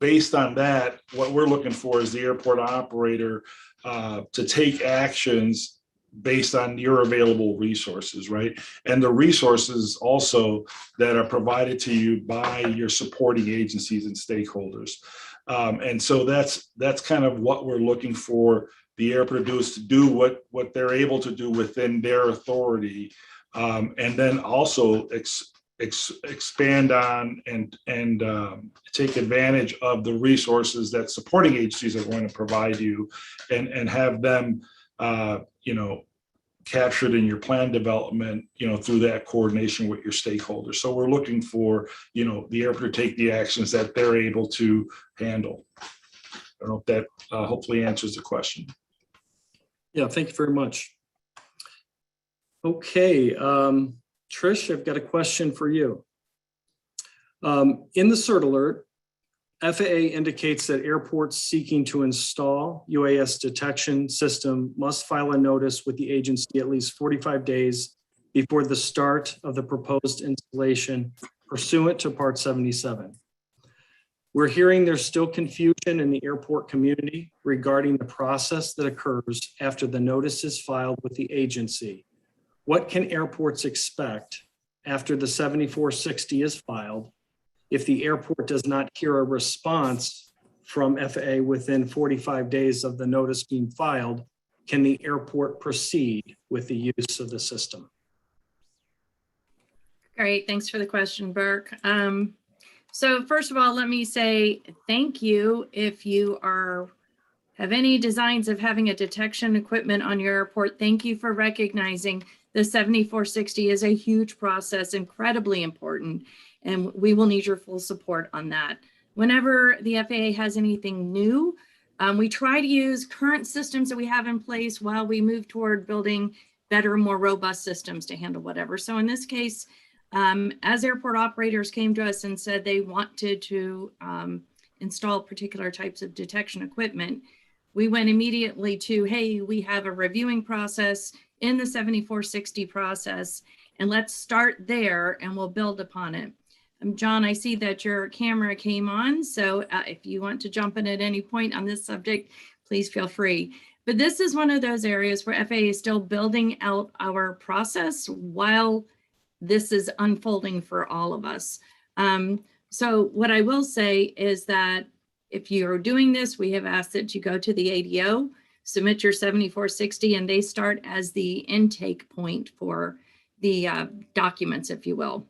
based on that, what we're looking for is the airport operator to take actions based on your available resources, right? And the resources also that are provided to you by your supporting agencies and stakeholders. And so that's kind of what we're looking for the airport to do what they're able to do within their authority, and then also expand on and take advantage of the resources that supporting agencies are going to provide you, and have them captured in your plan development, through that coordination with your stakeholders. So we're looking for, the airport to take the actions that they're able to handle. I don't know if that hopefully answers the question. Yeah, thank you very much. Okay, Trish, I've got a question for you. In the CERT alert, FAA indicates that airports seeking to install UAS detection system must file a notice with the agency at least 45 days before the start of the proposed installation pursuant to Part 77. We're hearing there's still confusion in the airport community regarding the process that occurs after the notice is filed with the agency. What can airports expect after the 7460 is filed? If the airport does not hear a response from FAA within 45 days of the notice being filed, can the airport proceed with the use of the system? Great, thanks for the question, Burke. So first of all, let me say thank you if you have any designs of having a detection equipment on your airport. Thank you for recognizing the 7460 is a huge process, incredibly important, and we will need your full support on that. Whenever the FAA has anything new, we try to use current systems that we have in place while we move toward building better, more robust systems to handle whatever. So in this case, as airport operators came to us and said they wanted to install particular types of detection equipment, we went immediately to, hey, we have a reviewing process in the 7460 process, and let's start there and we'll build upon it. John, I see that your camera came on, so if you want to jump in at any point on this subject, please feel free. But this is one of those areas where FAA is still building out our process while this is unfolding for all of us. So what I will say is that if you're doing this, we have asked that you go to the ADO, submit your 7460, and they start as the intake point for the documents, if you will.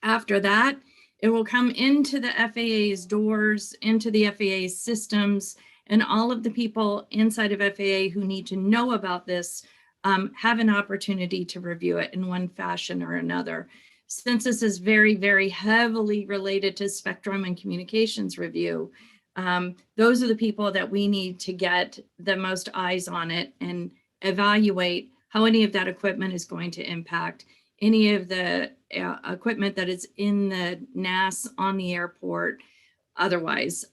After that, it will come into the FAA's doors, into the FAA's systems, and all of the people inside of FAA who need to know about this have an opportunity to review it in one fashion or another. Since this is very, very heavily related to spectrum and communications review, those are the people that we need to get the most eyes on it and evaluate how any of that equipment is going to impact any of the equipment that is in the NAS on the airport otherwise.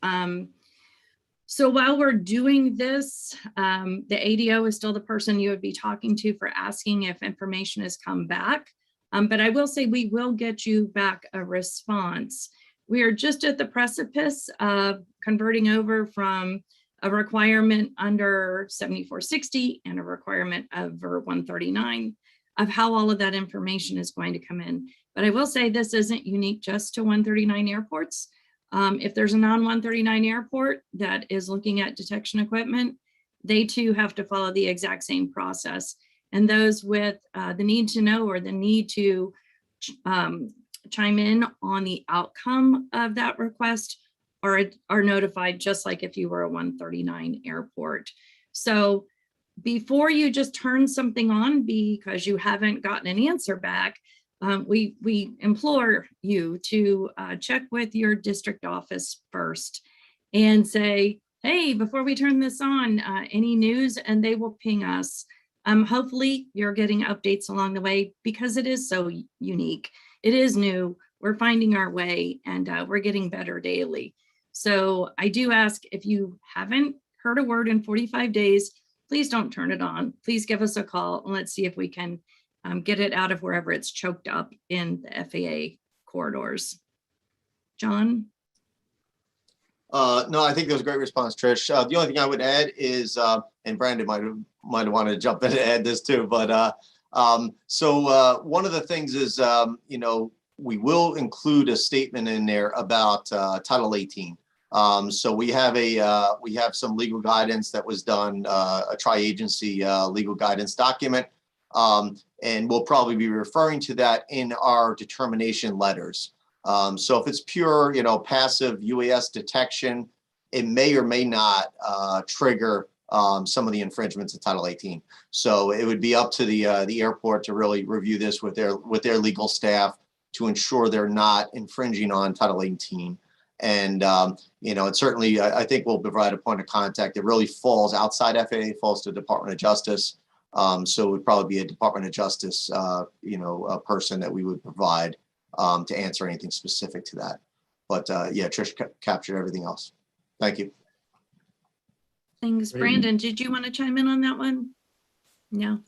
So while we're doing this, the ADO is still the person you would be talking to for asking if information has come back. But I will say we will get you back a response. We are just at the precipice of converting over from a requirement under 7460 and a requirement over 139 of how all of that information is going to come in. But I will say this isn't unique just to 139 airports. If there's a non-139 airport that is looking at detection equipment, they too have to follow the exact same process. And those with the need to know or the need to chime in on the outcome of that request are notified just like if you were a 139 airport. So before you just turn something on because you haven't gotten an answer back, we implore you to check with your district office first and say, hey, before we turn this on, any news, and they will ping us. Hopefully you're getting updates along the way because it is so unique. It is new. We're finding our way and we're getting better daily. So I do ask, if you haven't heard a word in 45 days, please don't turn it on. Please give us a call and let's see if we can get it out of wherever it's choked up in the FAA corridors. John? No, I think that was a great response, Trish. The only thing I would add is, and Brandon might have wanted to jump in and add this too, but one of the things is, we will include a statement in there about Title 18. So we have some legal guidance that was done, a tri-agency legal guidance document, and we'll probably be referring to that in our determination letters. So if it's pure, passive UAS detection, it may or may not trigger some of the infringements of Title 18. So it would be up to the airport to really review this with their legal staff to ensure they're not infringing on Title 18. And it certainly, I think we'll provide a point of contact. It really falls outside FAA, falls to Department of Justice. So it would probably be a Department of Justice, a person that we would provide to answer anything specific to that. But yeah, Trish captured everything else. Thank you. Thanks. Brandon, did you want to chime in on that one? No?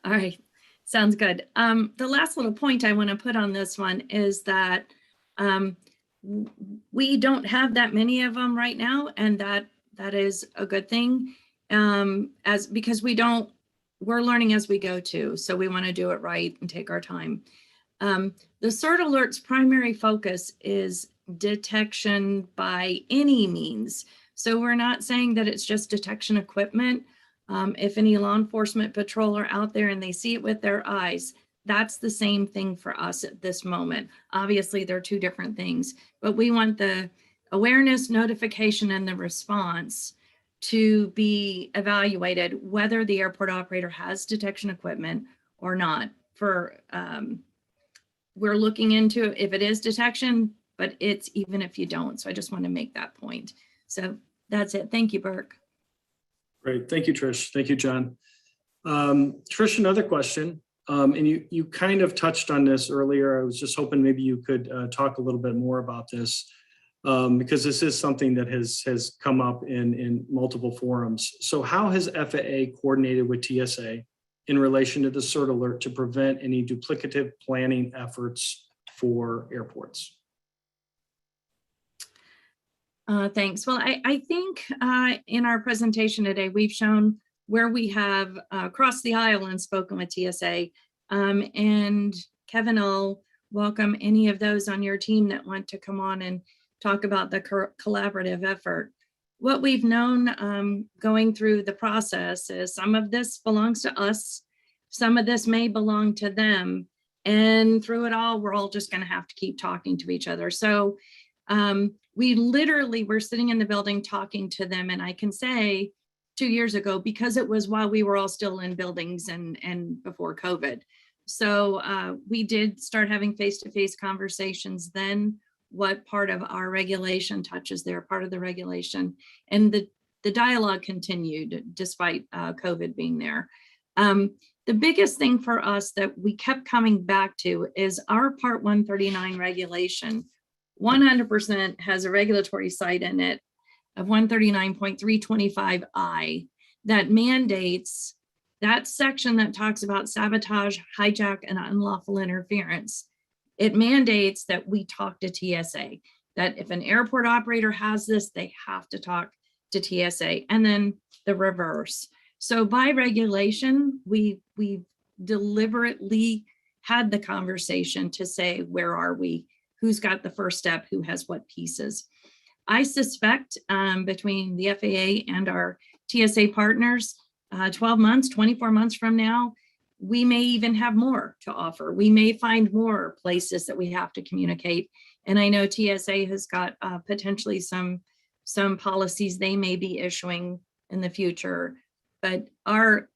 All right. Sounds good. The last little point I want to put on this one is that we don't have that many of them right now, and that is a good thing, because we're learning as we go too. So we want to do it right and take our time. The CERT alert's primary focus is detection by any means. So we're not saying that it's just detection equipment. If any law enforcement patrol are out there and they see it with their eyes, that's the same thing for us at this moment. Obviously, they're two different things, but we want the awareness, notification, and the response to be evaluated whether the airport operator has detection equipment or not. We're looking into if it is detection, but it's even if you don't. So I just want to make that point. So that's it. Thank you, Burke. Great. Thank you, Trish. Thank you, John. Trish, another question. And you kind of touched on this earlier. I was just hoping maybe you could talk a little bit more about this, because this is something that has come up in multiple forums. So how has FAA coordinated with TSA in relation to the CERT alert to prevent any duplicative planning efforts for airports? Thanks. Well, I think in our presentation today, we've shown where we have crossed the aisle and spoken with TSA. And Kevin, I'll welcome any of those on your team that want to come on and talk about the collaborative effort. What we've known going through the process is some of this belongs to us, some of this may belong to them, and through it all, we're all just going to have to keep talking to each other. So we literally were sitting in the building talking to them, and I can say 2 years ago, because it was while we were all still in buildings and before COVID. So we did start having face-to-face conversations then. What part of our regulation touches their part of the regulation, and the dialogue continued despite COVID being there. The biggest thing for us that we kept coming back to is our Part 139 regulation 100% has a regulatory site in it of 139.325I that mandates that section that talks about sabotage, hijack, and unlawful interference. It mandates that we talk to TSA, that if an airport operator has this, they have to talk to TSA, and then the reverse. So by regulation, we deliberately had the conversation to say, where are we? Who's got the first step? Who has what pieces? I suspect between the FAA and our TSA partners, 12 months, 24 months from now, we may even have more to offer. We may find more places that we have to communicate. And I know TSA has got potentially some policies they may be issuing in the future, but our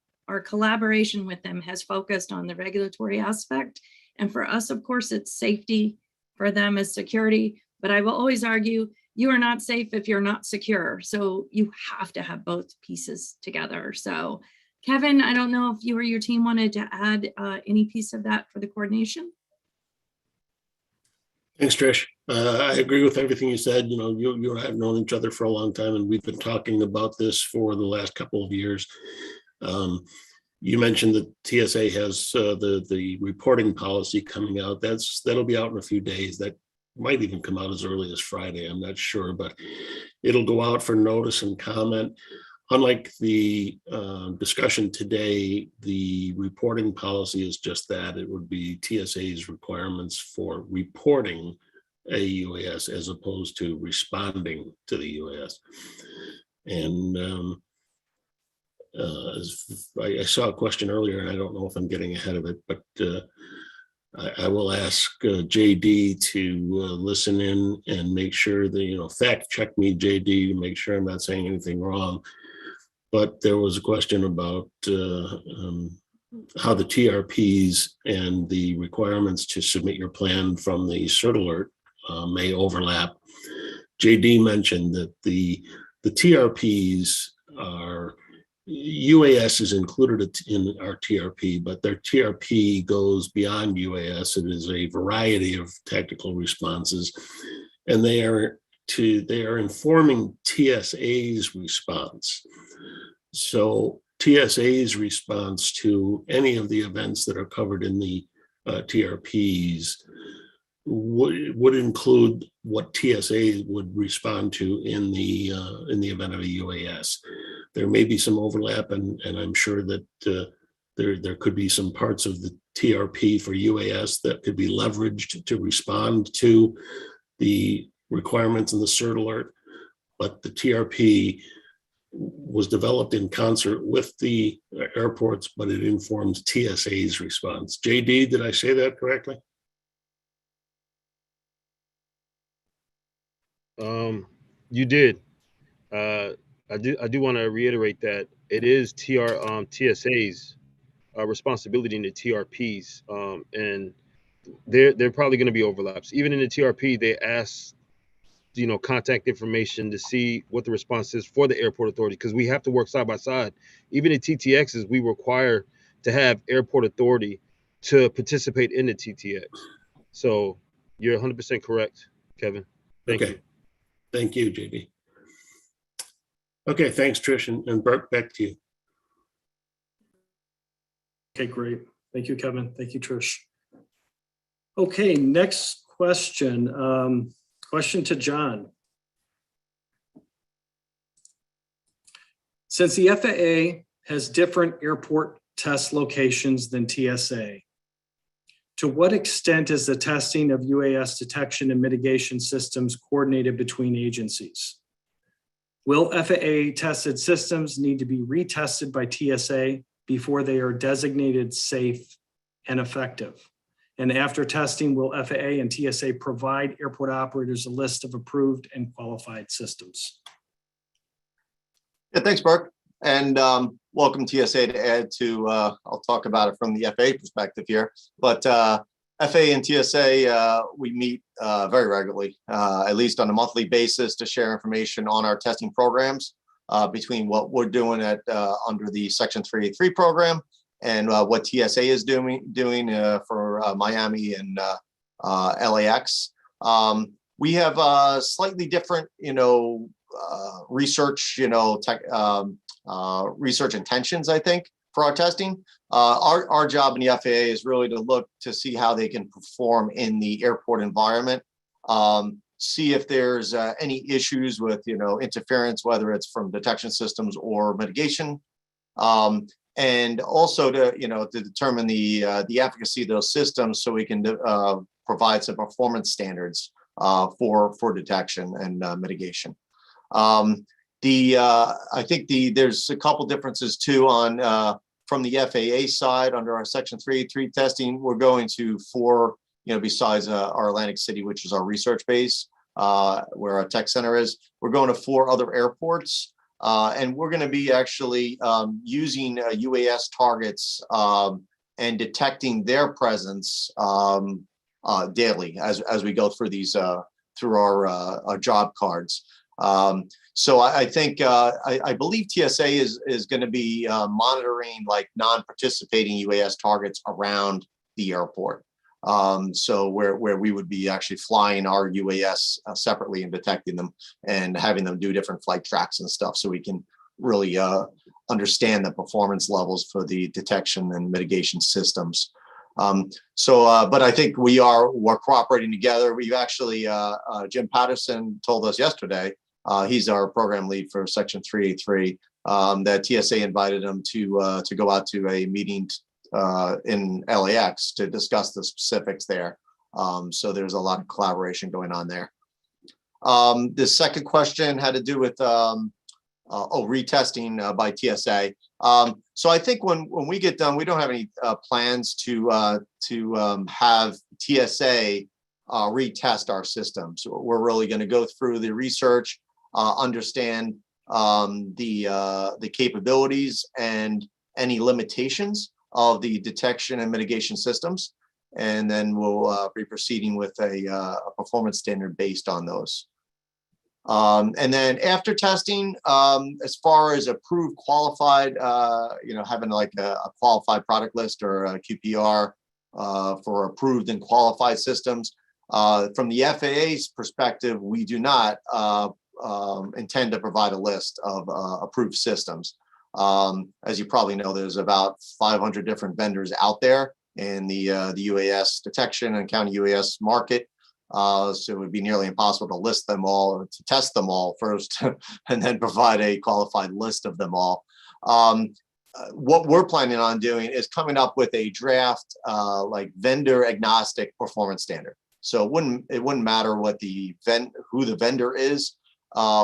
collaboration with them has focused on the regulatory aspect. And for us, of course, it's safety. For them is security. But I will always argue you are not safe if you're not secure. So you have to have both pieces together. So Kevin, I don't know if you or your team wanted to add any piece of that for the coordination. Thanks, Trish. I agree with everything you said. You know, you and I have known each other for a long time, and we've been talking about this for the last couple of years. You mentioned that TSA has the reporting policy coming out. That'll be out in a few days. That might even come out as early as Friday. I'm not sure, but it'll go out for notice and comment. Unlike the discussion today, the reporting policy is just that. It would be TSA's requirements for reporting a UAS as opposed to responding to the UAS. And I saw a question earlier, and I don't know if I'm getting ahead of it, but I will ask JD to listen in and make sure that, you know, fact check me, JD, to make sure I'm not saying anything wrong. But there was a question about how the TRPs and the requirements to submit your plan from the cert alert may overlap. JD mentioned that the TRPs are, UAS is included in our TRP, but their TRP goes beyond UAS. It is a variety of tactical responses, and they are informing TSA's response. So TSA's response to any of the events that are covered in the TRPs would include what TSA would respond to in the event of a UAS. There may be some overlap, and I'm sure that there could be some parts of the TRP for UAS that could be leveraged to respond to the requirements in the cert alert. But the TRP was developed in concert with the airports, but it informs TSA's response. JD, did I say that correctly? You did. I do want to reiterate that it is TSA's responsibility in the TRPs, and there probably going to be overlaps. Even in the TRP, they ask, you know, contact information to see what the response is for the airport authority, because we have to work side by side. Even in TTXs, we require to have airport authority to participate in the TTX. So you're 100% correct, Kevin. Thank you. Thank you, JD. Okay, thanks, Trish, and Bert, back to you. Okay, great. Thank you, Kevin. Thank you, Trish. Okay, next question. Question to John. Since the FAA has different airport test locations than TSA, to what extent is the testing of UAS detection and mitigation systems coordinated between agencies? Will FAA tested systems need to be retested by TSA before they are designated safe and effective? And after testing, will FAA and TSA provide airport operators a list of approved and qualified systems? Yeah, thanks, Burke. And welcome TSA to add to, I'll talk about it from the FAA perspective here, but FAA and TSA, we meet very regularly, at least on a monthly basis, to share information on our testing programs between what we're doing at under the Section 383 program and what TSA is doing for Miami and LAX. We have slightly different, research, research intentions, I think, for our testing. Our job in the FAA is really to look to see how they can perform in the airport environment, see if there's any issues with, interference, whether it's from detection systems or mitigation. And also to determine the efficacy of those systems, so we can provide some performance standards for detection and mitigation. I think there's a couple differences too on from the FAA side. Under our Section 383 testing, we're going to 4, besides our Atlantic City, which is our research base, where our tech center is, we're going to 4 other airports. And we're going to be actually using UAS targets and detecting their presence daily as we go through these our job cards. So I think I believe TSA is going to be monitoring like non-participating UAS targets around the airport. So where we would be actually flying our UAS separately and detecting them and having them do different flight tracks and stuff, so we can really understand the performance levels for the detection and mitigation systems. But I think we're cooperating together. We've actually, Jim Patterson told us yesterday, he's our program lead for Section 383, that TSA invited him to go out to a meeting in LAX to discuss the specifics there. So there's a lot of collaboration going on there. The second question had to do with retesting by TSA. So I think when we get done, we don't have any plans to have TSA retest our systems. We're really going to go through the research, understand the capabilities and any limitations of the detection and mitigation systems, and then we'll be proceeding with a performance standard based on those. And then after testing, as far as approved qualified, having like a qualified product list or a QPR for approved and qualified systems, from the FAA's perspective, we do not intend to provide a list of approved systems. As you probably know, there's about 500 different vendors out there in the UAS detection and counter UAS market. So it would be nearly impossible to list them all or to test them all first and then provide a qualified list of them all. What we're planning on doing is coming up with a draft like vendor agnostic performance standard. So it wouldn't matter what who the vendor is.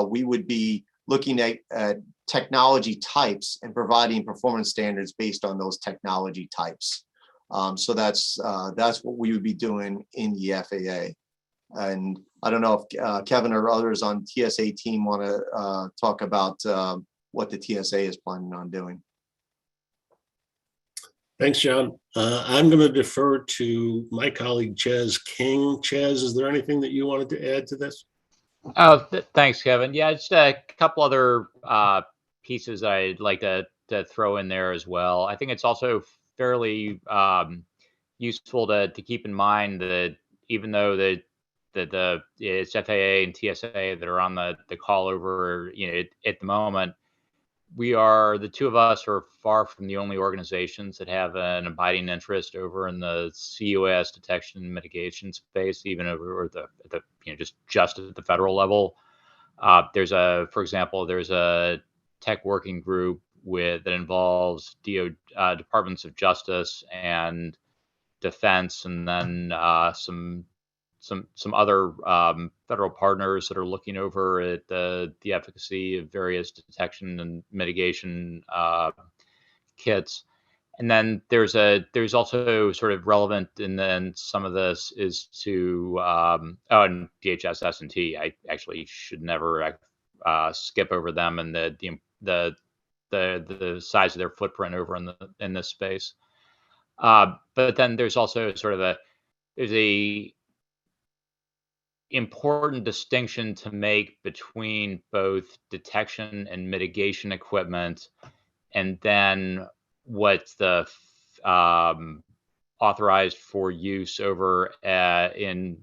We would be looking at technology types and providing performance standards based on those technology types. So that's what we would be doing in the FAA. And I don't know if Kevin or others on TSA team want to talk about what the TSA is planning on doing. Thanks, John. I'm going to defer to my colleague, Chaz King. Chaz, is there anything that you wanted to add to this? Oh, thanks, Kevin. Yeah, just a couple other pieces I'd like to throw in there as well. I think it's also fairly useful to keep in mind that even though it's FAA and TSA that are on the call over, at the moment, the two of us are far from the only organizations that have an abiding interest over in the CUAS detection and mitigation space, even over just at the federal level. For example, there's a tech working group that involves Departments of Justice and Defense, and then some other federal partners that are looking over at the efficacy of various detection and mitigation kits. And then there's also sort of relevant, and then some of this is to and DHS S&T. I actually should never skip over them and the size of their footprint over in this space. But then there's also there's a important distinction to make between both detection and mitigation equipment, and then what's the authorized for use over in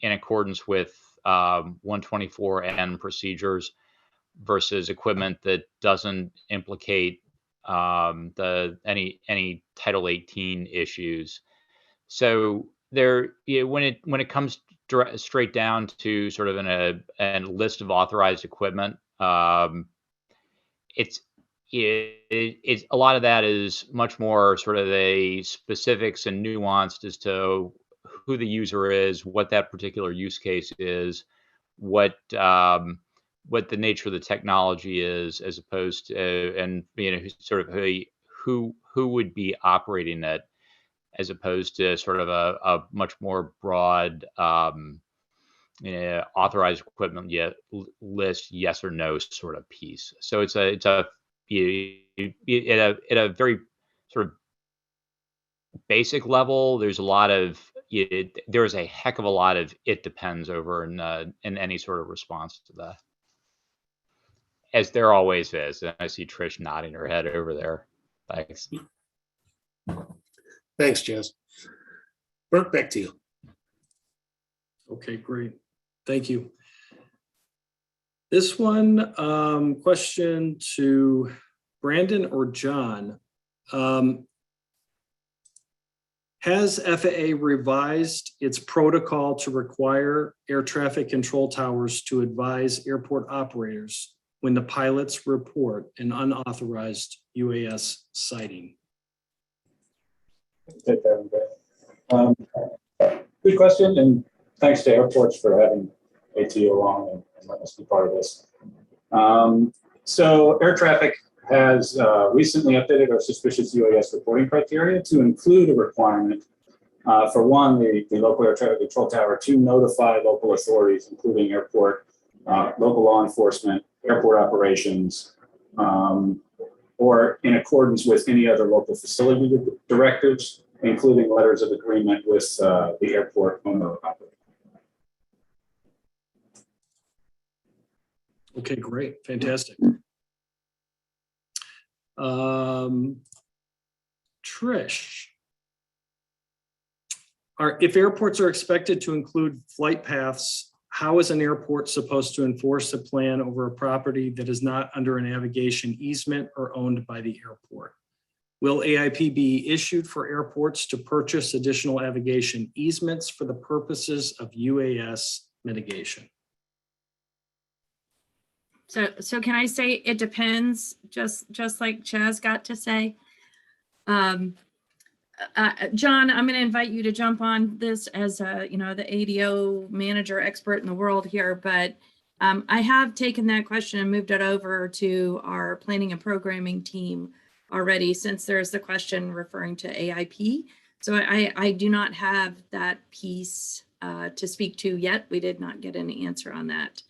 accordance with 124N procedures versus equipment that doesn't implicate any Title 18 issues. So when it comes straight down to sort of a list of authorized equipment, it's a lot of that is much more sort of a specifics and nuanced as to who the user is, what that particular use case is, what the nature of the technology is, as opposed to sort of who would be operating it, as opposed to sort of a much more broad authorized equipment list, yes or no sort of piece. So it's at a very sort of basic level. There's a lot of there's a heck of a lot of it depends over in any sort of response to that, as there always is. And I see Trish nodding her head over there. Thanks. Thanks, Jess. Burke, back to you. Okay, great. Thank you. This one, question to Brandon or John. Has FAA revised its protocol to require air traffic control towers to advise airport operators when the pilots report an unauthorized UAS sighting? Take that one, good question, and thanks to airports for having ATO along and letting us be part of this. So air traffic has recently updated our suspicious UAS reporting criteria to include a requirement for one, the local air traffic control tower to notify local authorities, including airport, local law enforcement, airport operations, or in accordance with any other local facility directives, including letters of agreement with the airport owner operator. Okay, great, fantastic. Trish, if airports are expected to include flight paths, how is an airport supposed to enforce a plan over a property that is not under a navigation easement or owned by the airport? Will AIP be issued for airports to purchase additional navigation easements for the purposes of UAS mitigation? So can I say it depends, just like Chaz got to say? John, I'm going to invite you to jump on this as the ADO manager expert in the world here, but I have taken that question and moved it over to our planning and programming team already, since there's the question referring to AIP. So I do not have that piece to speak to yet. We did not get an answer on that.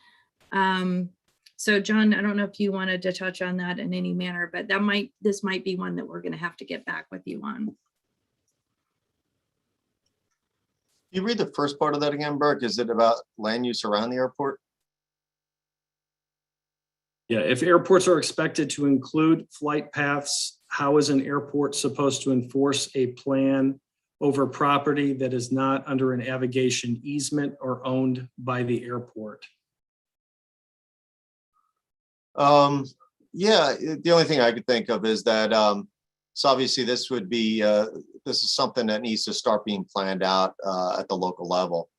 So John, I don't know if you wanted to touch on that in any manner, but this might be one that we're going to have to get back with you on. You read the first part of that again, Burke? Is it about land use around the airport? Yeah, if airports are expected to include flight paths, how is an airport supposed to enforce a plan over property that is not under a navigation easement or owned by the airport? Yeah, the only thing I could think of is that, so obviously this would be, this is something that needs to start being planned out at the local level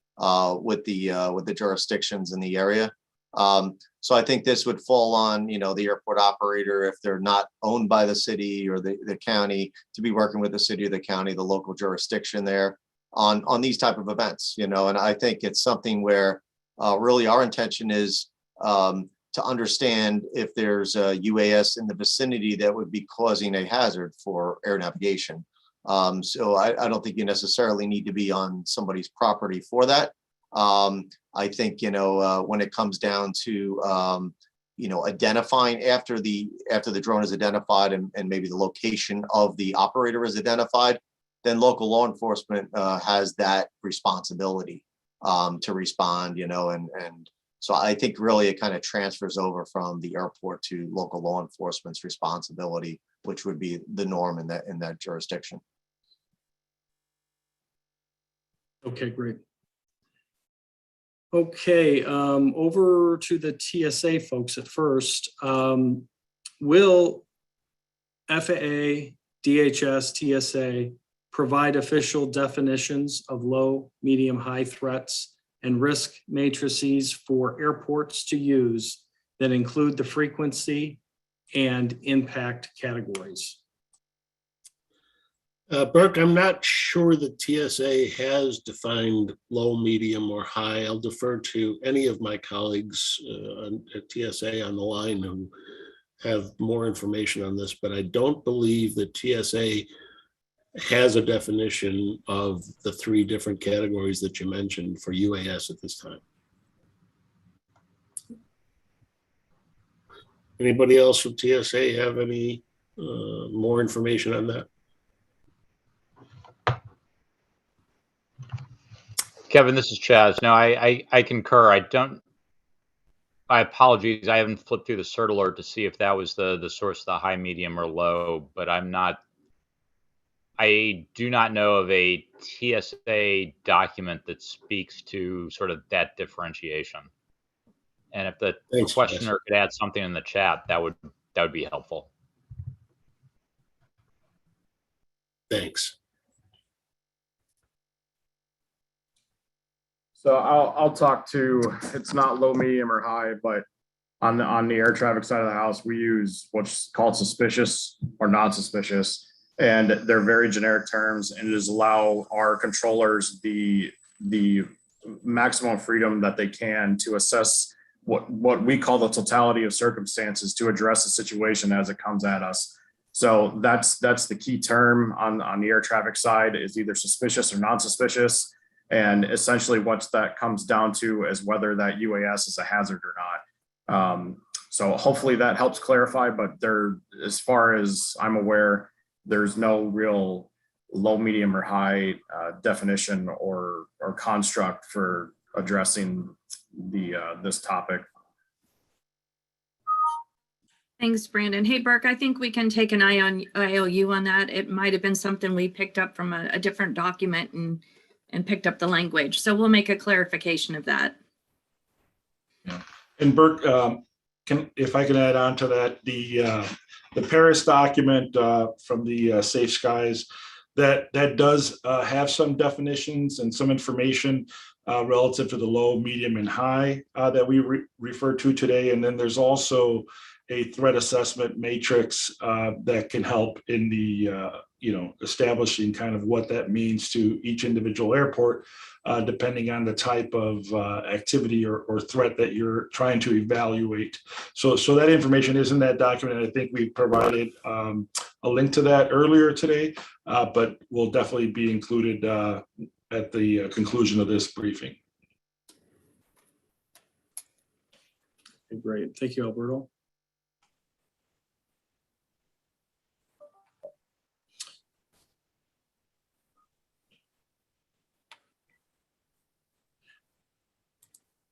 with the jurisdictions in the area. So I think this would fall on, the airport operator, if they're not owned by the city or the county, to be working with the city or the county, the local jurisdiction there on these type of events, and I think it's something where really our intention is to understand if there's a UAS in the vicinity that would be causing a hazard for air navigation. So I don't think you necessarily need to be on somebody's property for that. I think, when it comes down to, identifying after the drone is identified and maybe the location of the operator is identified, then local law enforcement has that responsibility to respond, and so I think really it kind of transfers over from the airport to local law enforcement's responsibility, which would be the norm in that jurisdiction. Okay, great. Okay, over to the TSA folks at first. Will FAA, DHS, TSA provide official definitions of low, medium, high threats and risk matrices for airports to use that include the frequency and impact categories? Burke, I'm not sure that TSA has defined low, medium, or high. I'll defer to any of my colleagues at TSA on the line who have more information on this, but I don't believe that TSA has a definition of the three different categories that you mentioned for UAS at this time. Anybody else from TSA have any more information on that? Kevin, this is Chaz. No, I concur. My apologies. I haven't flipped through the CERT alert to see if that was the source of the high, medium, or low, but I do not know of a TSA document that speaks to sort of that differentiation. And if the questioner could add something in the chat, that would be helpful. Thanks. So I'll talk to, it's not low, medium, or high, but on the air traffic side of the house, we use what's called suspicious or non-suspicious. And they're very generic terms, and it is allow our controllers the maximum freedom that they can to assess what we call the totality of circumstances to address the situation as it comes at us. So that's the key term on the air traffic side, is either suspicious or non-suspicious. And essentially what that comes down to is whether that UAS is a hazard or not. So hopefully that helps clarify, but as far as I'm aware, there's no real low, medium, or high definition or construct for addressing this topic. Thanks, Brandon. Hey, Burke, I think we can take an eye on IOU on that. It might have been something we picked up from a different document and picked up the language. So we'll make a clarification of that. Yeah. And Burke, if I can add on to that, the Paris document from the Safe Skies, that does have some definitions and some information relative to the low, medium, and high that we refer to today. And then there's also a threat assessment matrix that can help in the establishing kind of what that means to each individual airport, depending on the type of activity or threat that you're trying to evaluate. So that information is in that document. I think we provided a link to that earlier today, but will definitely be included at the conclusion of this briefing. Great. Thank you, Alberto.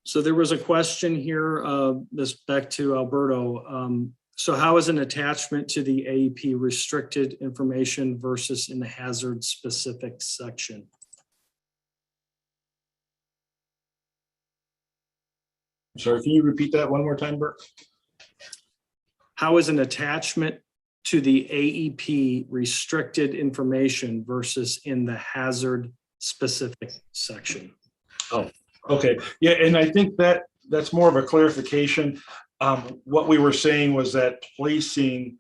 So there was a question here, this back to Alberto. So how is an attachment to the AEP restricted information versus in the hazard specific section? Sorry, can you repeat that one more time, Bert? How is an attachment to the AEP restricted information versus in the hazard specific section? Oh, okay. Yeah, and I think that's more of a clarification. What we were saying was that placing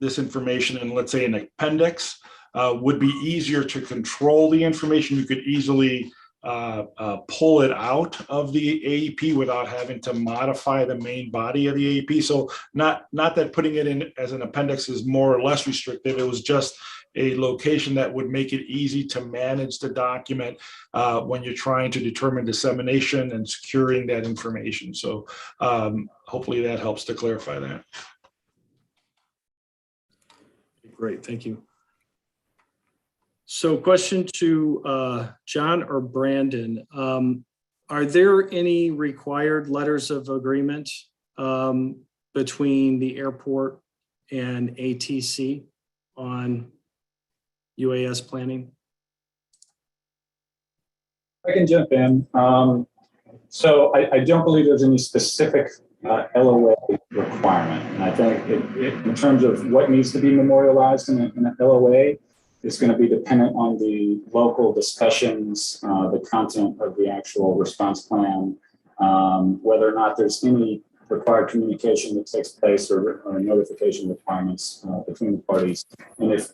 this information in, let's say, an appendix would be easier to control the information. You could easily pull it out of the AEP without having to modify the main body of the AEP. So not that putting it in as an appendix is more or less restrictive. It was just a location that would make it easy to manage the document when you're trying to determine dissemination and securing that information. So hopefully that helps to clarify that. Great, thank you. So question to John or Brandon. Are there any required letters of agreement between the airport and ATC on UAS planning? I can jump in. So I don't believe there's any specific LOA requirement. And I think in terms of what needs to be memorialized in an LOA, it's going to be dependent on the local discussions, the content of the actual response plan, whether or not there's any required communication that takes place or notification requirements between the parties. And if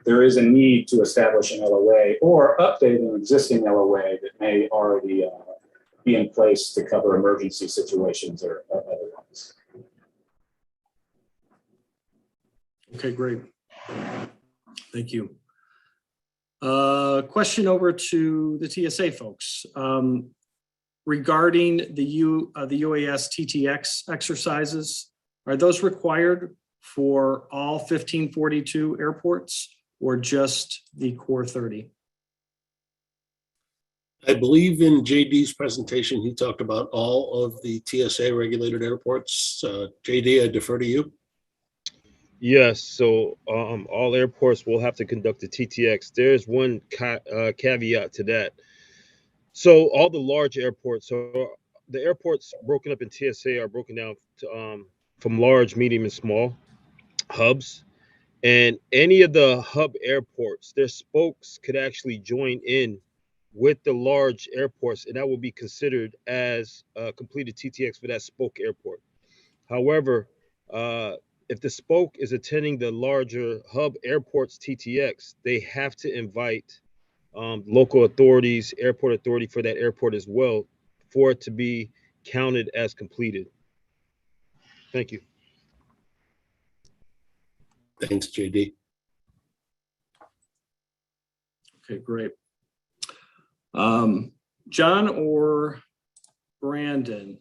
there is a need to establish an LOA or update an existing LOA that may already be in place to cover emergency situations or otherwise. Okay, great. Thank you. Question over to the TSA folks. Regarding the UAS TTX exercises, are those required for all 1542 airports or just the core 30? I believe in JD's presentation, he talked about all of the TSA regulated airports. JD, I defer to you. Yes, so all airports will have to conduct a TTX. There's one caveat to that. So all the large airports, so the airports broken up in TSA are broken down to, from large, medium, and small hubs. And any of the hub airports, their spokes could actually join in with the large airports, and that will be considered as a completed TTX for that spoke airport. However, if the spoke is attending the larger hub airports TTX, they have to invite local authorities, airport authority for that airport as well, for it to be counted as completed. Thank you. Thanks, JD. Okay, great. John or Brandon,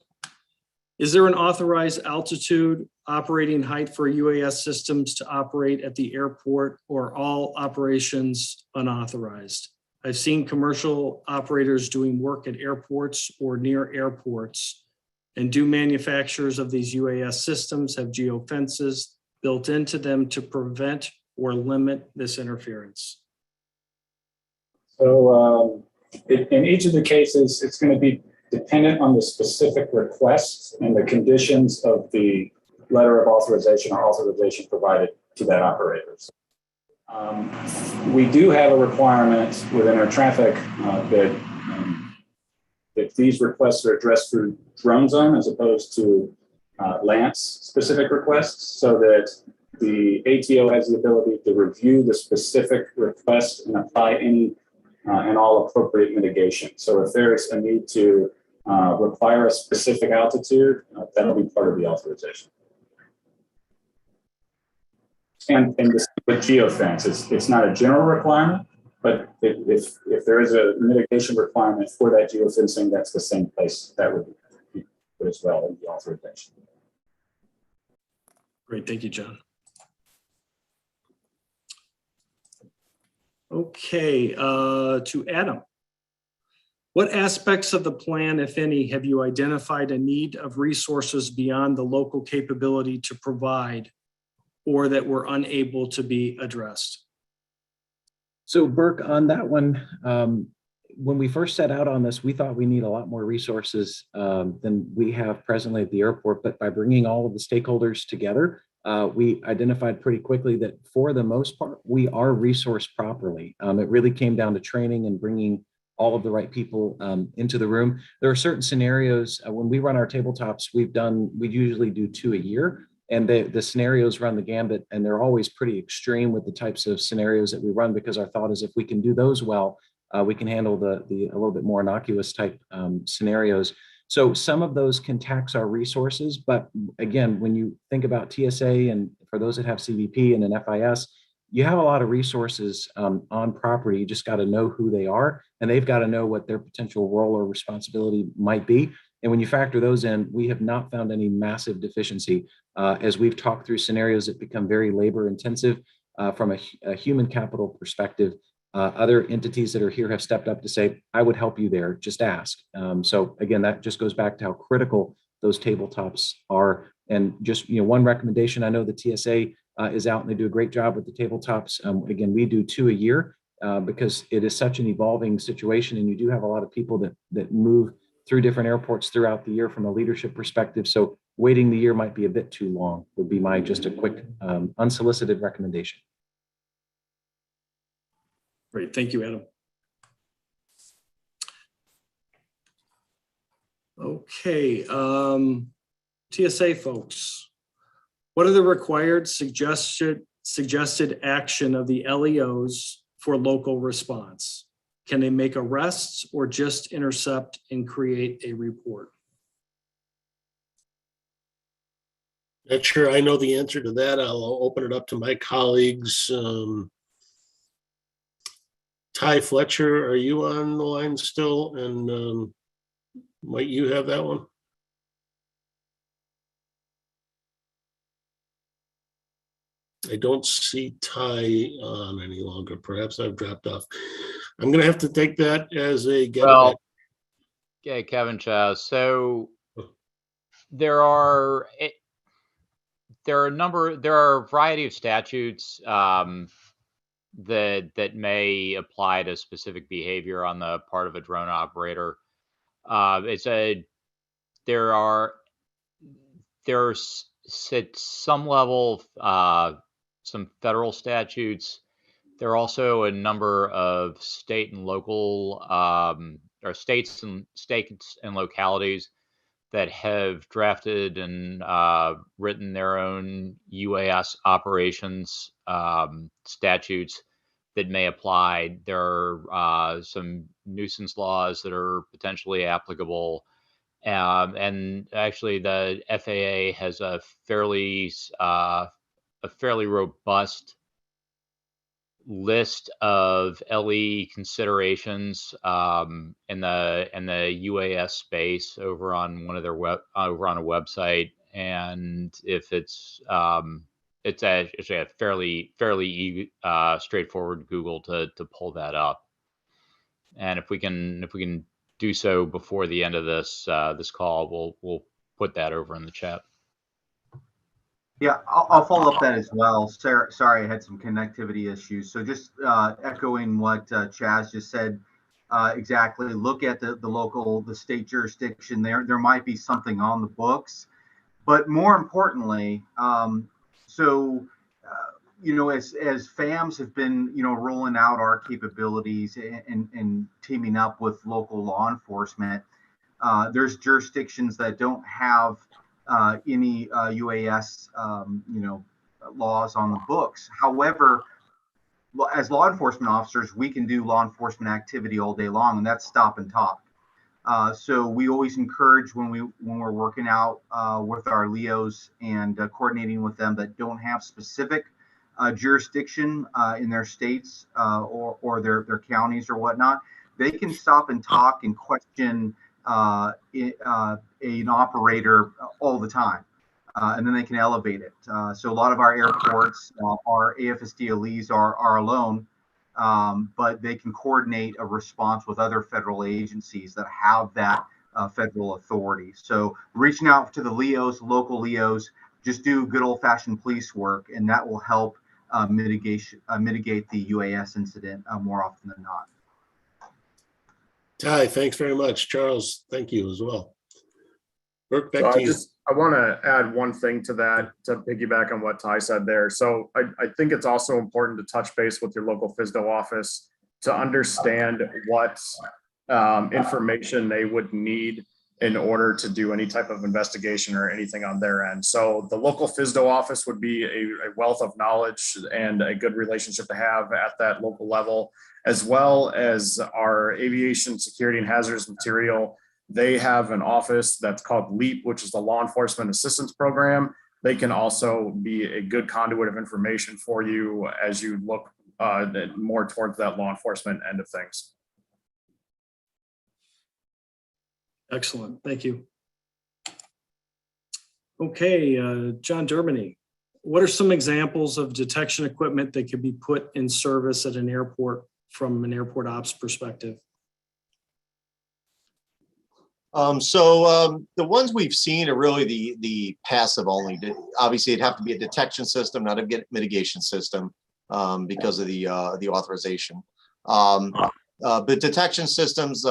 is there an authorized altitude operating height for UAS systems to operate at the airport, or all operations unauthorized? I've seen commercial operators doing work at airports or near airports. And do manufacturers of these UAS systems have geofences built into them to prevent or limit this interference? So in each of the cases, it's going to be dependent on the specific request and the conditions of the letter of authorization or authorization provided to that operator. We do have a requirement within our traffic that these requests are addressed through drone zone as opposed to LANCE specific requests, so that the ATO has the ability to review the specific request and apply any and all appropriate mitigation. So if there's a need to require a specific altitude, that'll be part of the authorization. And this with geofence, it's not a general requirement, but if there is a mitigation requirement for that geofencing, that's the same place that would be put as well in the authorization. Great, thank you, John. Okay, to Adam. What aspects of the plan, if any, have you identified a need of resources beyond the local capability to provide, or that were unable to be addressed? So Burke, on that one, when we first set out on this, we thought we need a lot more resources than we have presently at the airport. But by bringing all of the stakeholders together, we identified pretty quickly that for the most part, we are resourced properly. It really came down to training and bringing all of the right people into the room. There are certain scenarios when we run our tabletops, we usually do 2 a year. And the scenarios run the gambit, and they're always pretty extreme with the types of scenarios that we run, because our thought is if we can do those well, we can handle the a little bit more innocuous type scenarios. So some of those can tax our resources, but again, when you think about TSA and for those that have CBP and an FIS, you have a lot of resources on property. You just got to know who they are, and they've got to know what their potential role or responsibility might be. And when you factor those in, we have not found any massive deficiency. As we've talked through scenarios that become very labor intensive from a human capital perspective, other entities that are here have stepped up to say, I would help you there, just ask. So again, that just goes back to how critical those tabletops are. And just one recommendation, I know the TSA is out and they do a great job with the tabletops. Again, we do 2 a year because it is such an evolving situation, and you do have a lot of people that move through different airports throughout the year from a leadership perspective. So waiting the year might be a bit too long, would be my just a quick unsolicited recommendation. Great, thank you, Adam. Okay, TSA folks, what are the required suggested action of the LEOs for local response? Can they make arrests or just intercept and create a report? Not sure I know the answer to that. I'll open it up to my colleagues. Ty Fletcher, are you on the line still? And might you have that one? I don't see Ty on any longer. Perhaps I've dropped off. I'm gonna have to take that as a get back. Well, okay, Kevin Chaz. So there are there are a variety of statutes that may apply to specific behavior on the part of a drone operator. There's at some level some federal statutes. There are also a number of state and local or states and localities that have drafted and written their own UAS operations statutes that may apply. There are some nuisance laws that are potentially applicable. And actually, the FAA has a fairly robust list of LE considerations in the UAS space over on one of their over on a website. And if it's actually a fairly straightforward Google to pull that up. And if we can do so before the end of this call, we'll put that over in the chat. Yeah, I'll follow up that as well. Sorry, I had some connectivity issues. So just echoing what Chaz just said, exactly. Look at the state jurisdiction there. There might be something on the books, but more importantly, as FAMs have been, rolling out our capabilities and teaming up with local law enforcement, there's jurisdictions that don't have any UAS, laws on the books. However, as law enforcement officers, we can do law enforcement activity all day long, and that's stop and talk. So we always encourage when we're working out with our LEOs and coordinating with them that don't have specific jurisdiction in their states or their counties or whatnot, they can stop and talk and question an operator all the time, and then they can elevate it. So a lot of our airports, our AFSD LEs are alone, but they can coordinate a response with other federal agencies that have that federal authority. So reaching out to the LEOs, local LEOs, just do good old-fashioned police work, and that will help mitigate the UAS incident more often than not. Ty, thanks very much. Charles, thank you as well. Burke, back to you. I want to add one thing to that to piggyback on what Ty said there. So I think it's also important to touch base with your local FSDO office to understand what information they would need in order to do any type of investigation or anything on their end. So the local FSDO office would be a wealth of knowledge and a good relationship to have at that local level, as well as our aviation security and hazardous material. They have an office that's called LEAP, which is the Law Enforcement Assistance Program. They can also be a good conduit of information for you as you look more towards that law enforcement end of things. Excellent, thank you. Okay, John Dermany, what are some examples of detection equipment that could be put in service at an airport from an airport ops perspective? The ones we've seen are really the passive only. Obviously, it'd have to be a detection system, not a mitigation system, because of the authorization. But detection systems,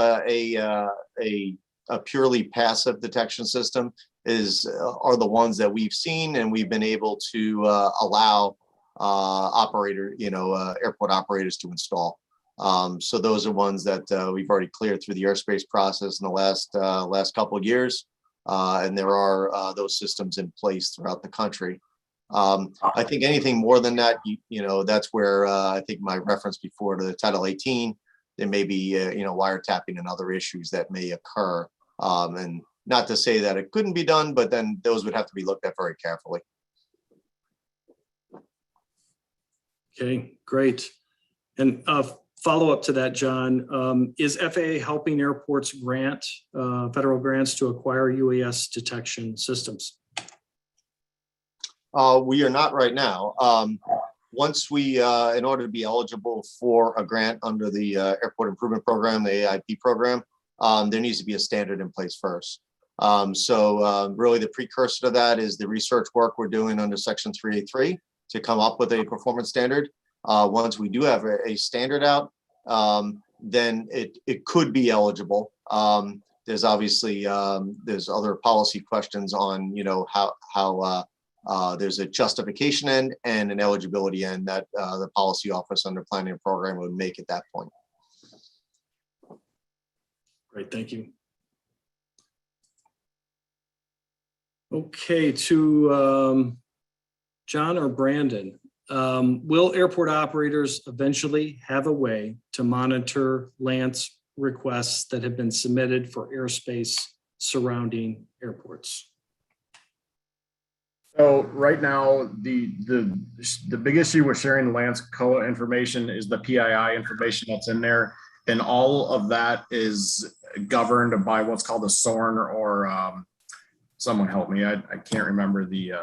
a purely passive detection system are the ones that we've seen, and we've been able to allow airport operators to install. So those are ones that we've already cleared through the airspace process in the last couple of years, and there are those systems in place throughout the country. I think anything more than that, that's where I think my reference before to the Title 18, there may be wiretapping and other issues that may occur, and not to say that it couldn't be done, but then those would have to be looked at very carefully. Okay, great. And follow up to that, John, is FAA helping airports grant federal grants to acquire UAS detection systems? We are not right now. once we, in order to be eligible for a grant under the Airport Improvement Program, the AIP program, there needs to be a standard in place first. Really the precursor to that is the research work we're doing under Section 383 to come up with a performance standard. Once we do have a standard out, then it could be eligible. There's obviously there's other policy questions on, you know, how there's a justification end and an eligibility end that the policy office under planning and program would make at that point. Great, thank you. Okay, to John or Brandon, will airport operators eventually have a way to monitor LANC requests that have been submitted for airspace surrounding airports? So right now, the big issue with sharing the LANC COA information is the PII information that's in there. And all of that is governed by what's called a SORN, or someone help me. I can't remember the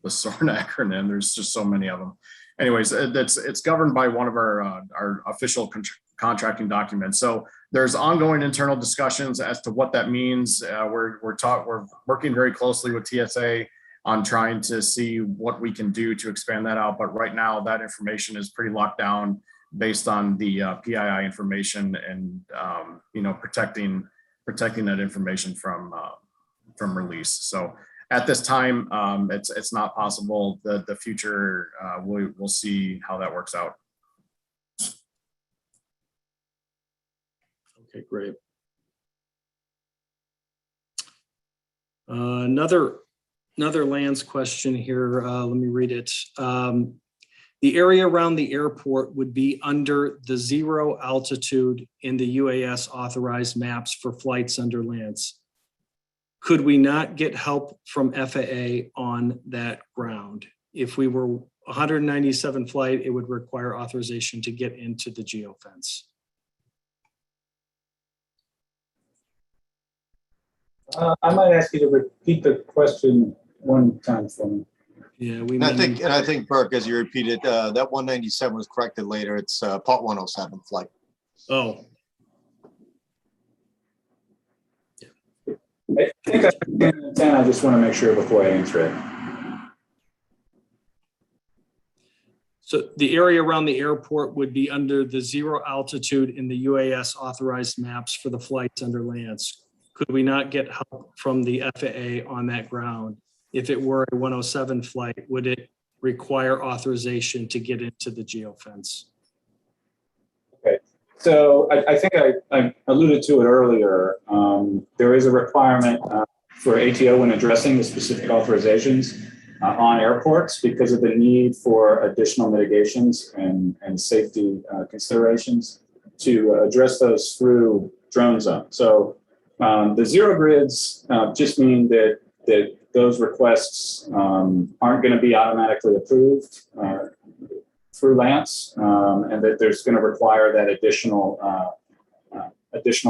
SORN acronym. There's just so many of them. Anyways, it's governed by one of our official contracting documents. So there's ongoing internal discussions as to what that means. We're working very closely with TSA on trying to see what we can do to expand that out. But right now, that information is pretty locked down based on the PII information and you know, protecting that information from release. So at this time, it's not possible. The future, we'll see how that works out. Okay, great. Another LANC question here. Let me read it. The area around the airport would be under the 0 altitude in the UAS authorized maps for flights under LANC. Could we not get help from FAA on that ground? If we were 197 flight, it would require authorization to get into the geofence. I might ask you to repeat the question one time for me. Yeah, I think Burke, as you repeated, that 197 was corrected later. It's Part 107 flight. Oh. I think I understand 10. I just want to make sure before I answer it. So the area around the airport would be under the 0 altitude in the UAS authorized maps for the flights under LANC. Could we not get help from the FAA on that ground? If it were a 107 flight, would it require authorization to get into the geofence? Okay, so I think I alluded to it earlier. There is a requirement for ATO when addressing the specific authorizations on airports because of the need for additional mitigations and safety considerations to address those through drone zone. So the 0 grids just mean that those requests aren't going to be automatically approved through LANC, and that there's going to require that additional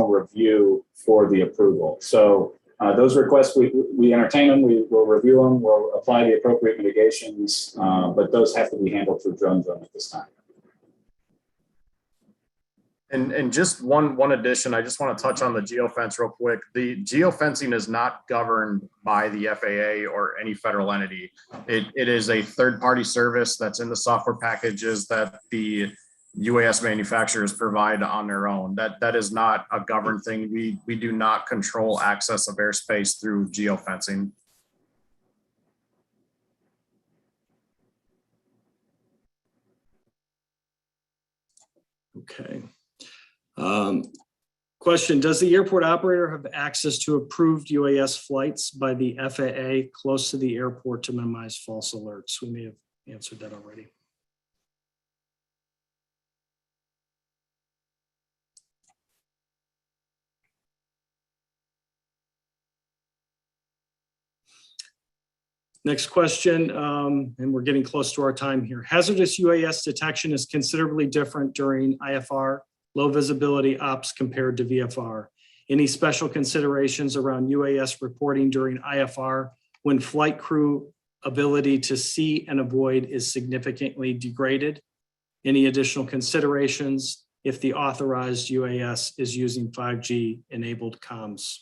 review for the approval. So those requests, we entertain them, we will review them, we'll apply the appropriate mitigations, but those have to be handled through drone zone at this time. And just one addition, I just want to touch on the geofence real quick. The geofencing is not governed by the FAA or any federal entity. It is a third-party service that's in the software packages that the UAS manufacturers provide on their own. That is not a governed thing. We do not control access of airspace through geofencing. Okay. Question, does the airport operator have access to approved UAS flights by the FAA close to the airport to minimize false alerts? We may have answered that already. Next question, and we're getting close to our time here. Hazardous UAS detection is considerably different during IFR, low visibility ops compared to VFR. Any special considerations around UAS reporting during IFR when flight crew ability to see and avoid is significantly degraded. Any additional considerations if the authorized UAS is using 5G enabled comms?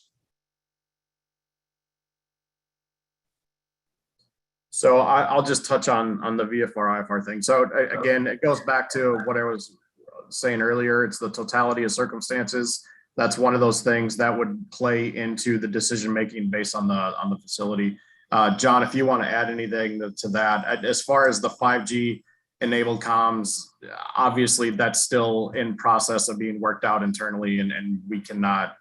So I'll just touch on the VFR IFR thing. So again, it goes back to what I was saying earlier. It's the totality of circumstances. That's one of those things that would play into the decision making based on the facility. John, if you want to add anything to that, as far as the 5G enabled comms, obviously that's still in process of being worked out internally, and we cannot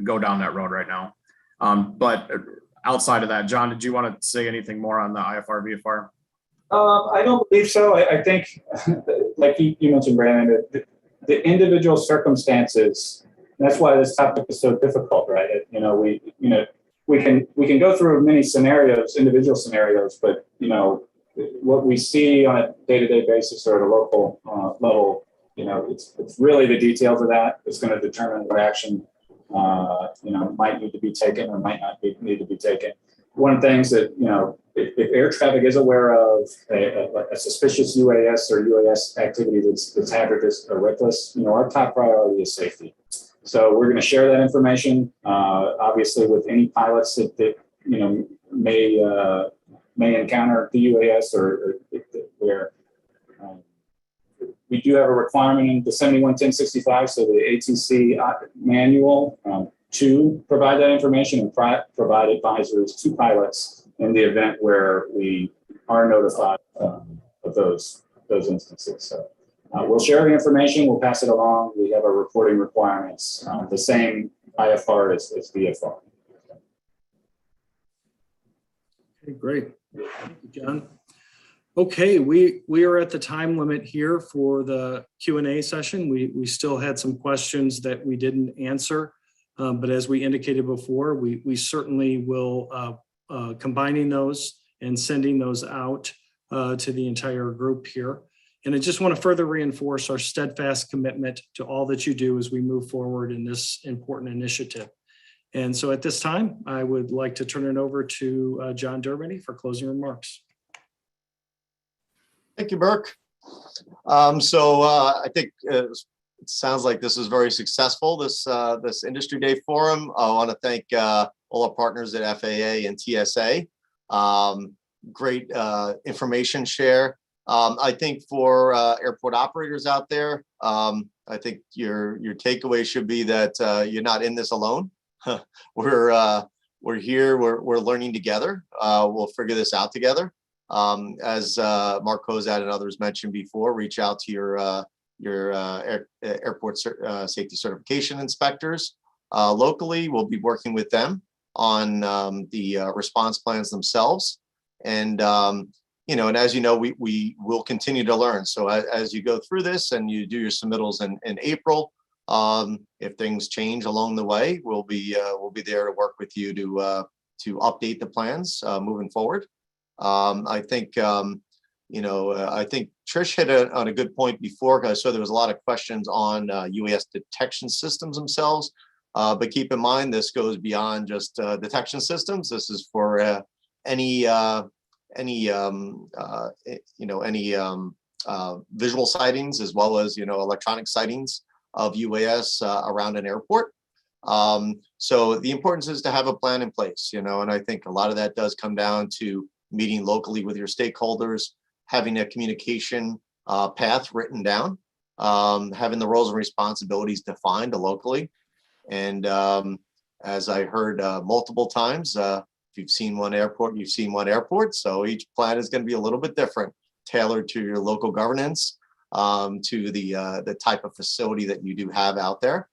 go down that road right now. But outside of that, John, did you want to say anything more on the IFR VFR? I don't believe so. I think, like you mentioned, Brandon, the individual circumstances. That's why this topic is so difficult, right? We can go through many scenarios, individual scenarios, but what we see on a day-to-day basis or at a local level, it's really the details of that that's going to determine what action might need to be taken or might not need to be taken. One of the things that, if air traffic is aware of a suspicious UAS or UAS activity that's hazardous or reckless, our top priority is safety. So we're going to share that information, obviously, with any pilots that may encounter the UAS or where we do have a requirement in the 711065, so the ATC manual, to provide that information and provide advisors to pilots in the event where we are notified of those instances. So we'll share the information, we'll pass it along. We have our reporting requirements, the same IFR as VFR. Okay, great. Thank you, John. Okay, we are at the time limit here for the Q&A session. We still had some questions that we didn't answer, but as we indicated before, we certainly will combining those and sending those out to the entire group here. And I just want to further reinforce our steadfast commitment to all that you do as we move forward in this important initiative. And so at this time, I would like to turn it over to John Dermody for closing remarks. Thank you, Burke. I think it sounds like this is very successful, this Industry Day Forum. I want to thank all our partners at FAA and TSA. Great information share. I think for airport operators out there, I think your takeaway should be that you're not in this alone. We're here, we're learning together. We'll figure this out together. As Mark Kozad and others mentioned before, reach out to your airport safety certification inspectors locally. We'll be working with them on the response plans themselves. And and as you know, we will continue to learn. So as you go through this and you do your submittals in April, if things change along the way, we'll be there to work with you to update the plans moving forward. I think Trish hit on a good point before, because I saw there was a lot of questions on UAS detection systems themselves. But keep in mind, this goes beyond just detection systems. This is for any visual sightings, as well as electronic sightings of UAS around an airport. So the importance is to have a plan in place, and I think a lot of that does come down to meeting locally with your stakeholders, having a communication path written down, having the roles and responsibilities defined locally. And as I heard multiple times, if you've seen one airport, you've seen one airport. So each plan is going to be a little bit different, tailored to your local governance, to the type of facility that you do have out there.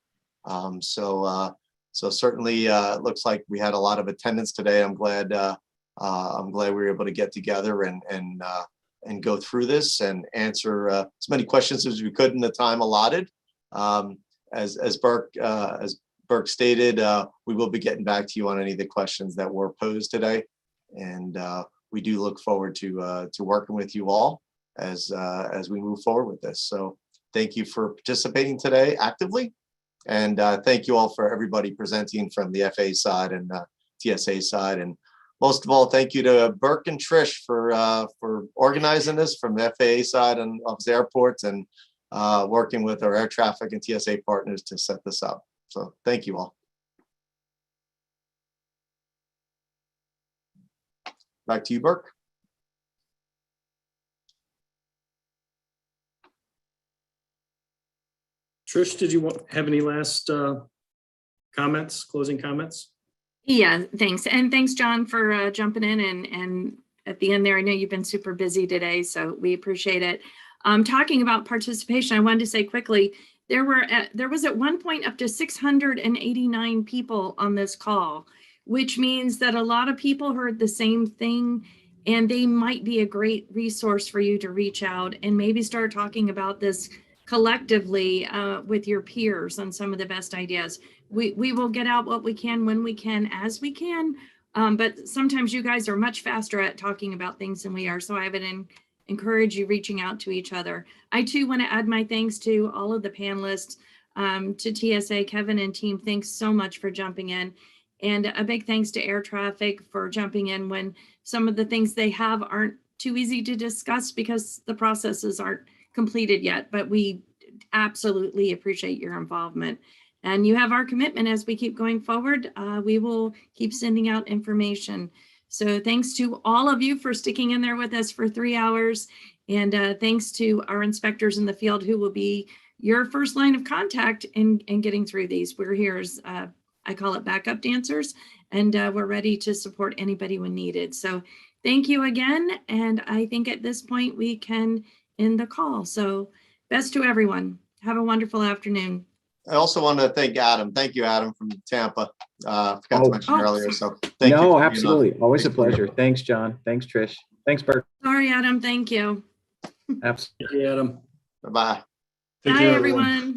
So certainly it looks like we had a lot of attendance today. I'm glad we were able to get together and go through this and answer as many questions as we could in the time allotted. As Burke stated, we will be getting back to you on any of the questions that were posed today, and we do look forward to working with you all as we move forward with this. So thank you for participating today actively, and thank you all for everybody presenting from the FAA side and TSA side, and most of all, thank you to Burke and Trish for organizing this from the FAA side and of the airports, and working with our air traffic and TSA partners to set this up. So thank you all. Back to you, Burke. Trish, did you have any last comments, closing comments? Yeah, thanks. And thanks, John, for jumping in and at the end there, I know you've been super busy today, so we appreciate it. Talking about participation, I wanted to say quickly, there was at one point up to 689 people on this call, which means that a lot of people heard the same thing, and they might be a great resource for you to reach out and maybe start talking about this collectively with your peers on some of the best ideas. We will get out what we can, when we can, as we can, but sometimes you guys are much faster at talking about things than we are, so I would encourage you reaching out to each other. I too want to add my thanks to all of the panelists, to TSA, Kevin and team, thanks so much for jumping in. And a big thanks to air traffic for jumping in when some of the things they have aren't too easy to discuss because the processes aren't completed yet, but we absolutely appreciate your involvement. And you have our commitment as we keep going forward. We will keep sending out information. So thanks to all of you for sticking in there with us for 3 hours. And thanks to our inspectors in the field who will be your first line of contact in getting through these. We're here as, I call it backup dancers, and we're ready to support anybody when needed. So thank you again. And I think at this point we can end the call. So best to everyone. Have a wonderful afternoon. I also want to thank Adam. Thank you, Adam, from Tampa. Forgot to mention earlier. So thank you. No, absolutely. Always a pleasure. Thanks, John. Thanks, Trish. Thanks, Bert. Sorry, Adam. Thank you. Absolutely. Thank you, Adam. Bye-bye. Bye, everyone.